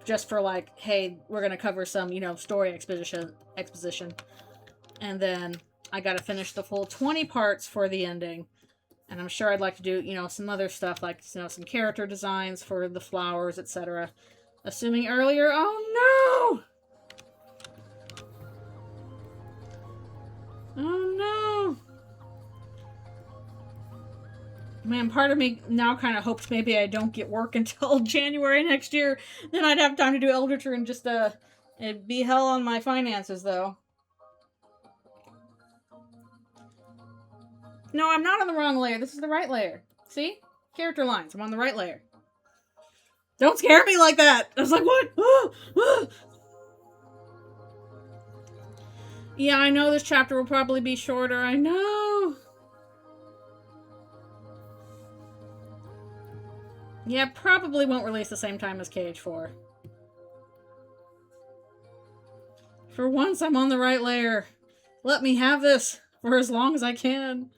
[SPEAKER 1] Just for like, hey, we're going to cover some, story exposition. And then I got to finish the full 20 parts for the ending. And I'm sure I'd like to do, some other stuff, like, some character designs for the flowers, etc. Assuming earlier, oh no! Oh no! Man, part of me now kind of hopes maybe I don't get work until January next year. Then I'd have time to do Eldritchrune and just, it'd be hell on my finances, though. No, I'm not on the wrong layer. This is the right layer. See? Character lines. I'm on the right layer. Don't scare me like that! I was like, what? Yeah, I know this chapter will probably be shorter. I know! Yeah, probably won't release the same time as KH4. For once, I'm on the right layer. Let me have this for as long as I can.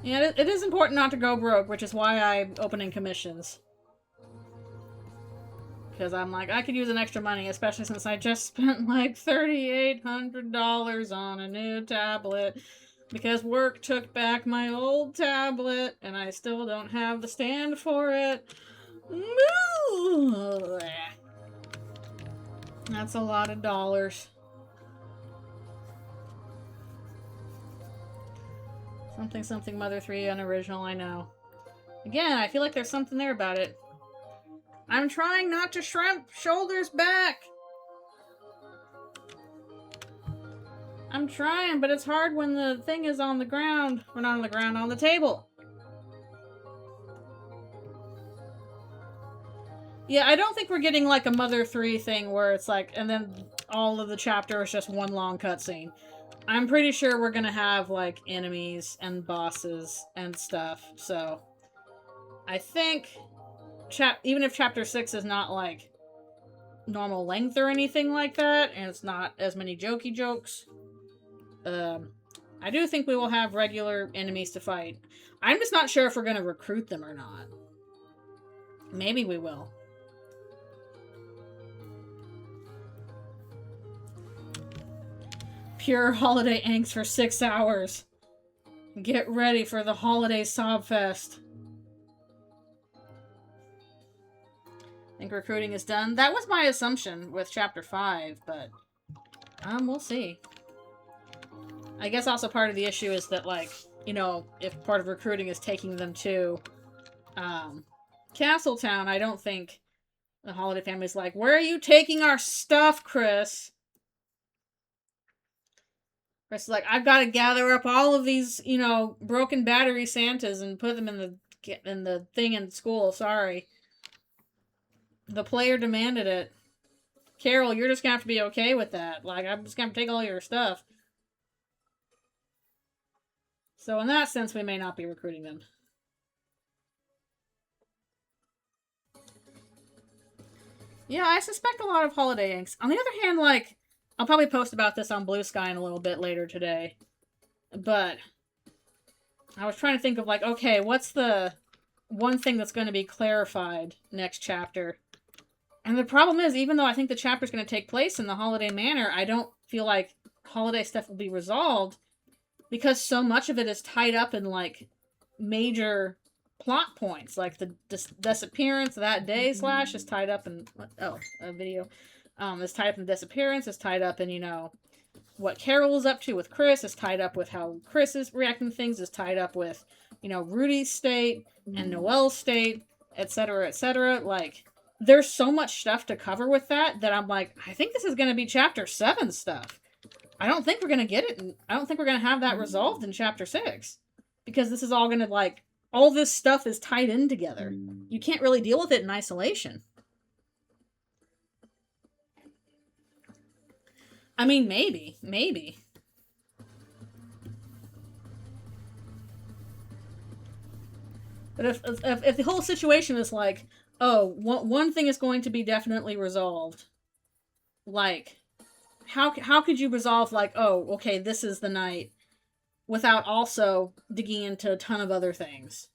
[SPEAKER 1] Yeah, it is important not to go broke, which is why I'm opening commissions. Because I'm like, I could use an extra money, especially since I just spent like $3,800 on a new tablet. Because work took back my old tablet, and I still don't have the stand for it. That's a lot of dollars. Something Mother 3 unoriginal, I know. Again, I feel like there's something there about it. I'm trying not to shrimp shoulders back. I'm trying, but it's hard when the thing is on the ground. Or not on the ground, on the table. Yeah, I don't think we're getting like a Mother 3 thing where it's like, and then all of the chapter is just one long cutscene. I'm pretty sure we're gonna have like enemies and bosses and stuff, so I think even if chapter 6 is not like normal length or anything like that, and it's not as many jokey jokes, I do think we will have regular enemies to fight. I'm just not sure if we're gonna recruit them or not. Maybe we will. Pure holiday angst for 6 hours. Get ready for the holiday sob fest. Think recruiting is done? That was my assumption with chapter 5, but we'll see. I guess also part of the issue is that, like, if part of recruiting is taking them to Castletown, I don't think the holiday family's like, where are you taking our stuff, Chris? Chris is like, I've got to gather up all of these, broken battery Santas and put them in the in the thing in school. Sorry. The player demanded it. Carol, you're just gonna have to be okay with that. Like, I'm just gonna take all your stuff. So in that sense, we may not be recruiting them. Yeah, I suspect a lot of holiday inks. On the other hand, like, I'll probably post about this on Blue Sky in a little bit later today. But I was trying to think of, like, okay, what's the one thing that's going to be clarified next chapter? And the problem is, even though I think the chapter's going to take place in the Holiday Manor, I don't feel like holiday stuff will be resolved because so much of it is tied up in, like, major plot points. Like, the disappearance that day slash is tied up in... Oh, a video. Is tied up in the disappearance, is tied up in, you know, what Carol is up to with Chris, is tied up with how Chris is reacting to things, is tied up with, you know, Rudy's state and Noelle's state, etc., etc. Like, there's so much stuff to cover with that I'm like, I think this is going to be chapter 7 stuff. I don't think we're going to get it. I don't think we're going to have that resolved in chapter 6. Because this is all going to, like, all this stuff is tied in together. You can't really deal with it in isolation. I mean, maybe. But if the whole situation is like, oh, one thing is going to be definitely resolved, like, how could you resolve, like, oh, okay, this is the night, without also digging into a ton of other things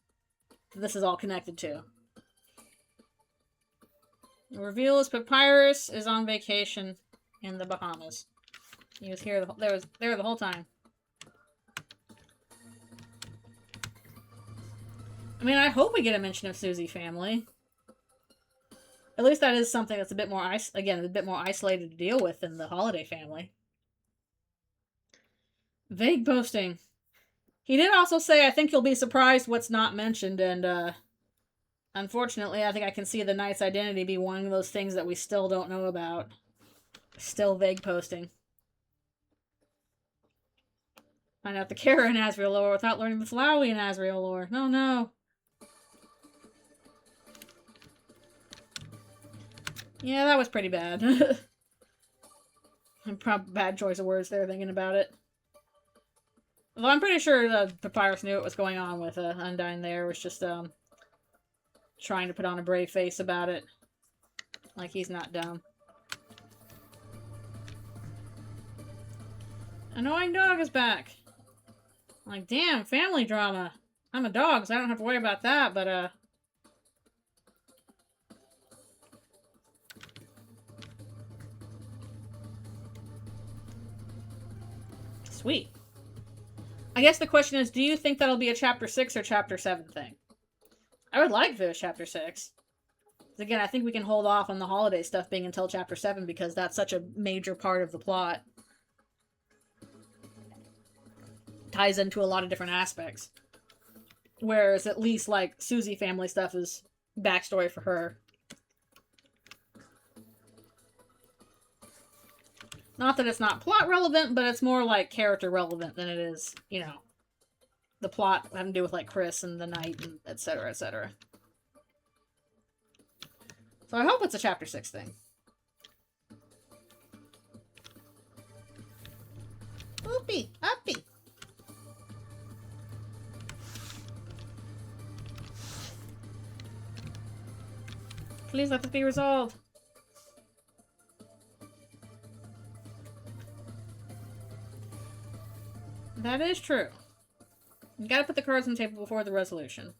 [SPEAKER 1] this is all connected to? The reveal is Papyrus is on vacation in the Bahamas. He was here. There the whole time. I mean, I hope we get a mention of Susie family. At least that is something that's a bit more isolated to deal with than the Holiday family. Vague posting. He did also say, I think you'll be surprised what's not mentioned, and unfortunately, I think I can see the knight's identity be one of those things that we still don't know about. Still vague posting. Find out the Kara and Asriel lore without learning the Flowey and Asriel lore. No. Yeah, that was pretty bad. Probably bad choice of words there, thinking about it. Although I'm pretty sure the Papyrus knew what was going on with Undyne there. Was just trying to put on a brave face about it. Like he's not dumb. Annoying dog is back. Like, damn, family drama. I'm a dog, so I don't have to worry about that, but, sweet. I guess the question is, do you think that'll be a chapter 6 or chapter 7 thing? I would like if it was chapter 6. Again, I think we can hold off on the holiday stuff being until chapter 7 because that's such a major part of the plot. Ties into a lot of different aspects. Whereas at least, like, Susie family stuff is backstory for her. Not that it's not plot relevant, but it's more, like, character relevant than it is, you know, the plot having to do with, like, Chris and the knight and etc., etc. So I hope it's a chapter 6 thing. Oopie, uppie. Please let this be resolved. That is true. You gotta put the cards on the table before the resolution.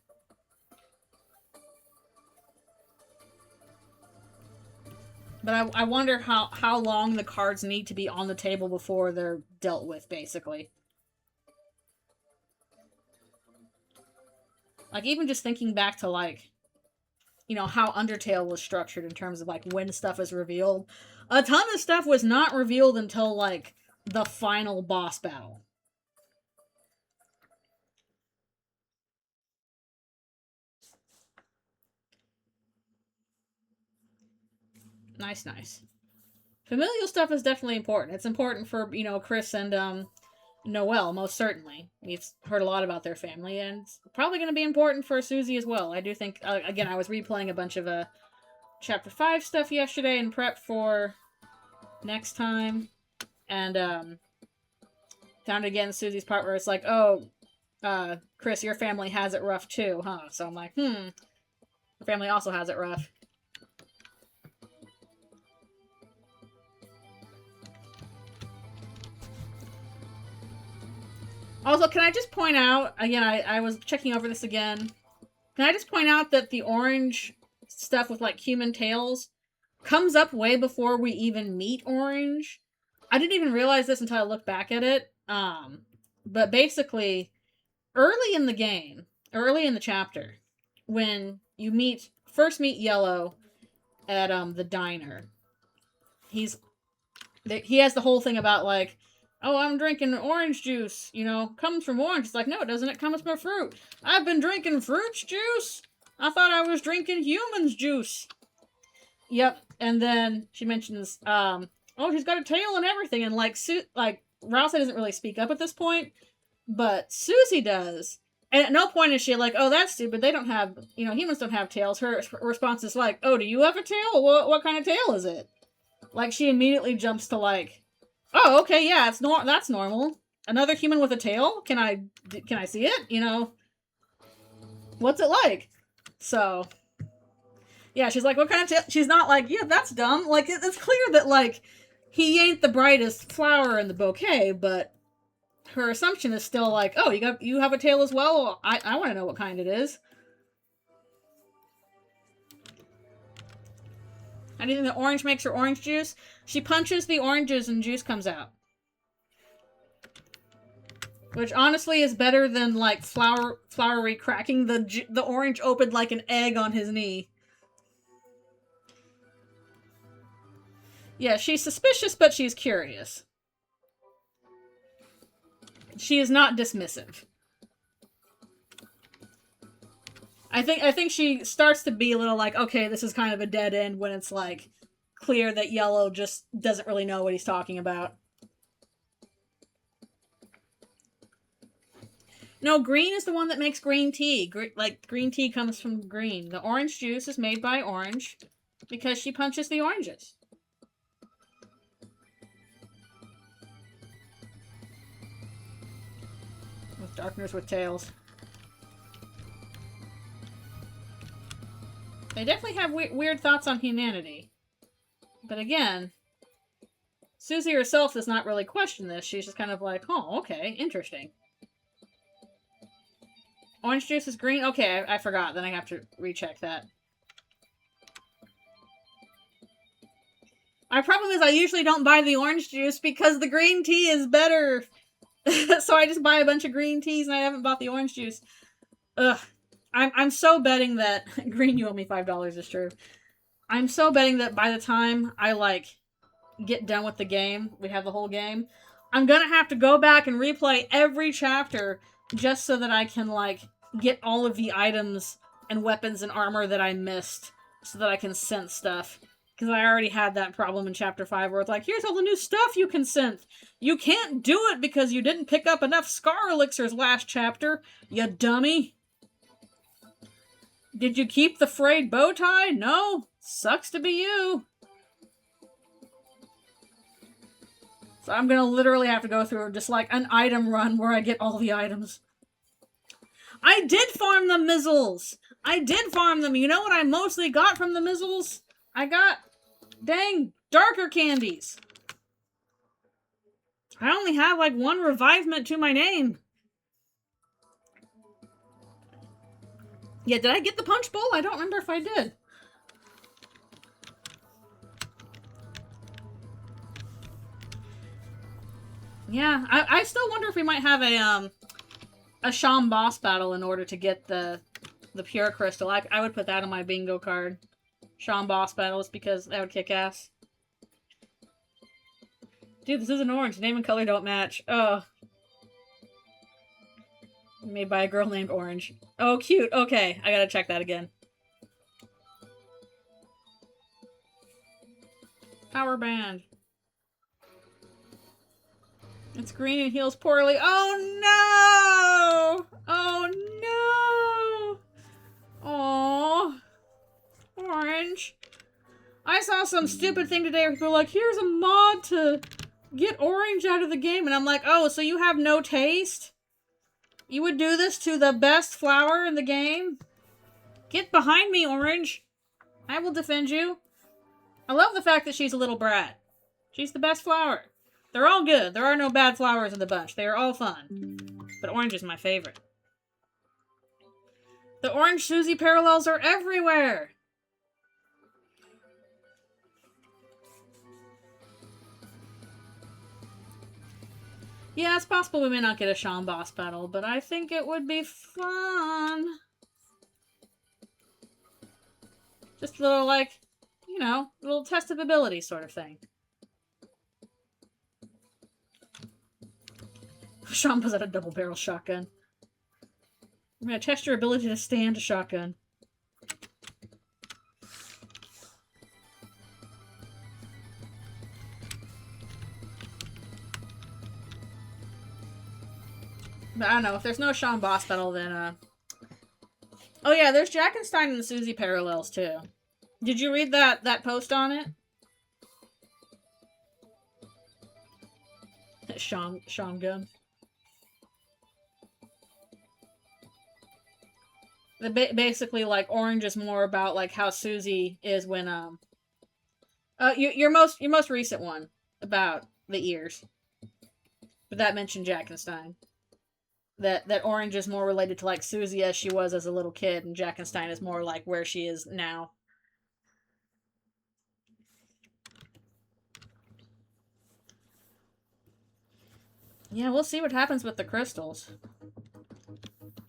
[SPEAKER 1] But I wonder how long the cards need to be on the table before they're dealt with, basically. Like, even just thinking back to, like, you know, how Undertale was structured in terms of, like, when stuff is revealed. A ton of stuff was not revealed until, like, the final boss battle. Nice. Familial stuff is definitely important. It's important for, you know, Chris and Noelle, most certainly. We've heard a lot about their family, and it's probably going to be important for Susie as well. I do think, again, I was replaying a bunch of Chapter 5 stuff yesterday in prep for next time, and found again Susie's part where it's like, oh, Chris, your family has it rough too, huh? So I'm like, your family also has it rough. Also, can I just point out, again, I was checking over this again. Can I just point out that the orange stuff with, like, human tails comes up way before we even meet Orange? I didn't even realize this until I looked back at it. But basically, early in the game, early in the chapter, when you first meet Yellow at, the diner, he has the whole thing about, like, oh, I'm drinking orange juice, you know, comes from orange. It's like, no, it doesn't. It comes from fruit. I've been drinking fruit juice? I thought I was drinking humans juice. Yep. And then she mentions, oh, she's got a tail and everything. And, like, Rousey doesn't really speak up at this point, but Susie does. And at no point is she like, oh, that's stupid. They don't have, humans don't have tails. Her response is like, oh, do you have a tail? What kind of tail is it? Like, she immediately jumps to, like, oh, okay, yeah, that's normal. Another human with a tail? Can I see it? What's it like? So, yeah, she's like, what kind of tail? She's not like, yeah, that's dumb. Like, it's clear that, like, he ain't the brightest flower in the bouquet, but her assumption is still like, oh, you have a tail as well? I want to know what kind it is. How do you think the orange makes her orange juice? She punches the oranges and juice comes out. Which honestly is better than, like, Flowery cracking the orange open like an egg on his knee. Yeah, she's suspicious, but she's curious. She is not dismissive. I think she starts to be a little like, okay, this is kind of a dead end when it's, like, clear that Yellow just doesn't really know what he's talking about. No, green is the one that makes green tea. Green tea comes from green. The orange juice is made by Orange because she punches the oranges. With darkness with tails. They definitely have weird thoughts on humanity. But again, Susie herself does not really question this. She's just kind of like, oh, okay, interesting. Orange juice is green? Okay, I forgot. Then I have to recheck that. My problem is I usually don't buy the orange juice because the green tea is better. So I just buy a bunch of green teas and I haven't bought the orange juice. Ugh. I'm so betting that... Green, you owe me $5 is true. I'm so betting that by the time I, like, get done with the game, we have the whole game, I'm gonna have to go back and replay every chapter just so that I can, like, get all of the items and weapons and armor that I missed so that I can sense stuff. Because I already had that problem in Chapter 5 where it's like, here's all the new stuff you can sense. You can't do it because you didn't pick up enough Scar Elixirs last chapter, you dummy. Did you keep the frayed bow tie? No. Sucks to be you. So I'm gonna literally have to go through just like an item run where I get all the items. I did farm the Mizzles! I did farm them! You know what I mostly got from the Mizzles? I got, dang, darker candies. I only have like one revivement to my name. Yeah, did I get the punch bowl? I don't remember if I did. Yeah, I still wonder if we might have a Sham boss battle in order to get the pure crystal. I would put that on my bingo card. Sham boss battles because that would kick ass. Dude, this isn't orange. Name and color don't match. Oh. Made by a girl named Orange. Oh, cute. Okay, I gotta check that again. Power band. It's green and heals poorly. Oh no! Oh no! Aww. Orange. I saw some stupid thing today where people were like, here's a mod to get orange out of the game. And I'm like, oh, so you have no taste? You would do this to the best flower in the game? Get behind me, Orange. I will defend you. I love the fact that she's a little brat. She's the best flower. They're all good. There are no bad flowers in the bunch. They are all fun. But Orange is my favorite. The Orange Susie parallels are everywhere. Yeah, it's possible we may not get a Sean boss battle, but I think it would be fun. Just a little, like, you know, a little test of ability sort of thing. Sean was at a double barrel shotgun. I'm gonna test your ability to stand a shotgun. But I don't know, if there's no Sean boss battle, then, oh yeah, there's Jackenstein and the Susie parallels, too. Did you read that post on it? Sean gun. Basically, like, Orange is more about, like, how Susie is when, your most recent one, about the ears. But that mentioned Jackenstein. That Orange is more related to, like, Susie as she was as a little kid, and Jackenstein is more like where she is now. Yeah, we'll see what happens with the crystals.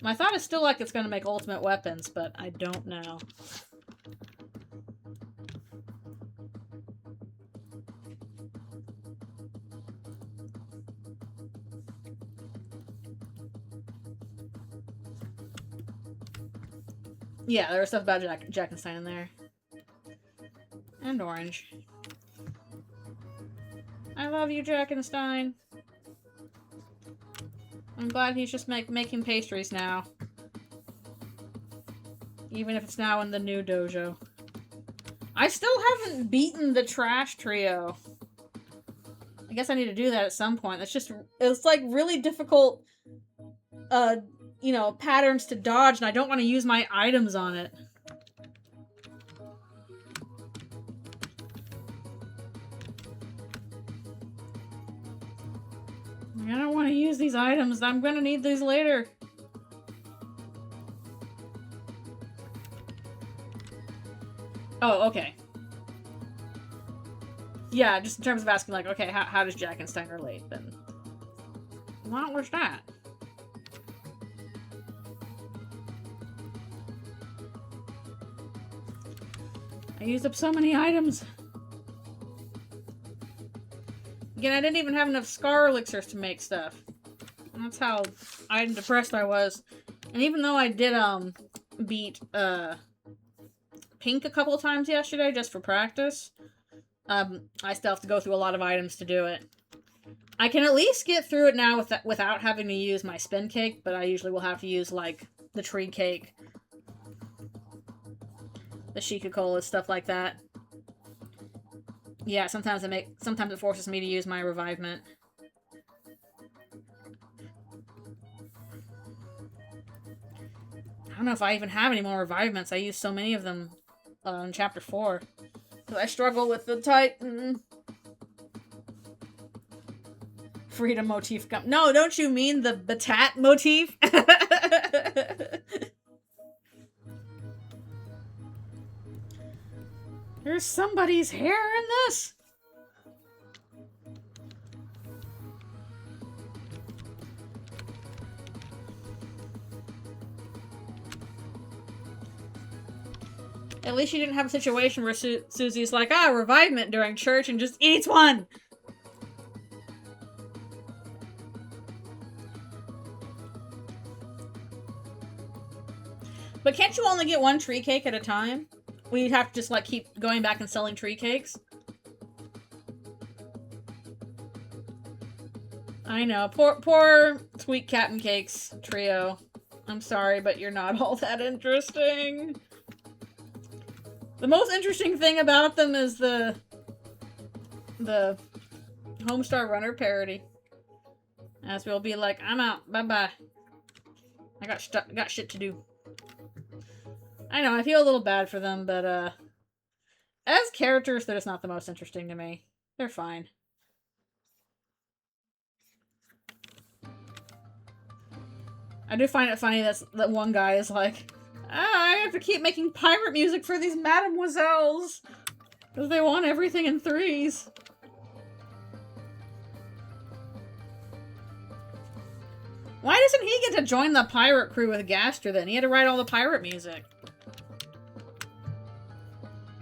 [SPEAKER 1] My thought is still like it's going to make ultimate weapons, but I don't know. Yeah, there was stuff about Jackenstein in there. And Orange. I love you, Jackenstein. I'm glad he's just making pastries now. Even if it's now in the new dojo. I still haven't beaten the trash trio. I guess I need to do that at some point. It's like really difficult, you know, patterns to dodge, and I don't want to use my items on it. I don't want to use these items. I'm gonna need these later. Oh, okay. Yeah, just in terms of asking, like, okay, how does Jackenstein relate, then? What was that? I used up so many items. Again, I didn't even have enough scar elixirs to make stuff. And that's how depressed I was. And even though I did, beat, Pink a couple of times yesterday just for practice, I still have to go through a lot of items to do it. I can at least get through it now without having to use my spin cake, but I usually will have to use, like, the tree cake, the Shika-Cola, stuff like that. Yeah, sometimes it forces me to use my revivement. I don't know if I even have any more revivements. I used so many of them in Chapter 4. I struggle with the Titan. Freedom motif. No, don't you mean the Batat motif? There's somebody's hair in this? At least you didn't have a situation where Susie's like, revivement during church and just eats one! But can't you only get one tree cake at a time? We'd have to just, like, keep going back and selling tree cakes? I know. Poor Sweet Cat and Cakes trio. I'm sorry, but you're not all that interesting. The most interesting thing about them is the Homestar Runner parody. As we'll be like, I'm out. Bye-bye. I got shit to do. I know, I feel a little bad for them, but, as characters, they're just not the most interesting to me. They're fine. I do find it funny that one guy is like, I have to keep making pirate music for these mademoiselles. Because they want everything in threes. Why doesn't he get to join the pirate crew with Gaster then? He had to write all the pirate music.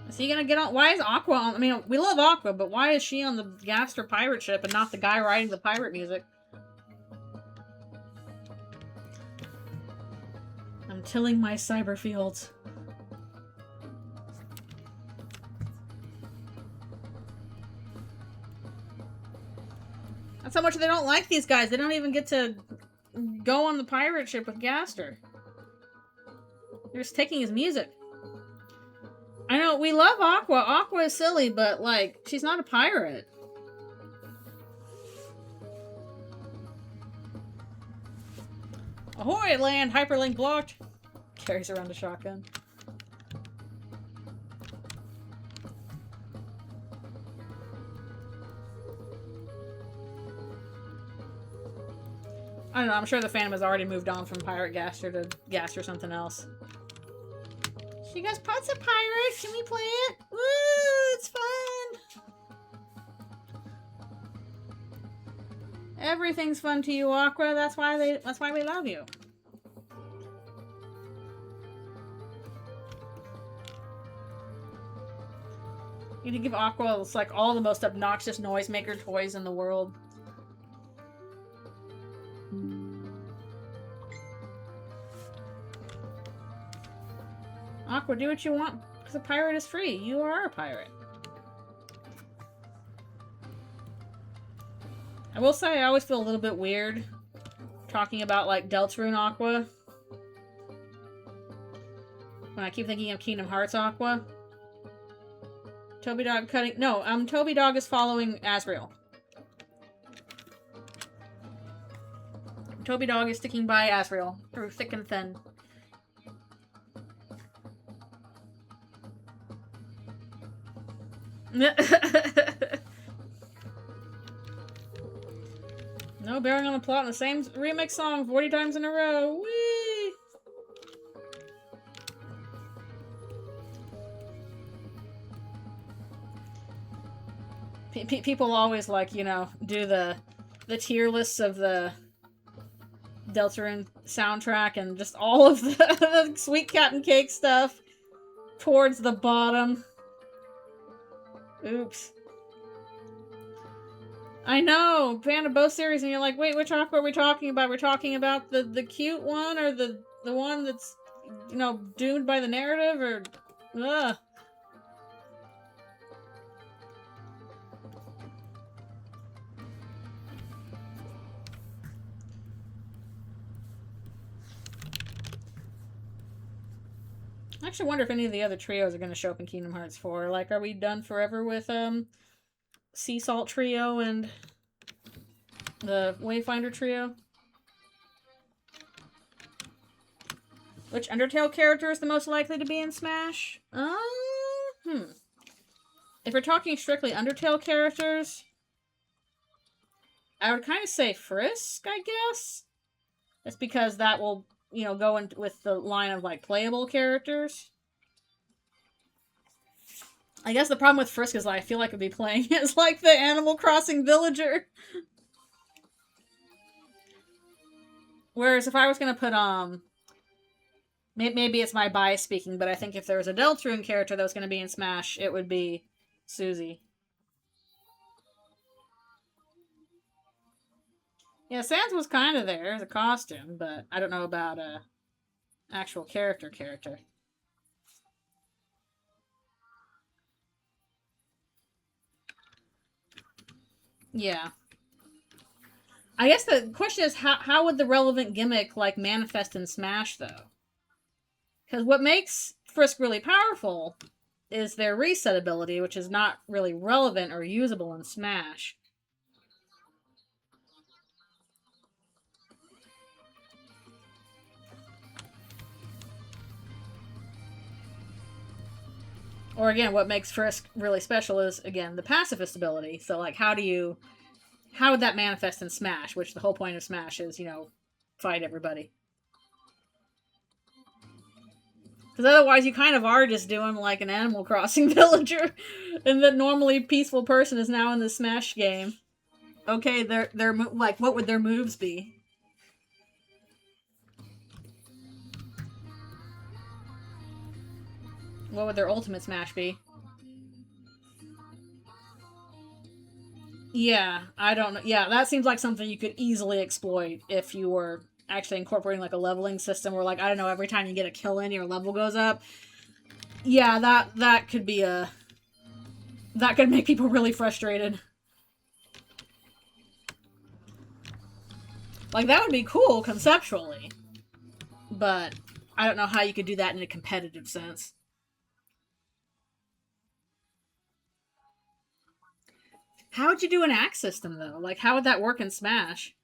[SPEAKER 1] Is he gonna get on? Why is Aqua on? I mean, we love Aqua, but why is she on the Gaster pirate ship and not the guy writing the pirate music? I'm tilling my cyber fields. That's how much they don't like these guys. They don't even get to go on the pirate ship with Gaster. They're just taking his music. I know, we love Aqua. Aqua is silly, but, like, she's not a pirate. Ahoy, land! Hyperlink blocked! Carries around a shotgun. I don't know, I'm sure the fandom has already moved on from Pirate Gaster to Gaster something else. She goes, Pot's a pirate! Can we play it? Woo! It's fun! Everything's fun to you, Aqua. That's why we love you. You need to give Aqua, it's like, all the most obnoxious noisemaker toys in the world. Aqua, do what you want, because a pirate is free. You are a pirate. I will say, I always feel a little bit weird talking about, like, Eldritchrune Aqua. When I keep thinking of Kingdom Hearts Aqua. Toby Dog cutting... No, Toby Dog is following Asriel. Toby Dog is sticking by Asriel through thick and thin. No bearing on the plot in the same remix song 40 times in a row. Whee! People always, like, you know, do the tier lists of the Eldritchrune soundtrack and just all of the Sweet Cat and Cake stuff towards the bottom. Oops. I know! Panda both series, and you're like, wait, which Aqua are we talking about? We're talking about the cute one, or the one that's, you know, doomed by the narrative, or... Ugh. I actually wonder if any of the other trios are going to show up in Kingdom Hearts 4. Like, are we done forever with, Sea Salt Trio and the Wayfinder Trio? Which Undertale character is the most likely to be in Smash? If we're talking strictly Undertale characters, I would kind of say Frisk, I guess. That's because that will, you know, go in with the line of, like, playable characters. I guess the problem with Frisk is I feel like I'd be playing as, like, the Animal Crossing villager. Whereas if I was gonna put, maybe it's my bias speaking, but I think if there was a Eldritchrune character that was gonna be in Smash, it would be Susie. Yeah, Sans was kind of there as a costume, but I don't know about a actual character. Yeah. I guess the question is, how would the relevant gimmick, like, manifest in Smash, though? Because what makes Frisk really powerful is their reset ability, which is not really relevant or usable in Smash. Or again, what makes Frisk really special is, again, the pacifist ability. So, like, how would that manifest in Smash? Which the whole point of Smash is, you know, fight everybody. Because otherwise, you kind of are just doing like an Animal Crossing villager, and the normally peaceful person is now in the Smash game. Okay, they're like, what would their moves be? What would their ultimate Smash be? Yeah, I don't know. Yeah, that seems like something you could easily exploit if you were actually incorporating like a leveling system where, like, I don't know, every time you get a kill in, your level goes up. Yeah, that could be that could make people really frustrated. Like, that would be cool conceptually, but I don't know how you could do that in a competitive sense. How would you do an axe system, though? Like, how would that work in Smash?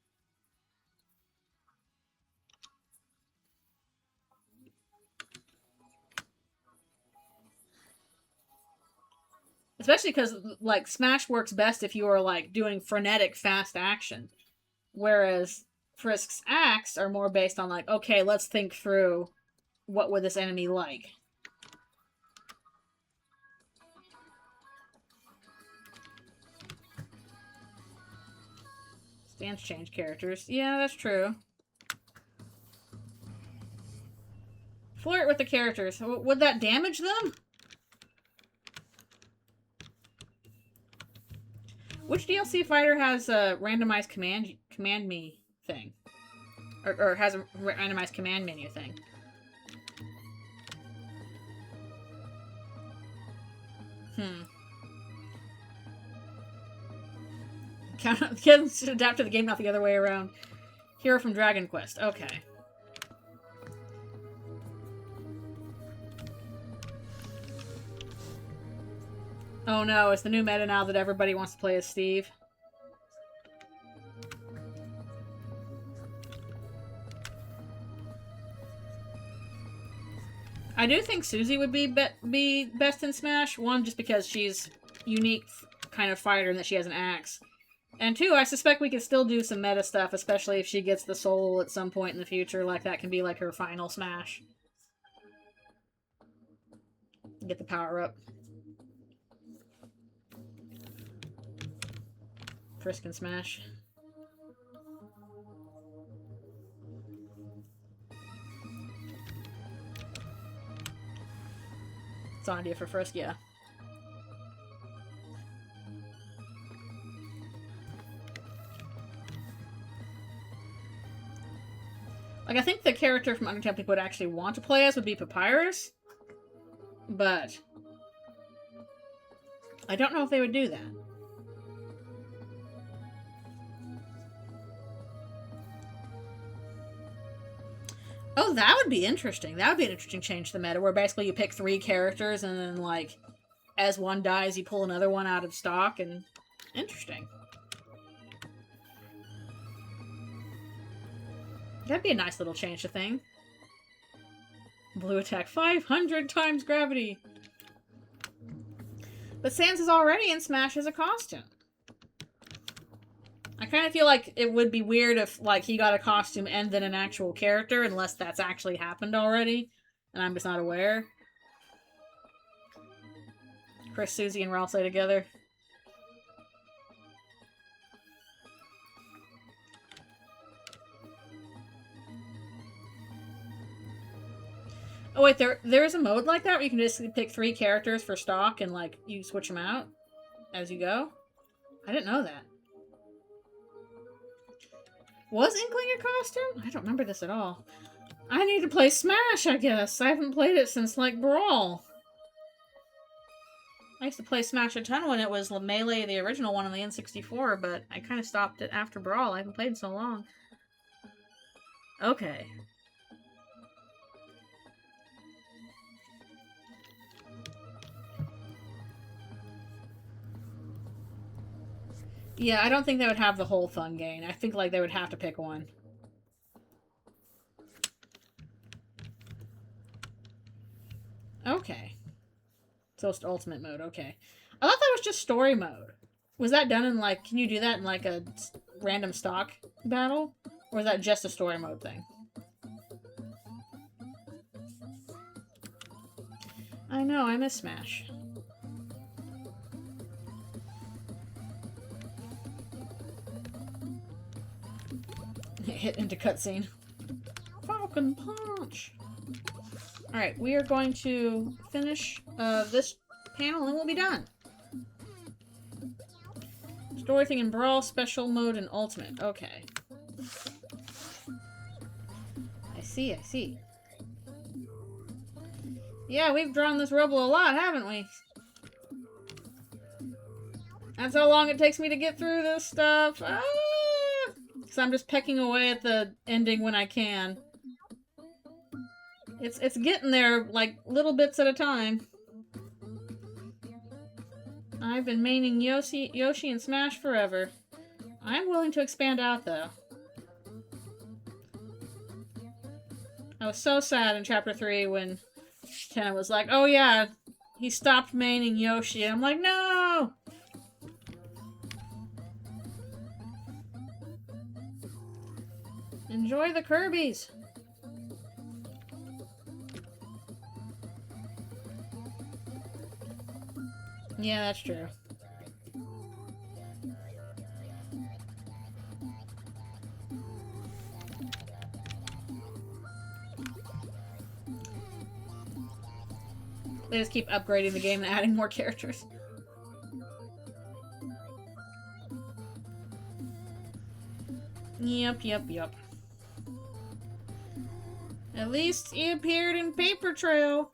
[SPEAKER 1] Especially because, like, Smash works best if you are, like, doing frenetic, fast action. Whereas Frisk's acts are more based on, like, okay, let's think through what would this enemy like. Stance change characters. Yeah, that's true. Flirt with the characters. Would that damage them? Which DLC fighter has a randomized command me thing? Or has a randomized command menu thing? Kids adapt to the game, not the other way around. Hero from Dragon Quest. Okay. Oh no, it's the new meta now that everybody wants to play as Steve. I do think Susie would be best in Smash. One, just because she's unique kind of fighter and that she has an axe. And two, I suspect we could still do some meta stuff, especially if she gets the soul at some point in the future. Like, that can be like her final Smash. Get the power up. Frisk and Smash. It's an idea for Frisk, yeah. Like, I think the character from Undertale people would actually want to play as would be Papyrus. But I don't know if they would do that. Oh, that would be interesting. That would be an interesting change to the meta, where basically you pick 3 characters and then, like, as one dies, you pull another one out of stock, and interesting. That'd be a nice little change to thing. Blue attack 500 times gravity. But Sans is already in Smash as a costume. I kind of feel like it would be weird if, like, he got a costume and then an actual character, unless that's actually happened already, and I'm just not aware. Chris, Susie, and Ralph play together. Oh wait, there is a mode like that where you can just pick 3 characters for stock and, like, you switch them out as you go? I didn't know that. Was Inkling a costume? I don't remember this at all. I need to play Smash, I guess. I haven't played it since, like, Brawl. I used to play Smash a ton when it was Melee, the original one on the N64, but I kind of stopped it after Brawl. I haven't played in so long. Okay. Yeah, I don't think they would have the whole Fun Gain. I think like they would have to pick one. Okay. So it's ultimate mode, okay. I thought that was just story mode. Was that done in like, can you do that in like a random stock battle? Or is that just a story mode thing? I know, I miss Smash. Hit into cutscene. Falcon Punch! Alright, we are going to finish this panel and we'll be done. Story thing in Brawl, Special Mode, and Ultimate. Okay. I see, I see. Yeah, we've drawn this Rebel a lot, haven't we? That's how long it takes me to get through this stuff. Ah! So I'm just pecking away at the ending when I can. It's getting there, like, little bits at a time. I've been maining Yoshi and Smash forever. I'm willing to expand out, though. I was so sad in Chapter 3 when Kenna was like, oh yeah, he stopped maining Yoshi. And I'm like, no! Enjoy the Kirby's. Yeah, that's true. They just keep upgrading the game and adding more characters. Yep. At least he appeared in Paper Trail.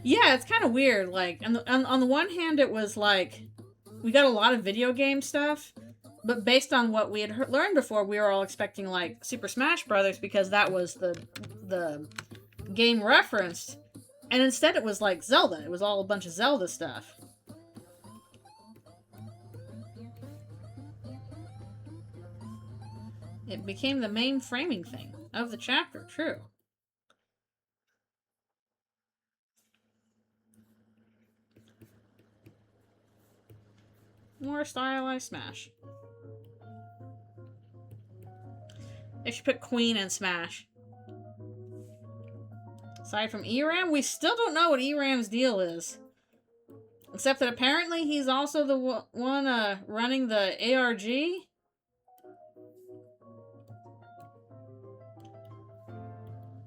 [SPEAKER 1] Yeah, it's kind of weird. Like, on the one hand, it was like, we got a lot of video game stuff, but based on what we had learned before, we were all expecting, like, Super Smash Brothers, because that was the game referenced. And instead it was, like, Zelda. It was all a bunch of Zelda stuff. It became the main framing thing of the chapter, true. More stylized Smash. They should put Queen in Smash. Aside from ERAM, we still don't know what ERAM's deal is. Except that apparently he's also the one running the ARG.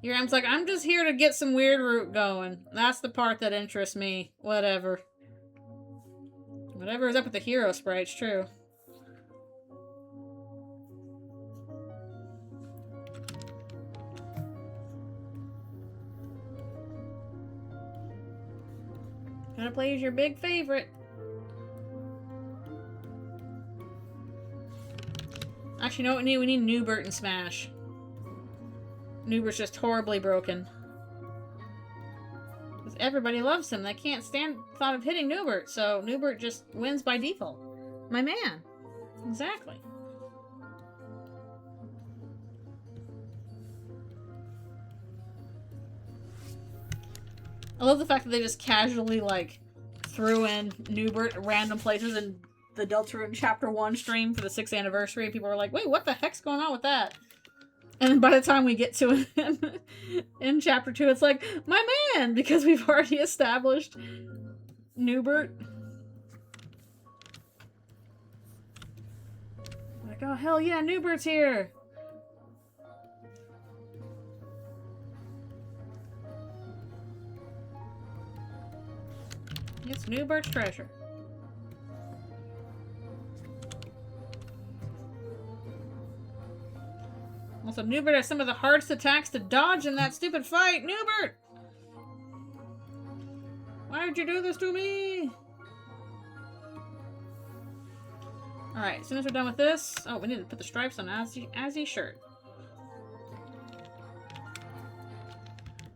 [SPEAKER 1] ERAM's like, I'm just here to get some weird route going. That's the part that interests me. Whatever. Whatever is up with the hero sprites, true. Gonna play as your big favorite. Actually, you know what we need? We need Newbert in Smash. Newbert's just horribly broken. Because everybody loves him. They can't stand the thought of hitting Newbert, so Newbert just wins by default. My man. Exactly. I love the fact that they just casually, like, threw in Newbert at random places in the Eldritchrune Chapter 1 stream for the 6th anniversary. People were like, wait, what the heck's going on with that? And then by the time we get to it in Chapter 2, it's like, my man! Because we've already established Newbert. Like, oh, hell yeah, Newbert's here! It's Newbert's treasure. Also, Newbert has some of the hardest attacks to dodge in that stupid fight. Newbert! Why did you do this to me? Alright, as soon as we're done with this... Oh, we need to put the stripes on Azzy's shirt.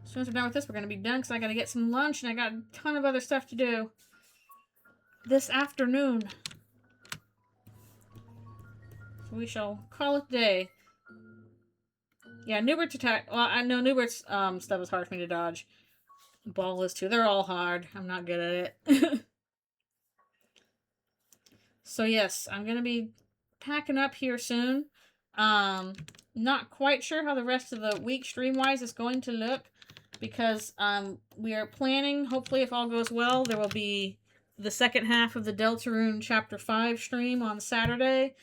[SPEAKER 1] As soon as we're done with this, we're going to be done because I got to get some lunch and I got a ton of other stuff to do this afternoon. So we shall call it day. Yeah, Newbert's attack... Well, I know Newbert's stuff is hard for me to dodge. Ball is too. They're all hard. I'm not good at it. So yes, I'm going to be packing up here soon. Not quite sure how the rest of the week stream-wise is going to look. Because we are planning, hopefully if all goes well, there will be the second half of the Deltarune Chapter 5 stream on Saturday.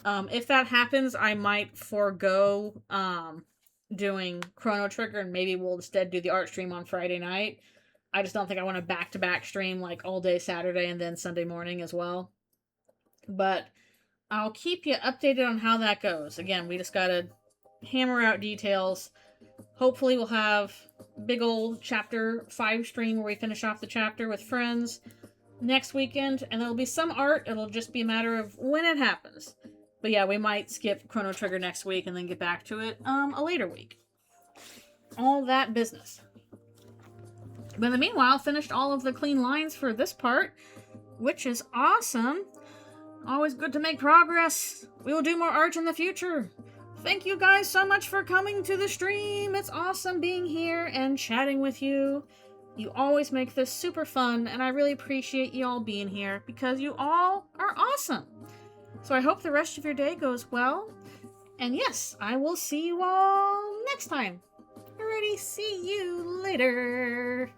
[SPEAKER 1] If that happens, I might forego doing Chrono Trigger and maybe we'll instead do the art stream on Friday night. I just don't think I want to back-to-back stream like all day Saturday and then Sunday morning as well. But I'll keep you updated on how that goes. Again, we just gotta hammer out details. Hopefully we'll have big old Chapter 5 stream where we finish off the chapter with friends next weekend. And there'll be some art. It'll just be a matter of when it happens. But yeah, we might skip Chrono Trigger next week and then get back to it a later week. All that business. But in the meanwhile, finished all of the clean lines for this part, which is awesome. Always good to make progress. We will do more art in the future. Thank you guys so much for coming to the stream. It's awesome being here and chatting with you. You always make this super fun, and I really appreciate you all being here because you all are awesome. So I hope the rest of your day goes well. And yes, I will see you all next time. Alrighty, see you later.